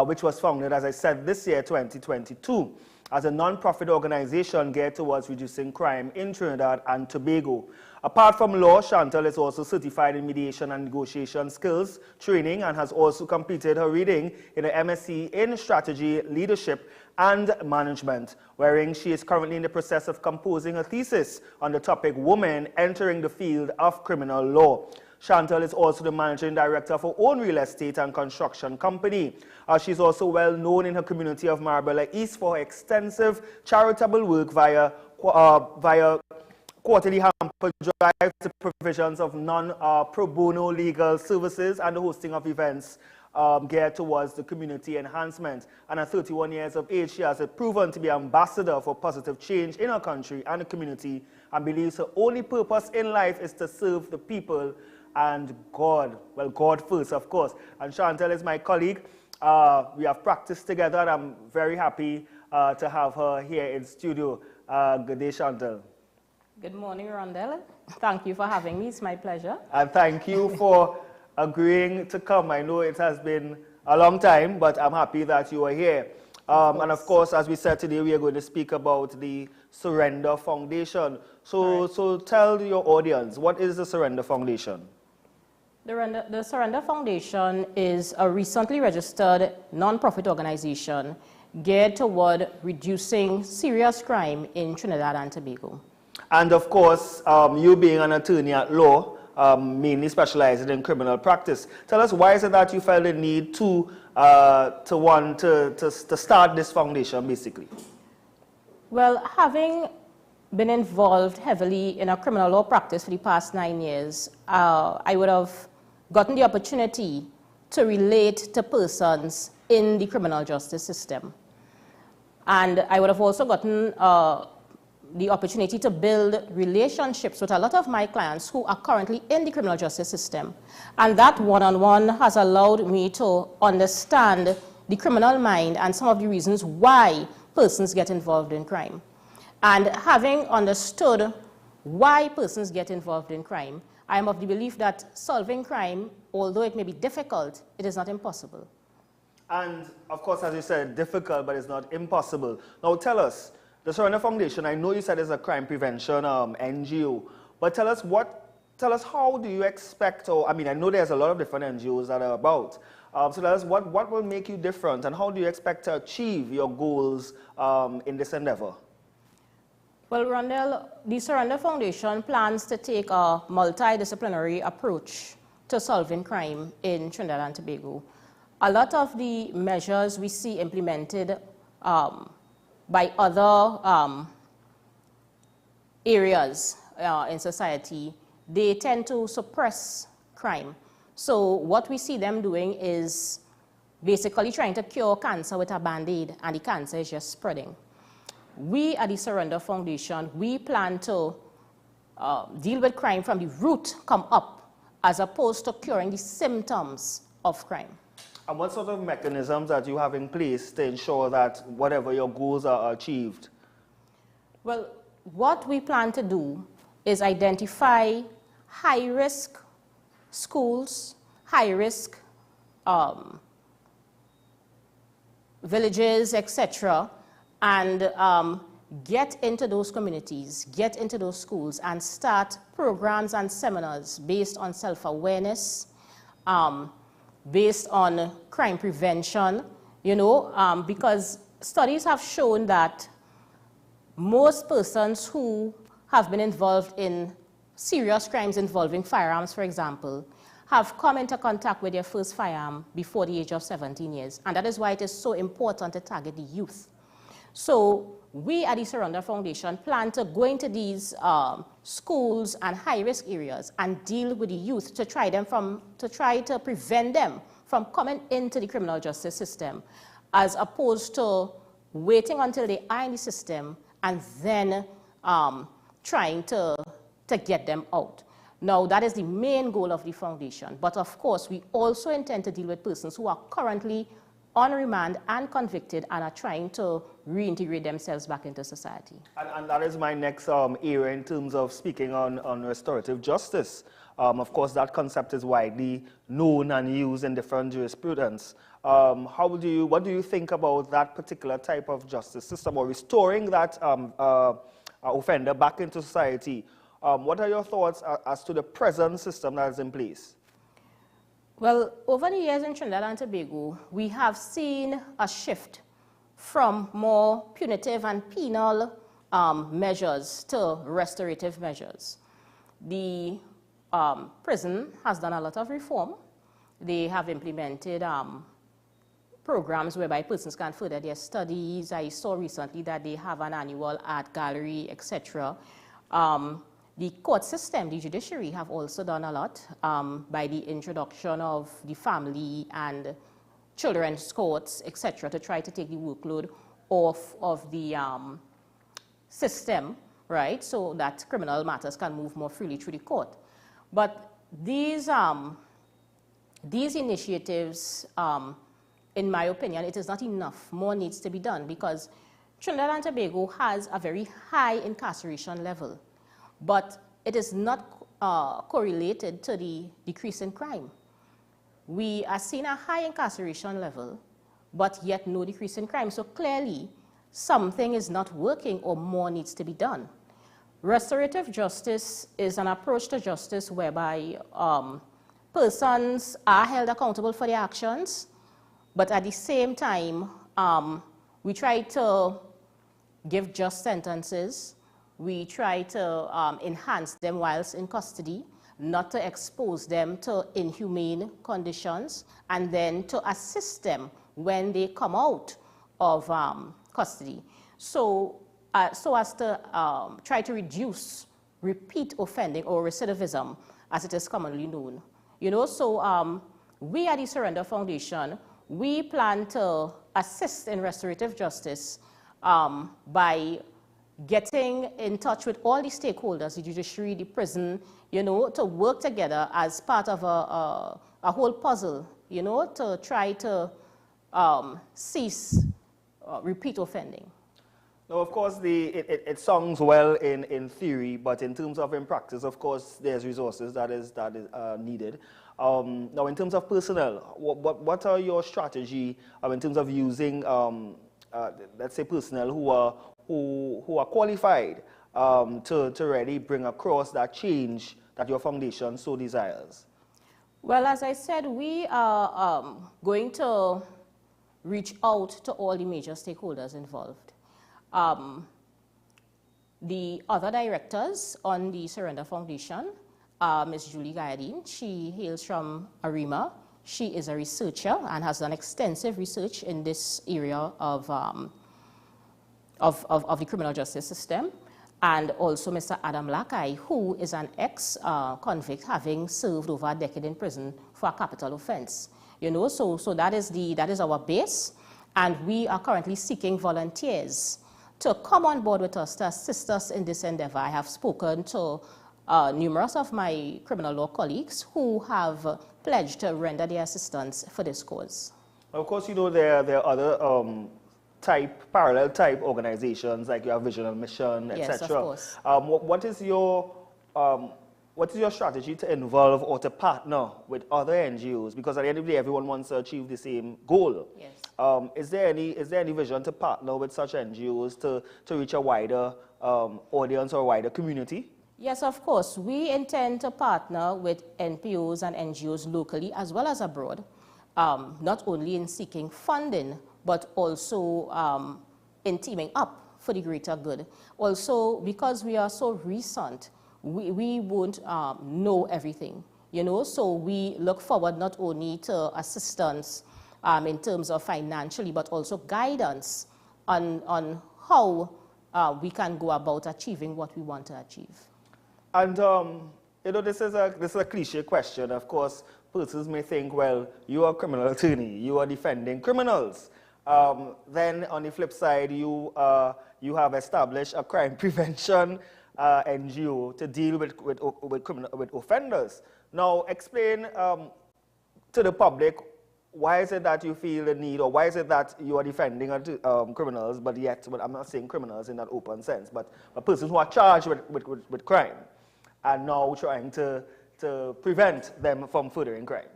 which was founded, as I said, this year, 2022, as a non-profit organization geared towards reducing crime in Trinidad and Tobago. Apart from law, Chantal is also certified in mediation and negotiation skills training and has also completed her reading in an MSc in Strategy, Leadership and Management, wherein she is currently in the process of composing a thesis on the topic Women Entering the Field of Criminal Law. Chantal is also the managing director of her own real estate and construction company. She's also well known in her community of Marbella East for her extensive charitable work via quarterly hamper drives, the provisions of non-pro bono legal services, and the hosting of events geared towards the community enhancement. And at 31 years of age, she has proven to be ambassador for positive change in her country and the community, and believes her only purpose in life is to serve the people and God. Well, God first, of course. And Chantal is my colleague. We have practiced together, and I'm very happy to have her here in studio. Good day, Chantal. Good morning, Rondell. Thank you for having me. It's my pleasure. And thank you for agreeing to come. I know it has been a long time, but I'm happy that you are here. And of course, as we said today, we are going to speak about the Surrender Foundation. So tell your audience, what is the Surrender Foundation? The Surrender Foundation is a recently registered non-profit organization geared toward reducing serious crime in Trinidad and Tobago. And of course, you being an attorney at law, mainly specializing in criminal practice. Tell us, why is it that you felt the need to start this foundation, basically? Well, having been involved heavily in a criminal law practice for the past 9 years, I would have gotten the opportunity to relate to persons in the criminal justice system. And I would have also gotten the opportunity to build relationships with a lot of my clients who are currently in the criminal justice system. And that one-on-one has allowed me to understand the criminal mind and some of the reasons why persons get involved in crime. And having understood why persons get involved in crime, I am of the belief that solving crime, although it may be difficult, it is not impossible. And of course, as you said, difficult, but it's not impossible. Now tell us, the Surrender Foundation, I know you said it's a crime prevention NGO, but tell us how do you expect, or I mean, I know there's a lot of different NGOs that are about. So tell us what will make you different, and how do you expect to achieve your goals in this endeavor? Well, Rondell, the Surrender Foundation plans to take a multidisciplinary approach to solving crime in Trinidad and Tobago. A lot of the measures we see implemented by other areas in society, they tend to suppress crime. So what we see them doing is basically trying to cure cancer with a Band-Aid, and the cancer is just spreading. We at the Surrender Foundation, we plan to deal with crime from the root, come up, as opposed to curing the symptoms of crime. And what sort of mechanisms that you have in place to ensure that whatever your goals are achieved? Well, what we plan to do is identify high-risk schools, high-risk villages, etc., and get into those communities, get into those schools, and start programs and seminars based on self-awareness, based on crime prevention, because studies have shown that most persons who have been involved in serious crimes involving firearms, for example, have come into contact with their first firearm before the age of 17 years. And that is why it is so important to target the youth. So we at the Surrender Foundation plan to go into these schools and high-risk areas and deal with the youth to try to prevent them from coming into the criminal justice system, as opposed to waiting until they are in the system and then trying to get them out. Now, that is the main goal of the foundation. But of course, we also intend to deal with persons who are currently on remand and convicted and are trying to reintegrate themselves back into society. And that is my next area in terms of speaking on restorative justice. Of course, that concept is widely known and used in different jurisprudence. What do you think about that particular type of justice system, or restoring that offender back into society? What are your thoughts as to the present system that is in place? Well, over the years in Trinidad and Tobago, we have seen a shift from more punitive and penal measures to restorative measures. The prison has done a lot of reform. They have implemented programs whereby persons can further their studies. I saw recently that they have an annual art gallery, etc. The court system, the judiciary, have also done a lot by the introduction of the family and children's courts, etc., to try to take the workload off of the system, right, so that criminal matters can move more freely through the court. But these initiatives, in my opinion, it is not enough. More needs to be done, because Trinidad and Tobago has a very high incarceration level, but it is not correlated to the decrease in crime. We are seeing a high incarceration level, but yet no decrease in crime. So clearly, something is not working, or more needs to be done. Restorative justice is an approach to justice whereby persons are held accountable for their actions, but at the same time, we try to give just sentences. We try to enhance them whilst in custody, not to expose them to inhumane conditions, and then to assist them when they come out of custody. So as to try to reduce repeat offending or recidivism, as it is commonly known. You know, so we at the Surrender Foundation, we plan to assist in restorative justice by getting in touch with all the stakeholders, the judiciary, the prison, you know, to work together as part of a whole puzzle, you know, to try to cease repeat offending. Now, of course, it sounds well in theory, but in terms of in practice, of course, there's resources that is needed. Now, in terms of personnel, what are your strategy in terms of using, let's say, personnel who are qualified to really bring across that change that your foundation so desires? Well, as I said, we are going to reach out to all the major stakeholders involved. The other directors on the Surrender Foundation, Ms. Julie Gayadine, she hails from ARIMA. She is a researcher and has done extensive research in this area of the criminal justice system. And also Mr. Adam Lakai, who is an ex-convict having served over a decade in prison for a capital offense. You know, so that is our base, and we are currently seeking volunteers to come on board with us to assist us in this endeavor. I have spoken to numerous of my criminal law colleagues who have pledged to render their assistance for this cause. Of course, you know, there are other parallel type organizations, like you have Vision and Mission, etc. Yes, of course. What is your strategy to involve or to partner with other NGOs? Because at the end of the day, everyone wants to achieve the same goal. Yes. Is there any vision to partner with such NGOs to reach a wider audience or a wider community? Yes, of course. We intend to partner with NPOs and NGOs locally as well as abroad, not only in seeking funding, but also in teaming up for the greater good. Also, because we are so recent, we won't know everything, you know, so we look forward not only to assistance in terms of financially, but also guidance on how we can go about achieving what we want to achieve. And, you know, this is a cliche question. Of course, persons may think, well, you are a criminal attorney, you are defending criminals. Then on the flip side, you have established a crime prevention NGO to deal with offenders. Now, explain to the public, why is it that you feel the need, or why is it that you are defending criminals, but yet, I'm not saying criminals in that open sense, but persons who are charged with crime and now trying to prevent them from furthering crime?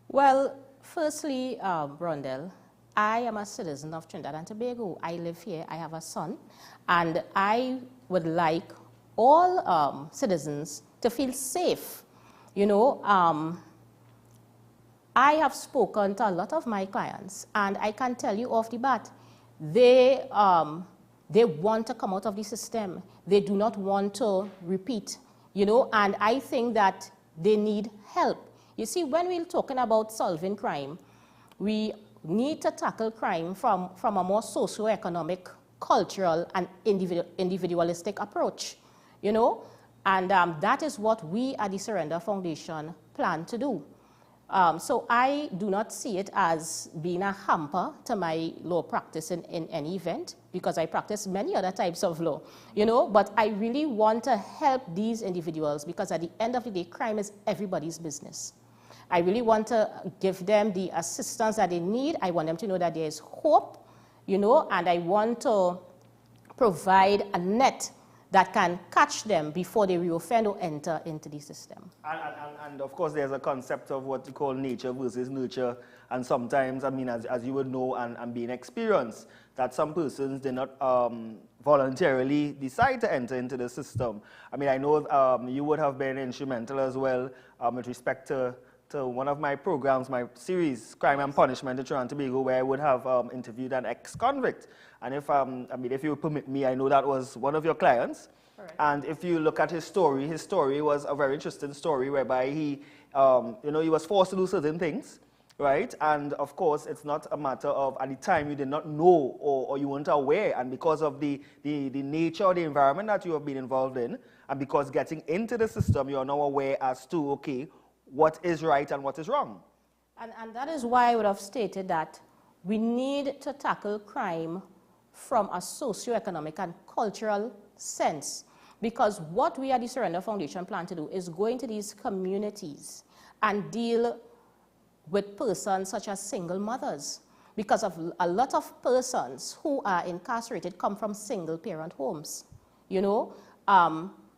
Well, firstly, Rondell, I am a citizen of Trinidad and Tobago. I live here, I have a son, and I would like all citizens to feel safe. You know, I have spoken to a lot of my clients, and I can tell you off the bat, they want to come out of the system. They do not want to repeat, you know, and I think that they need help. You see, when we're talking about solving crime, we need to tackle crime from a more socio-economic, cultural, and individualistic approach, you know, and that is what we at the Surrender Foundation plan to do. So I do not see it as being a hamper to my law practice in any event, because I practice many other types of law, you know, but I really want to help these individuals, because at the end of the day, crime is everybody's business. I really want to give them the assistance that they need. I want them to know that there is hope, you know, and I want to provide a net that can catch them before they reoffend or enter into the system. And of course, there's a concept of what you call nature versus nurture. And sometimes, I mean, as you would know and being experienced, that some persons did not voluntarily decide to enter into the system. I mean, I know you would have been instrumental as well with respect to one of my programs, my series, Crime and Punishment in Trinidad and Tobago, where I would have interviewed an ex-convict. And if, if you permit me, I know that was one of your clients. Correct. And if you look at his story was a very interesting story whereby he, he was forced to do certain things, right? And of course, it's not a matter of at the time you did not know or you weren't aware, and because of the nature or the environment that you have been involved in, and because getting into the system, you are now aware as to, okay, what is right and what is wrong. And that is why I would have stated that we need to tackle crime from a socio-economic and cultural sense, because what we at the Surrender Foundation plan to do is go into these communities and deal with persons such as single mothers, because of a lot of persons who are incarcerated come from single parent homes,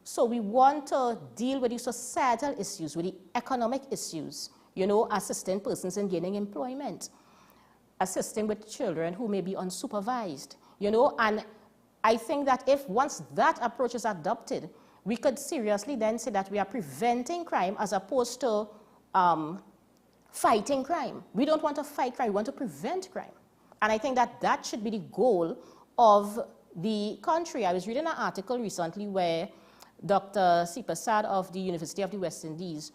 so we want to deal with the societal issues, with the economic issues, assisting persons in gaining employment, assisting with children who may be unsupervised, and I think that if once that approach is adopted, we could seriously then say that we are preventing crime as opposed to fighting crime. We don't want to fight crime, we want to prevent crime. And I think that that should be the goal of the country. I was reading an article recently where Dr. C. Prasad of the University of the West Indies,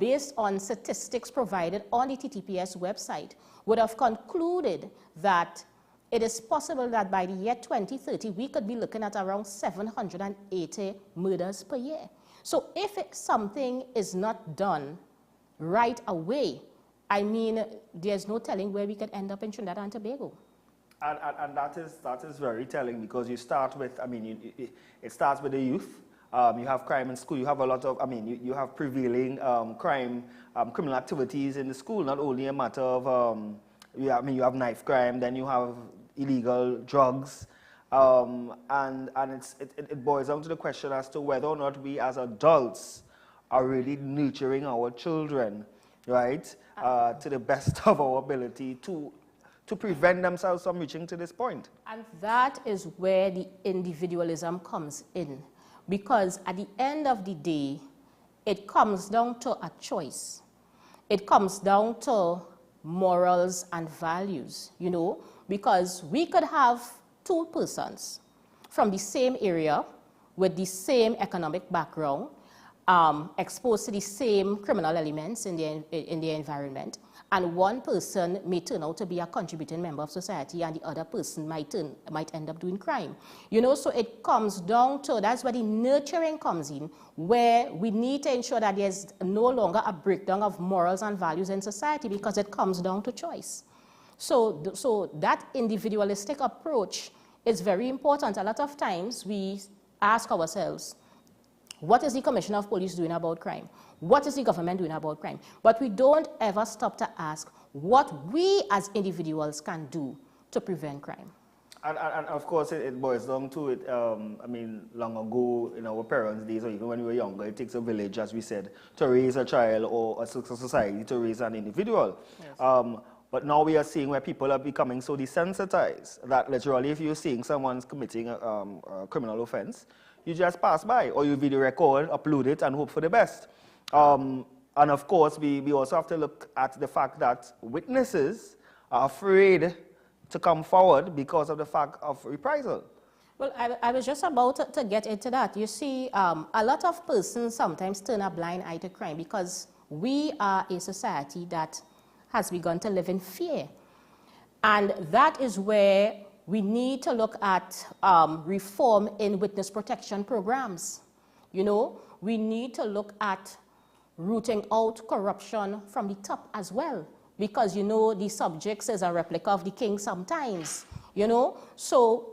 based on statistics provided on the TTPS website, would have concluded that it is possible that by the year 2030, we could be looking at around 780 murders per year. So if something is not done right away, I mean, there's no telling where we could end up in Trinidad and Tobago. And that is very telling, because you start with, it starts with the youth. You have crime in school. You have a lot of, you have prevailing criminal activities in the school. Not only a matter of, you have knife crime, then you have illegal drugs, and it boils down to the question as to whether or not we as adults are really nurturing our children, right, to the best of our ability to prevent themselves from reaching to this point. And that is where the individualism comes in. Because at the end of the day, it comes down to a choice. It comes down to morals and values, because we could have two persons from the same area with the same economic background, exposed to the same criminal elements in their environment, and one person may turn out to be a contributing member of society and the other person might end up doing crime. So it comes down to, that's where the nurturing comes in, where we need to ensure that there's no longer a breakdown of morals and values in society, because it comes down to choice. So that individualistic approach is very important. A lot of times we ask ourselves, what is the Commissioner of Police doing about crime? What is the government doing about crime? But we don't ever stop to ask what we as individuals can do to prevent crime. And of course, it boils down to it, long ago in our parents' days, or even when we were younger, it takes a village, as we said, to raise a child, or a society to raise an individual. Yes. But now we are seeing where people are becoming so desensitized that literally if you're seeing someone's committing a criminal offense, you just pass by, or you video record, upload it, and hope for the best. And of course, we also have to look at the fact that witnesses are afraid to come forward because of the fact of reprisal. Well, I was just about to get into that. You see, a lot of persons sometimes turn a blind eye to crime because we are a society that has begun to live in fear. And that is where we need to look at reform in witness protection programs. We need to look at rooting out corruption from the top as well, because the subject is a replica of the king sometimes. So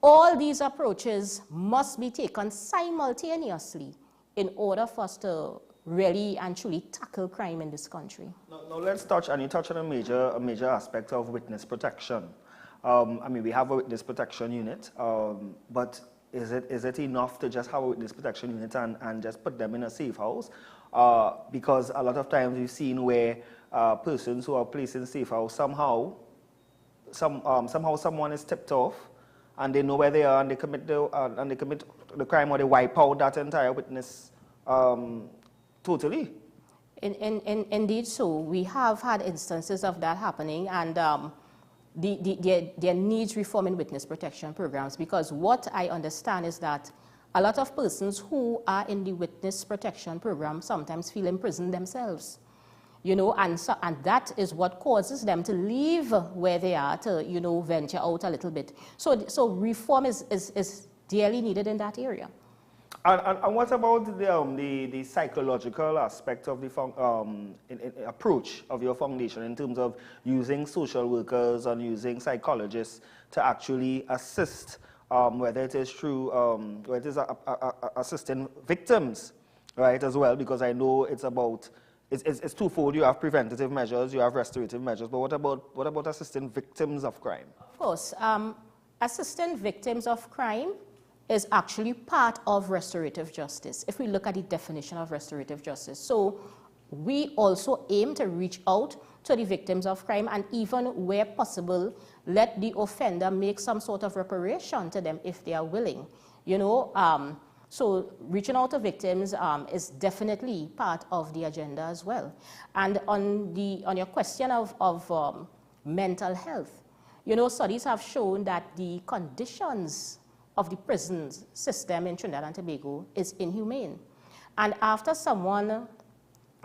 all these approaches must be taken simultaneously in order for us to really and truly tackle crime in this country. Now let's touch, and you touch on a major aspect of witness protection. We have a witness protection unit, but is it enough to just have a witness protection unit and just put them in a safe house? Because a lot of times we've seen where persons who are placed in safe house, somehow someone is tipped off, and they know where they are, and they commit the crime, or they wipe out that entire witness totally. Indeed, so we have had instances of that happening, and there needs reform in witness protection programs, because what I understand is that a lot of persons who are in the witness protection program sometimes feel imprisoned themselves, you know, and that is what causes them to leave where they are to, you know, venture out a little bit. So reform is dearly needed in that area. And what about the psychological aspect of the approach of your foundation in terms of using social workers and using psychologists to actually assist, whether it is through, whether it is assisting victims, right, as well, because I know it's about, it's twofold. You have preventative measures, you have restorative measures, but what about assisting victims of crime? Of course, assisting victims of crime is actually part of restorative justice, if we look at the definition of restorative justice. So we also aim to reach out to the victims of crime, and even where possible, let the offender make some sort of reparation to them if they are willing. You know, so reaching out to victims is definitely part of the agenda as well. And on your question of mental health, you know, studies have shown that the conditions of the prison system in Trinidad and Tobago is inhumane. And after someone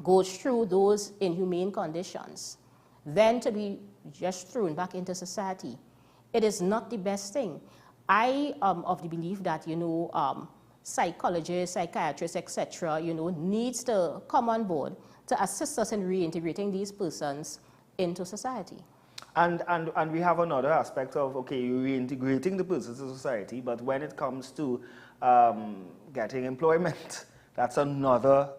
goes through those inhumane conditions, then to be just thrown back into society, it is not the best thing. I am of the belief that, you know, psychologists, psychiatrists, etc., you know, needs to come on board to assist us in reintegrating these persons into society. And we have another aspect of, okay, you're reintegrating the persons in society, but when it comes to getting employment, that's another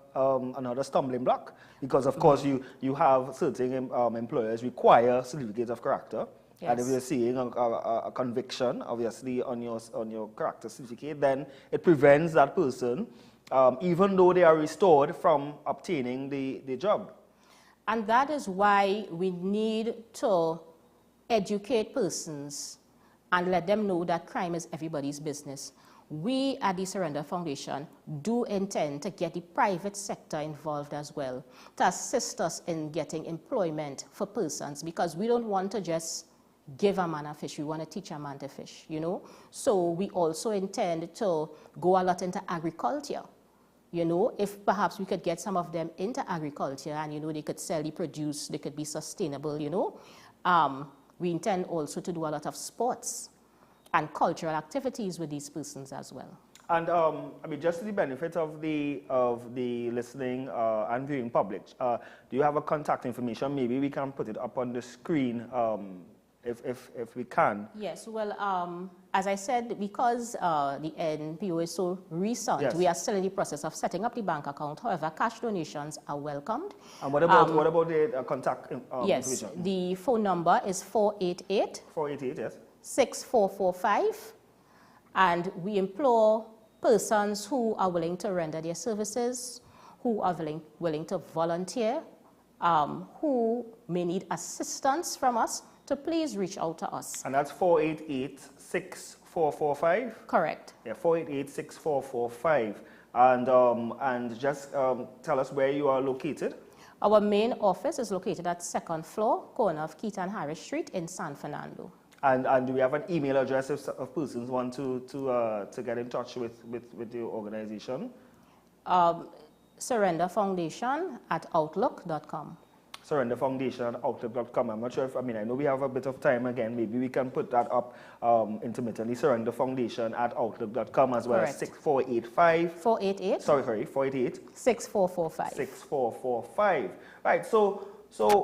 stumbling block, because of course you have certain employers require certificates of character. Yes. And if you're seeing a conviction, obviously, on your character certificate, then it prevents that person, even though they are restored, from obtaining the job. And that is why we need to educate persons and let them know that crime is everybody's business. We at the Surrender Foundation do intend to get the private sector involved as well, to assist us in getting employment for persons, because we don't want to just give a man a fish, we want to teach a man to fish, you know. So we also intend to go a lot into agriculture. You know, if perhaps we could get some of them into agriculture and, you know, they could sell the produce, they could be sustainable, you know. We intend also to do a lot of sports and cultural activities with these persons as well. And I mean, just to the benefit of the listening and viewing public, do you have a contact information? Maybe we can put it up on the screen if we can. Yes, well, as I said, because the NPO is so recent, yes, we are still in the process of setting up the bank account. However, cash donations are welcomed. And what about the contact yes, information? The phone number is 488. 488, yes. 6445. And we implore persons who are willing to render their services, who are willing to volunteer, who may need assistance from us, to please reach out to us. And that's 488-6445? Correct. Yeah, 488-6445. And just tell us where you are located. Our main office is located at 2nd floor, corner of Keith and Harris Street in San Fernando. And do we have an email address if persons want to get in touch with the organization? surrenderfoundation@outlook.com. surrenderfoundation@outlook.com. I'm not sure if, I know we have a bit of time again. Maybe we can put that up intermittently. surrenderfoundation@outlook.com as well. Correct. 6485. 488. Sorry, 488. 6445. 6445. Right. So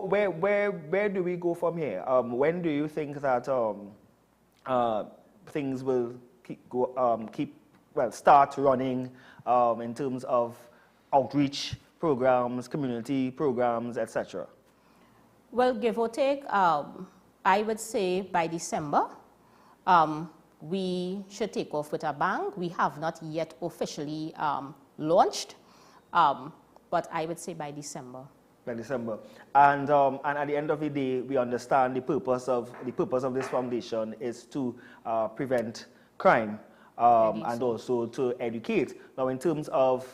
where do we go from here? When do you think that things will start running in terms of outreach programs, community programs, etc.? Well, give or take, I would say by December, we should take off with a bang. We have not yet officially launched, but I would say by December. By December, and at the end of the day, we understand the purpose of this foundation is to prevent crime and also to educate. Now, in terms of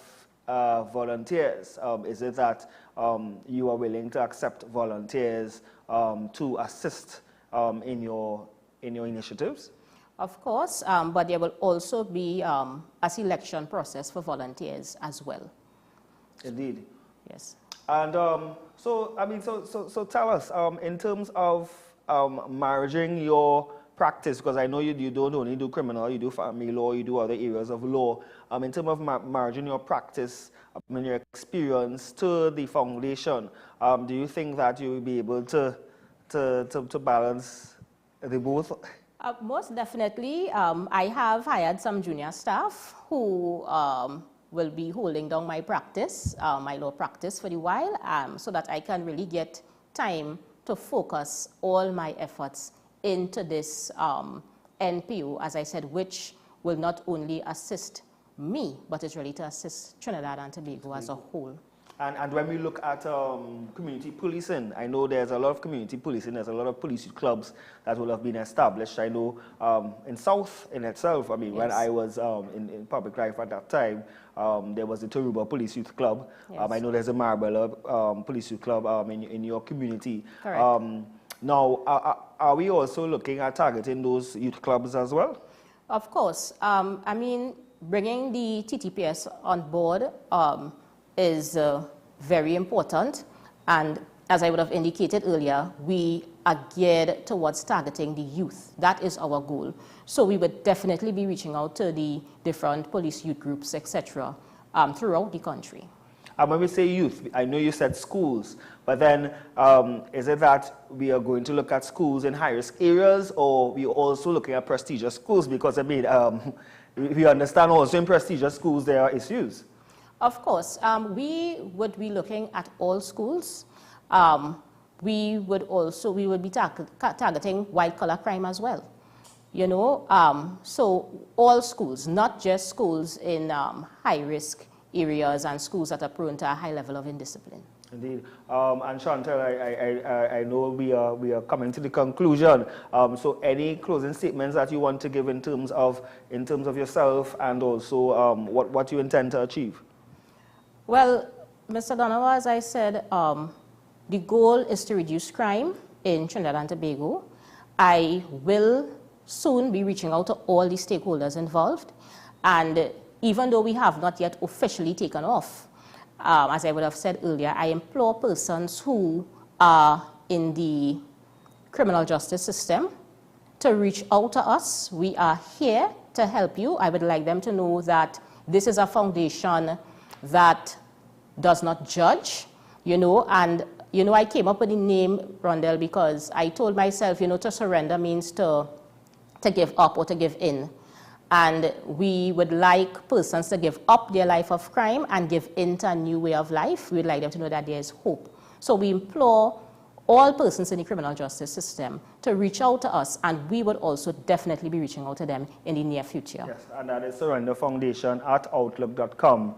volunteers, is it that you are willing to accept volunteers to assist in your initiatives? Of course, but there will also be a selection process for volunteers as well. Indeed. Yes. And so tell us, in terms of merging your practice, because I know you don't only do criminal, you do family law, you do other areas of law. In terms of merging your practice, your experience to the foundation, do you think that you will be able to balance the both? Most definitely. I have hired some junior staff who will be holding down my practice, my law practice for a while, so that I can really get time to focus all my efforts into this NPO, as I said, which will not only assist me, but it's really to assist Trinidad and Tobago as a whole. And when we look at community policing, I know there's a lot of community policing, there's a lot of police youth clubs that will have been established. I know in South in itself, I mean, yes. When I was in public life at that time, there was the Toruba Police Youth Club. Yes. I know there's a Marbella Police Youth Club in your community. Correct. Now, are we also looking at targeting those youth clubs as well? Of course. I mean, bringing the TTPS on board is very important, and as I would have indicated earlier, we are geared towards targeting the youth. That is our goal. So we would definitely be reaching out to the different police youth groups, etc., throughout the country. And when we say youth, I know you said schools, but then is it that we are going to look at schools in high-risk areas, or we are also looking at prestigious schools? Because I mean, we understand also in prestigious schools there are issues. Of course, we would be looking at all schools. We would be targeting white-collar crime as well. You know, so all schools, not just schools in high-risk areas and schools that are prone to a high level of indiscipline. Indeed. And Chantal, I know we are coming to the conclusion. So any closing statements that you want to give in terms of yourself and also what you intend to achieve? Well, Mr. Donovan, as I said, the goal is to reduce crime in Trinidad and Tobago. I will soon be reaching out to all the stakeholders involved, and even though we have not yet officially taken off, as I would have said earlier, I implore persons who are in the criminal justice system to reach out to us. We are here to help you. I would like them to know that this is a foundation that does not judge, you know, and, you know, I came up with the name Rondell because I told myself, you know, to surrender means to give up or to give in. And we would like persons to give up their life of crime and give into a new way of life. We would like them to know that there is hope. So we implore all persons in the criminal justice system to reach out to us, and we would also definitely be reaching out to them in the near future. Yes, and that is Surrender Foundation at outlook.com.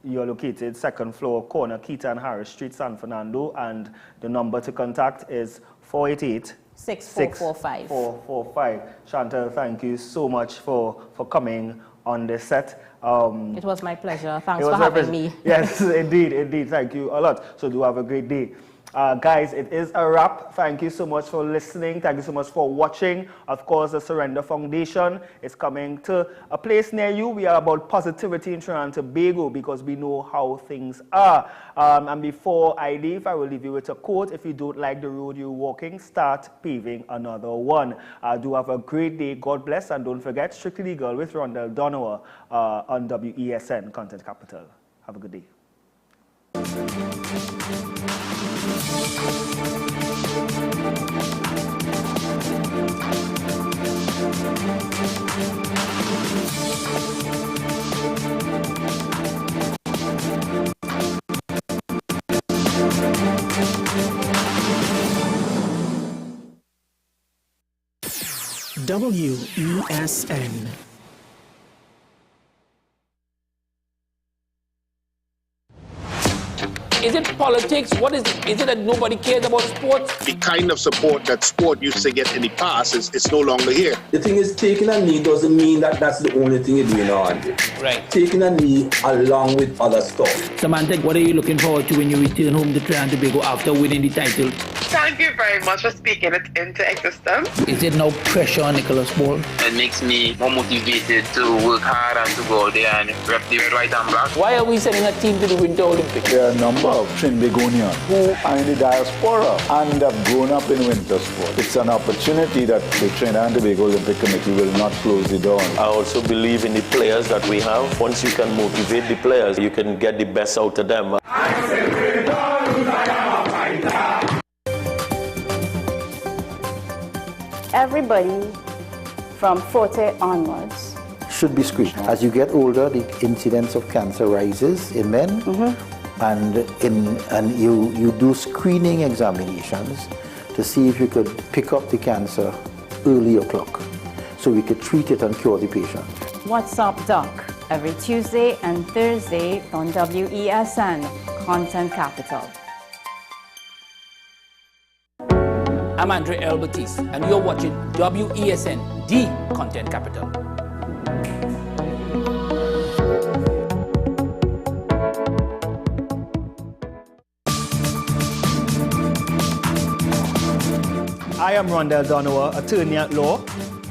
You're located second floor, corner Keita and Harris Street, San Fernando, and the number to contact is 488 6445. 445. Chantal, thank you so much for coming on the set. It was my pleasure. Thanks for having me. Yes, indeed. Thank you a lot. So do have a great day. Guys, it is a wrap. Thank you so much for listening. Thank you so much for watching. Of course, the Surrender Foundation is coming to a place near you. We are about positivity in Trinidad and Tobago because we know how things are. And before I leave, I will leave you with a quote. If you don't like the road you're walking, start paving another one. Do have a great day. God bless. And don't forget, Strictly Legal with Rondell Donowa on WESN Content Capital. Have a good day. WESN. Is it politics? What is it? Is it that nobody cares about sports? The kind of support that sport used to get in the past is no longer here. The thing is, taking a knee doesn't mean that that's the only thing you're doing on it. Right. Taking a knee along with other stuff. Samantha, what are you looking forward to when you return home to Trinidad and Tobago after winning the title? Thank Thank you very much for speaking it into existence. Is there no pressure on Nicholas Ball? It makes me more motivated to work hard and to go out there and rep the red, white and black. Why are we sending a team to the Winter Olympics? There are a number of Trinbagonians who are in the diaspora and have grown up in winter sport. It's an opportunity that the Trinidad and Tobago Olympic Committee will not close the door. I also believe in the players that we have. Once you can motivate the players, you can get the best out of them. Everybody from 40 onwards should be screened. As you get older, the incidence of cancer rises in men, and you do screening examinations to see if you could pick up the cancer early o'clock, so we could treat it and cure the patient. What's Up Doc, every Tuesday and Thursday on WESN, Content Capital. I'm Andre Elbertis, and you're watching WESN, the Content Capital. I am Rondell Donowa, attorney at law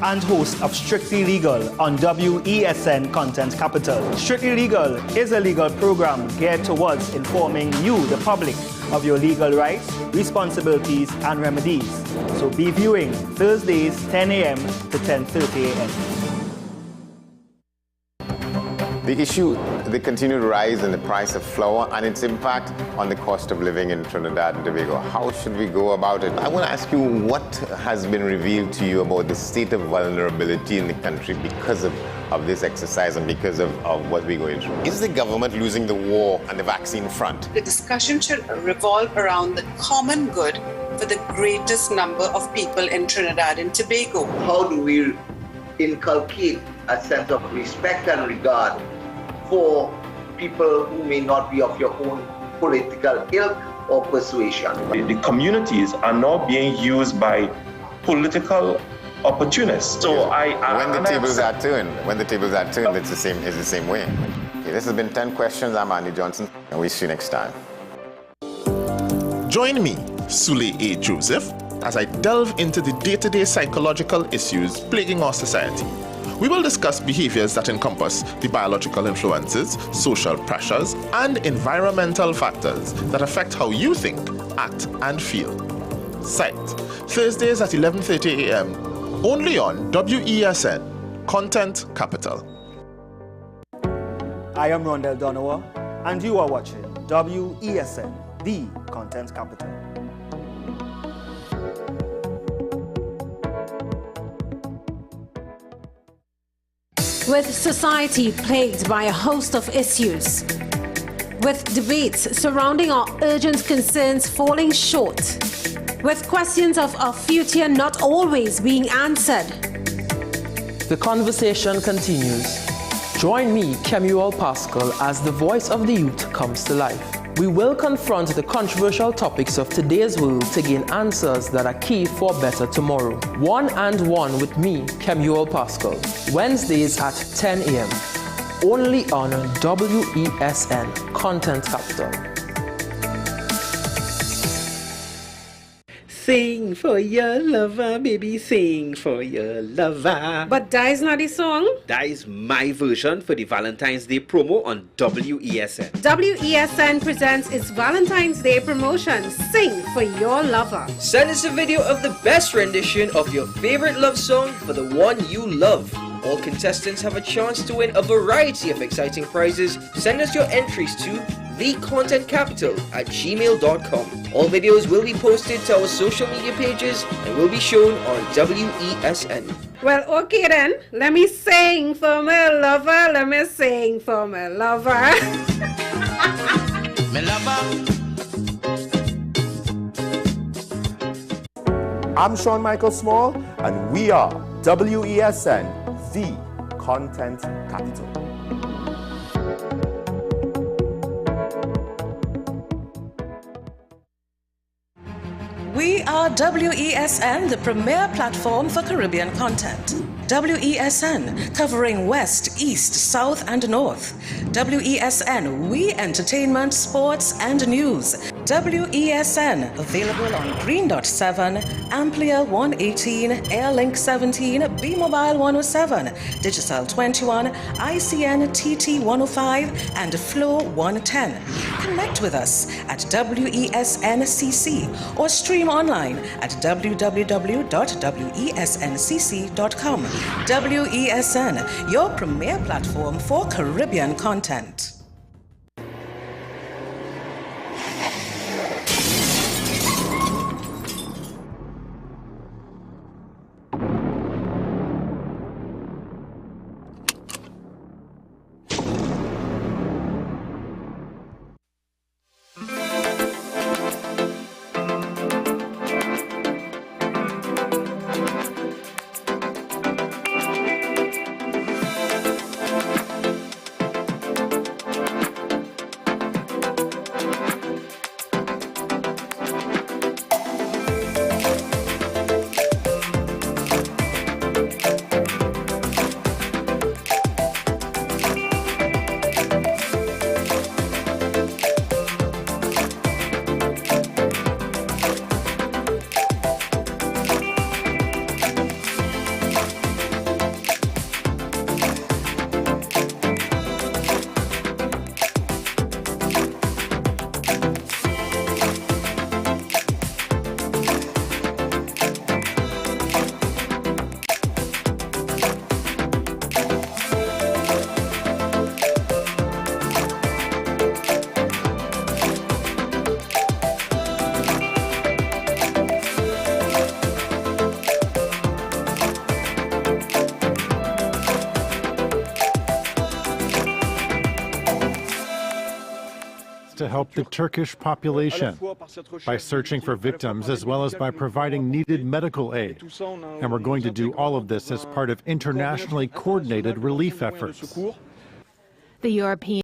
and host of Strictly Legal on WESN Content Capital. Strictly Legal is a legal program geared towards informing you, the public, of your legal rights, responsibilities, and remedies. So be viewing Thursdays 10 a.m. to 10:30 a.m. The issue, the continued rise in the price of flour and its impact on the cost of living in Trinidad and Tobago. How should we go about it? I want to ask you, what has been revealed to you about the state of vulnerability in the country because of this exercise and because of what we're going through? Is the government losing the war on the vaccine front? The discussion should revolve around the common good for the greatest number of people in Trinidad and Tobago. How do we inculcate a sense of respect and regard for people who may not be of your own political ilk or persuasion? The communities are now being used by political opportunists. So when the tables are turned, it's the same way. Okay, this has been 10 Questions. I'm Andy Johnson, and we'll see you next time. Join me, Sule A. Joseph, as I delve into the day-to-day psychological issues plaguing our society. We will discuss behaviors that encompass the biological influences, social pressures, and environmental factors that affect how you think, act, and feel. Sight, Thursdays at 11:30 a.m., only on WESN, Content Capital. I am Rondell Donowa, and you are watching WESN, the Content Capital. With society plagued by a host of issues, with debates surrounding our urgent concerns falling short, with questions of our future not always being answered. The conversation continues. Join me, Kemuel Pascal, as the voice of the youth comes to life. We will confront the controversial topics of today's world to gain answers that are key for a better tomorrow. One and One with me, Kemuel Pascal. Wednesdays at 10 a.m. Only on WESN, Content Capital. Sing for your lover, baby, sing for your lover. But that is not the song. That is my version for the Valentine's Day promo on WESN. WESN presents its Valentine's Day promotion, Sing for Your Lover. Send us a video of the best rendition of your favorite love song for the one you love. All contestants have a chance to win a variety of exciting prizes. Send us your entries to thecontentcapital@gmail.com. All videos will be posted to our social media pages and will be shown on WESN. Well, okay then. Let me sing for my lover. Let me sing for my lover. My lover. I'm Sean Michael Small, and we are WESN, the Content Capital. We are WESN, the premier platform for Caribbean content. WESN, covering West, East, South, and North. WESN, we entertainment, sports, and news. WESN, available on Greendot 7, Amplia 118, Airlink 17, Bmobile 107, Digicel 21, ICNTT 105, and Flow 110. Connect with us at WESNCC or stream online at www.wesncc.com. WESN, your premier platform for Caribbean content. To help the Turkish population by searching for victims as well as by providing needed medical aid. And we're going to do all of this as part of internationally coordinated relief efforts. The European